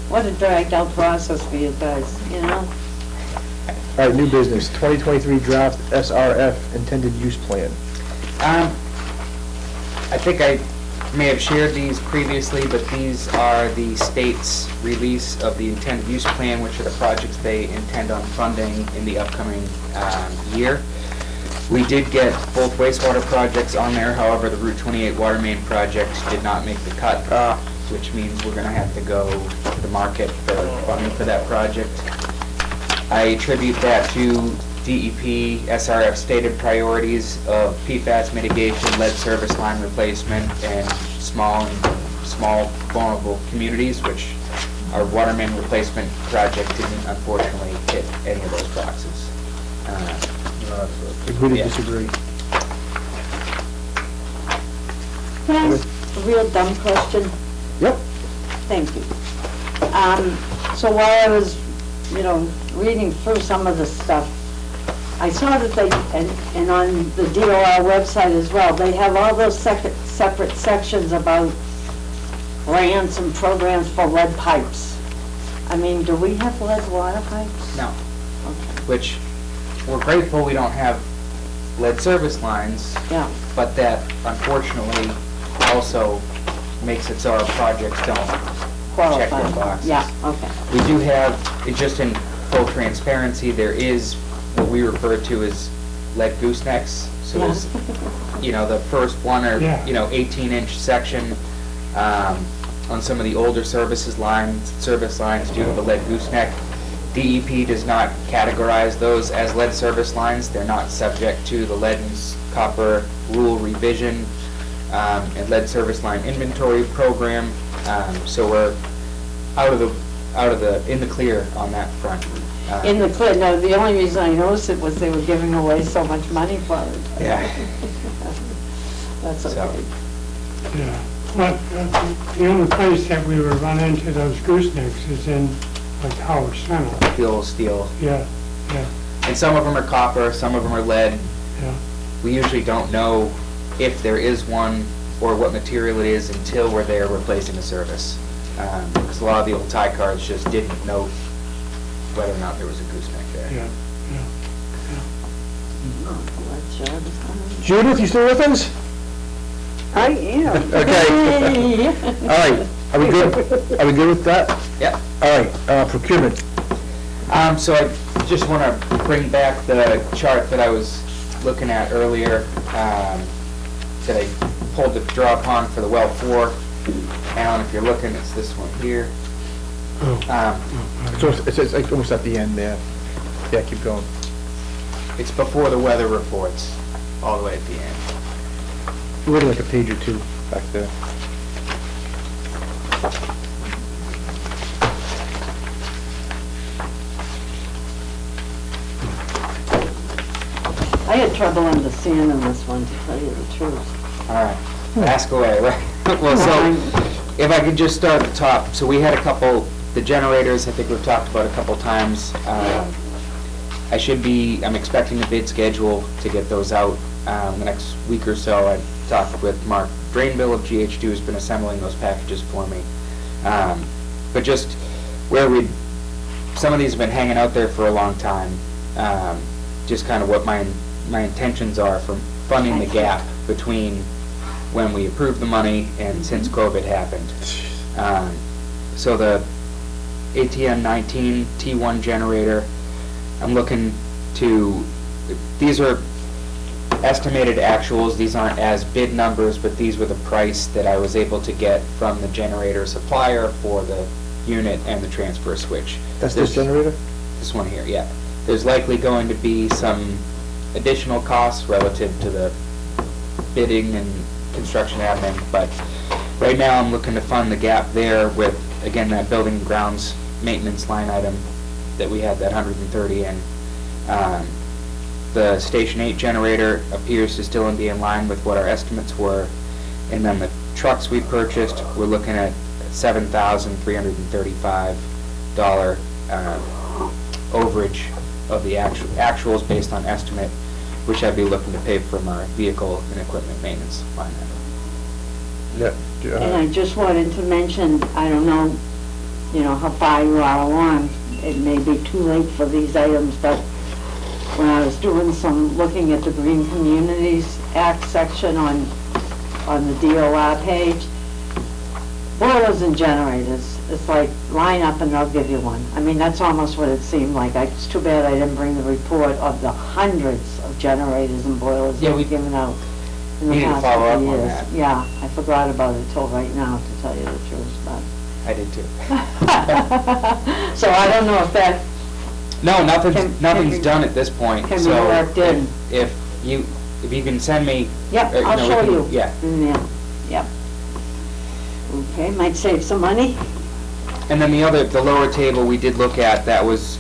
What a dragged out process for you guys, you know? All right, new business, 2023 draft SRF intended use plan. I think I may have shared these previously, but these are the state's release of the intended use plan, which are the projects they intend on funding in the upcoming year. We did get both wastewater projects on there, however, the Route 28 water main project did not make the cut, which means we're gonna have to go to the market for funding for that project. I attribute that to DEP, SRF stated priorities of PFAS mitigation, lead service line replacement, and small vulnerable communities, which our water main replacement project didn't unfortunately hit any of those boxes. Agree to Yeah. disagree. Can I ask a real dumb question? Yep. Thank you. So while I was, you know, reading through some of the stuff, I saw that they, and on the DOR website as well, they have all those separate sections about grants and programs for lead pipes. I mean, do we have lead water pipes? No, Okay. which we're grateful we don't have lead service lines, Yeah, but that unfortunately also makes it so our projects don't check qualified. their boxes. Yeah, okay. We do have, it just in full transparency, there is what we refer to as lead goosenecks. So there's, you know, the first one or, Yeah. you know, 18-inch section on some of the older service lines due to the lead gooseneck. DEP does not categorize those as lead service lines. They're not subject to the lead and copper rule revision and lead service line inventory program. So we're in the clear on that front. In the clear, no, the only reason I noticed it was they were giving away so much money for it. Yeah. That's So. okay. Yeah, but the only place that we would run into those goosenecks is in like Howard Center. Fuel, steel, Yeah, yeah, and some of them are copper, some of them are lead. yeah. We usually don't know if there is one or what material it is until we're there replacing the service. Because a lot of the old tie cards just didn't know whether or not there was a gooseneck there. Yeah, Judith, you still with us? I am. Okay. All right, are we good? Are we good with that? Yep. All right, procurement. So I just want to bring back the chart that I was looking at earlier, that I pulled the draw upon for the well 4. Alan, if you're looking, it's this one here. So it's like almost at the end there. Yeah, keep going. It's before the weather reports, all the way at the end. We're like a page or two back there. I had trouble understanding this one, to tell you the truth. All right, ask away, right? Well, so, if I could just start at the top. So we had a couple The generators, I think we've talked about a couple times. I'm expecting a bid schedule to get those out the next week or so. I talked with Mark Drainville of GH2, who's been assembling those packages for me. But just where some of these have been hanging out there for a long time. Just kind of what my intentions are for funding the gap between when we approved the money and since COVID happened. So the ATM 19 T1 generator, I'm looking to, these are estimated actuals, these aren't as bid numbers, but these were the price that I was able to get from the generator supplier for the unit and the transfer switch. That's this generator? This one here, yeah. There's likely going to be some additional costs relative to the bidding and construction admin, but right now I'm looking to fund the gap there with, again, that building and grounds maintenance line item that we had, that 130 in. The Station 8 generator appears to still be in line with what our estimates were, and then the trucks we purchased, we're looking at $7,335 overage of the actuals based on estimate, which I'd be looking to pay from our vehicle and equipment maintenance line item. Yeah. And I just wanted to mention, I don't know, how far you are along. It may be too late for these items, but when I was doing some looking at the Green Communities Act section on the DOR page, boilers and generators, it's like line up and they'll give you one. I mean, that's almost what it seemed like. It's too bad I didn't bring the report of the hundreds of generators and boilers that we've given out in the past couple of years. Yeah, I forgot about it till right now, to tell you the truth, but. I did too. So I don't know if that. No, nothing's done at this point. Can be so worked in. If you can send me. Yep, I'll show you. Yeah. Yep. Okay, might save some money. And then the lower table we did look at, that was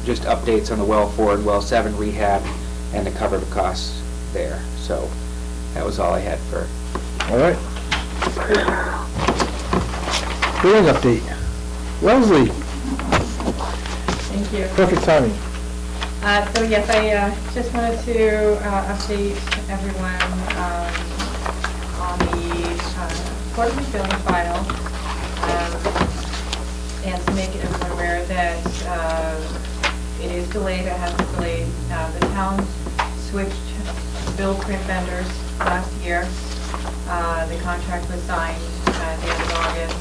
just updates on the well 4 and well 7 rehab and to cover the costs there. So that was all I had for. All right. Billing update. Leslie, Thank you. perfect timing. So yes, I just wanted to update everyone on the quarterly billing file, and to make everyone aware that it is delayed. It has been delayed. The town switched bill print vendors last year. The contract was signed at the end of August.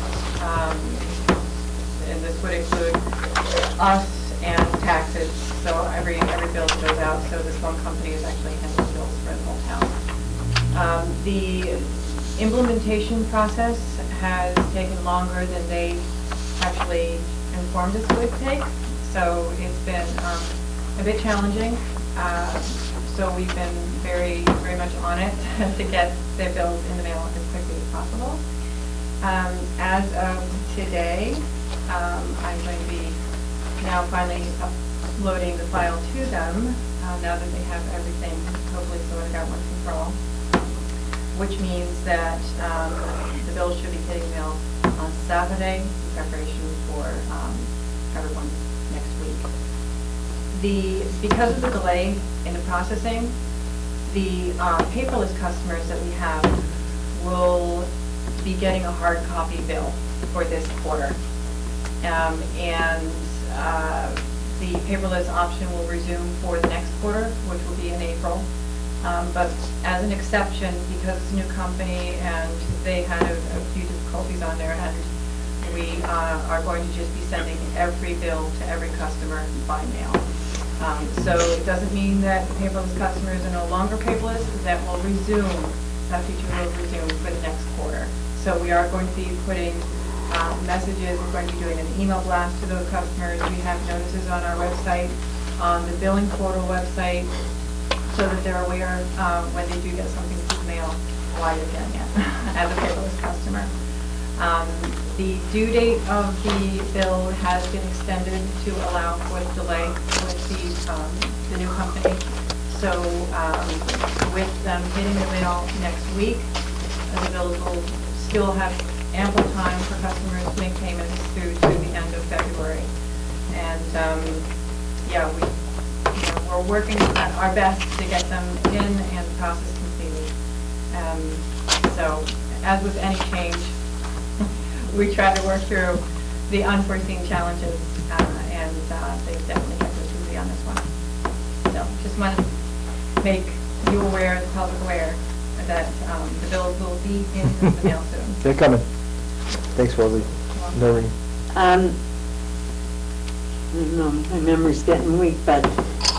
And this would include us and taxes, so every bill that goes out, so this one company is actually handling bills for the whole town. The implementation process has taken longer than they actually informed us it would take, so it's been a bit challenging. So we've been very, very much on it to get their bills in the mail as quickly as possible. As of today, I'm going to be now finally uploading the file to them, now that they have everything hopefully sorted out once and for all, which means that the bills should be hitting the mail on Saturday in preparation for everyone next week. Because of the delay in the processing, the paperless customers that we have will be getting a hard copy bill for this quarter. The paperless option will resume for the next quarter, which will be in April. But as an exception, because it's a new company and they had a few difficulties on their end, we are going to just be sending every bill to every customer by mail. So it doesn't mean that the paperless customers are no longer paperless. That feature will resume for the next quarter. So we are going to be putting messages, we're going to be doing an email blast to those customers. We have notices on our website, on the billing portal website, so that they're aware when they do get something through the mail, why they're getting it as a paperless customer. The due date of the bill has been extended to allow for the delay with the new company. So with them hitting the mail next week, the bills will still have ample time for customers to make payments through And, yeah, we're working at our best to get them in and the process completed. So, as with any change, we try to work through the unforeseen challenges, and they definitely kept us busy on this one. So, just want to make you aware, the public aware, that the bills will be in the mail soon. They're coming. Thanks, Rosie. Noreen. I don't know, my memory's getting weak, but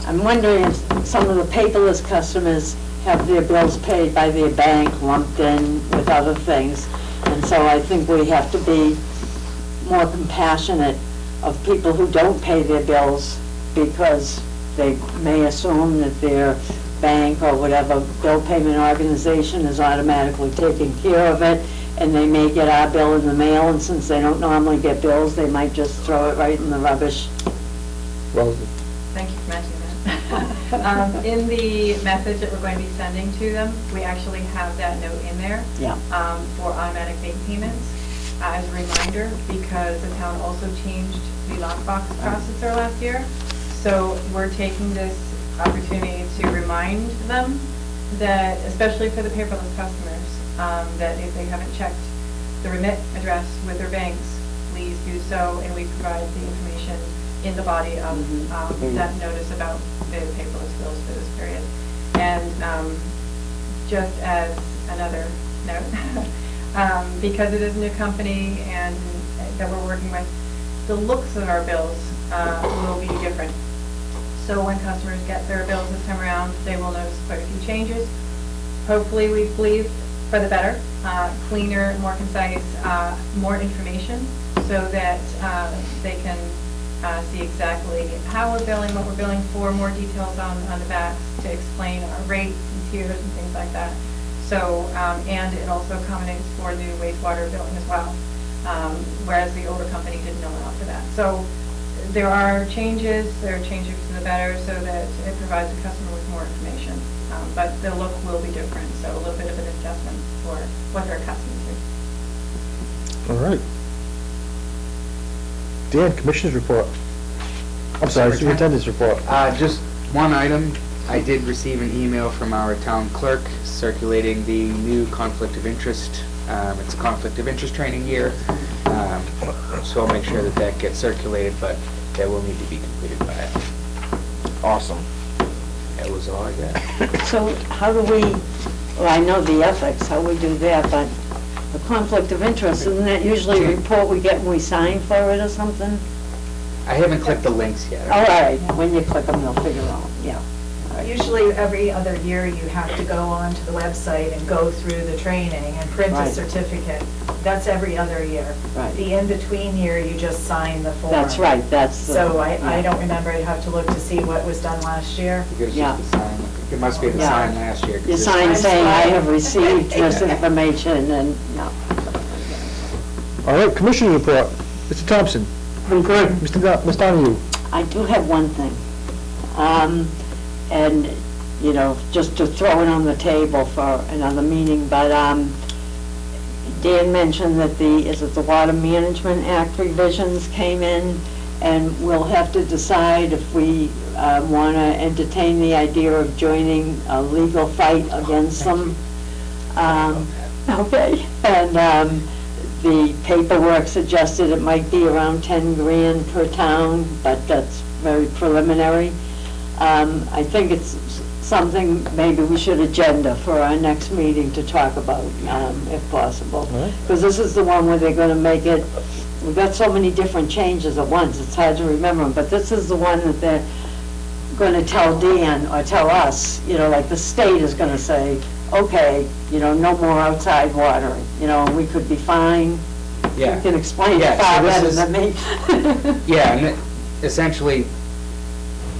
I'm wondering if some of the paperless customers have their bills paid by their bank lumped in with other things. And so I think we have to be more compassionate of people who don't pay their bills because they may assume that their bank or whatever bill payment organization is automatically taking care of it, and they may get our bill in the mail, and since they don't normally get bills, they might just throw it right in the rubbish. Rosie. Thank you for mentioning that. In the message that we're going to be sending to them, we actually have that note in there. Yeah. For automatic bank payments, as a reminder, because the town also changed the lockbox processor last year. So we're taking this opportunity to remind them that, especially for the paperless customers, that if they haven't checked the remit address with their banks, please do so, and we provide the information in the body of that notice about the paperless bills for this period. And just as another note, because it is a new company and that we're working with, the looks of our bills will be different. So when customers get their bills this time around, they will notice quite a few changes. Hopefully, we believe for the better, cleaner, more concise, more information, so that they can see exactly how we're billing, what we're billing for, more details on the back to explain our rates and tiers and things like that. So, and it also accommodates for new wastewater billing as well, whereas the older company didn't allow for that. So there are changes to the better so that it provides the customer with more information. But the look will be different, so a little bit of an adjustment for what they're accustomed to. All right. Dan, Commissioner's report. I'm sorry, Superintendent's report. Just one item. I did receive an email from our town clerk circulating the new conflict of interest. It's a conflict of interest training year, so I'll make sure that that gets circulated, but that will need to be completed by it. Awesome. That was all I got. So how do we, well, I know the ethics, how we do that, but the conflict of interest, isn't that usually a report we get when we sign for it or something? I haven't clicked the links yet. All right, when you click them, they'll figure out, yeah. Usually, every other year, you have to go onto the website and go through the training and print a Right. certificate. That's every other year. Right. The in-between year, you just sign the form. That's right, that's the... So I yeah. don't remember, I'd have to look to see what was done last year. You guys Yeah. just sign. It must be the Yeah. sign last year. 'cause You this- sign saying, I have received this information, and, no. All right, Commissioner's report. Mr. Thompson. I'm good. Ms. Donahue. I do have one thing. And, you know, just to throw it on the table for another meeting, but Dan mentioned that the Water Management Act revisions came in, and we'll have to decide if we want to entertain the idea of joining a legal fight against them. Okay, and the paperwork suggested it might be around 10 grand per town, but that's very preliminary. I think it's something maybe we should agenda for our next meeting to talk about, if possible. right. Because this is the one where they're gonna make it, we've got so many different changes at once, it's hard to remember them, but this is the one that they're gonna tell Dan, or tell us, you know, like the state is gonna say, okay, you know, no more outside watering, you know, we could be fine. Yeah. You can explain Yeah, it far so this better is- than me. Yeah, and essentially,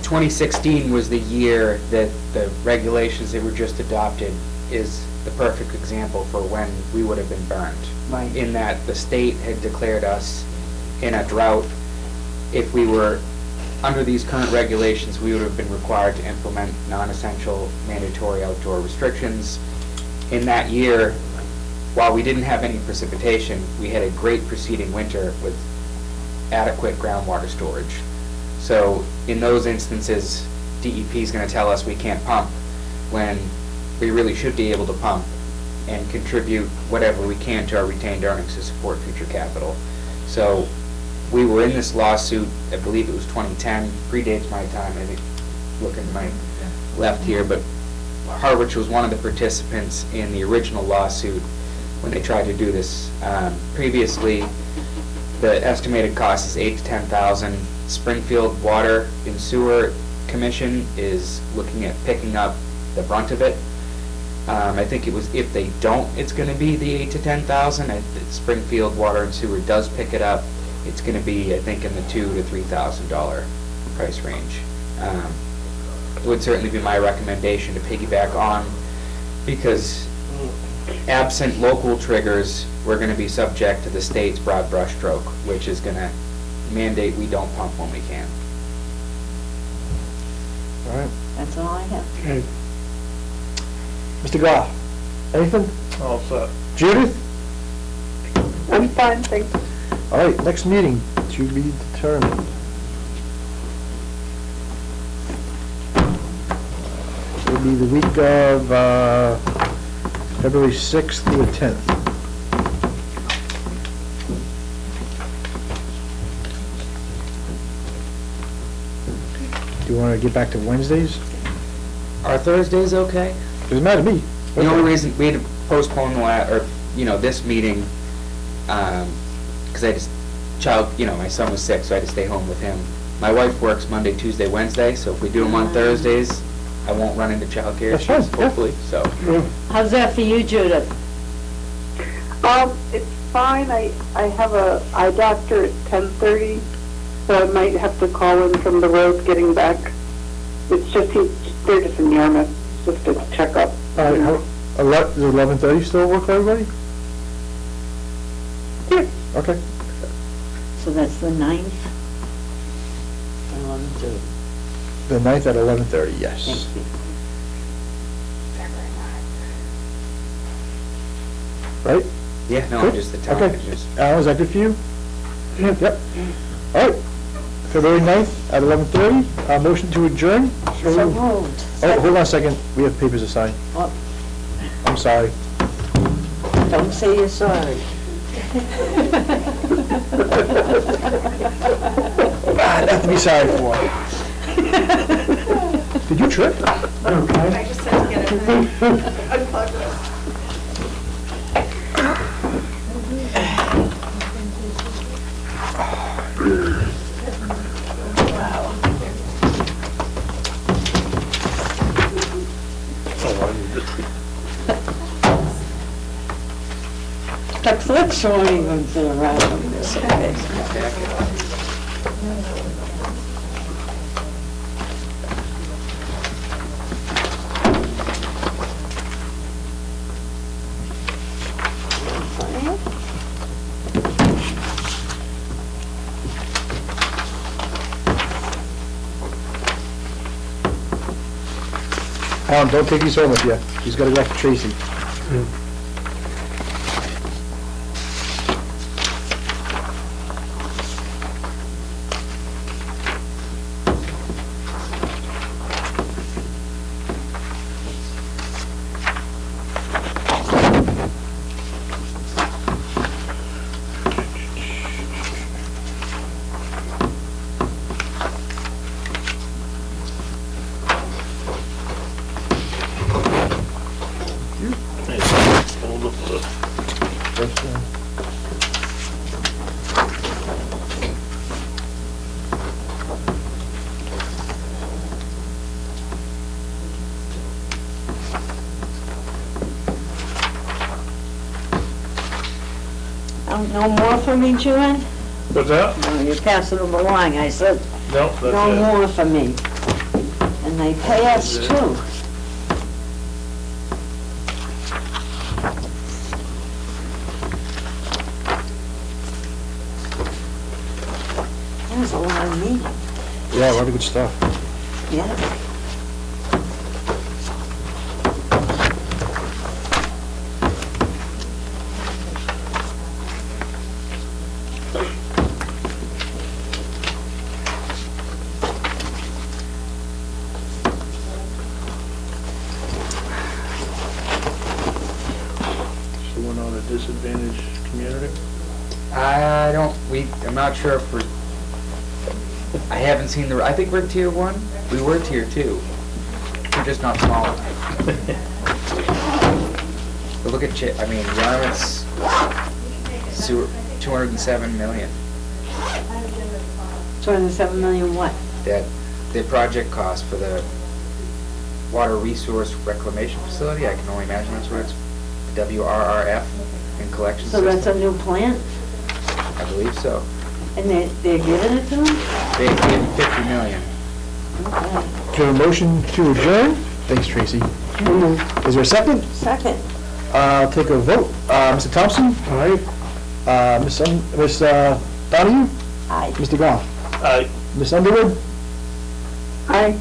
2016 was the year that the regulations that were just adopted is the perfect example for when we would have been burned. Right. In that the state had declared us in a drought. If we were under these current regulations, we would have been required to implement non-essential mandatory outdoor restrictions. In that year, while we didn't have any precipitation, we had a great preceding winter with adequate groundwater storage. So in those instances, DEP is going to tell us we can't pump when we really should be able to pump and contribute whatever we can to our retained earnings to support future capital. So we were in this lawsuit, I believe it was 2010, predates my time, I think, looking to my left here, but Harwich was one of the participants in the original lawsuit when they tried to do this. Previously, the estimated cost is $8,000 to $10,000. Springfield Water and Sewer Commission is looking at picking up the brunt of it. I think it was, if they don't, it's going to be the $8,000 to $10,000. If Springfield Water and Sewer does pick it up, it's going to be, I think, in the $2,000 to $3,000 price range. It would certainly be my recommendation to piggyback on, because absent local triggers, we're going to be subject to the state's broad brushstroke, which is going to mandate we don't pump when we can. All right. That's all I have. Okay. Mr. Goff, anything? All set. Judith? I'm fine, thanks. All right, next meeting to be determined. It'll be the week of February 6th through the 10th. Do you want to get back to Wednesdays? Are Thursdays okay? Doesn't matter to me. The only reason we had to postpone this meeting, because I just, my son was sick, so I had to stay home with him. My wife works Monday, Tuesday, Wednesday, so if we do them on Thursdays, I won't run into childcare That's fine, issues, hopefully, so. How's that for you, Judith? It's fine. I have a eye doctor at 10:30, so I might have to call in from the road getting back. It's just, they're just in Yarmouth, just a checkup. All right, does 11:30 still work for everybody? Yeah. Okay. So that's the 9th? 11:30. The 9th at 11:30, yes. Thank you. Right? Yeah, no, Good. just the time, Okay. it's just. Al, is that good for you? Yep. All right. February 9th at 11:30. Motion to adjourn. So moved. Oh, hold on a second. We have papers to sign. Oh, I'm sorry. don't say you're sorry. Nothing to be sorry for. Did you trip? I just had to get it unplugged this. The clips won't even fit around this, okay? Alan, don't take these home with you. He's got to go back to Tracy. Hold up the. No more for me, Joanne? What's that? No, you're passing them along. I said, No, no that's it. more for me. And they pay us too. That was a long meeting. Yeah, a lot of good stuff. Yeah. community? I'm not sure if we're, I haven't seen I think we're tier 1. We were tier 2. We're just not small enough. But look at, Yarmouth's sewer, 207 million. 207 million what? That, the project cost for the water resource reclamation facility, I can only imagine that's what it's, WRRF and collection So system. that's a new plant, I believe so. and they're giving it to them? They gave 50 million. Okay. Do you have a motion to adjourn? Thanks, Tracy. Is there a second? Second. I'll take a vote. Mr. Thompson? Aye. Miss Donahue? Aye. Mr. Goff? Aye. Miss Underwood? Aye.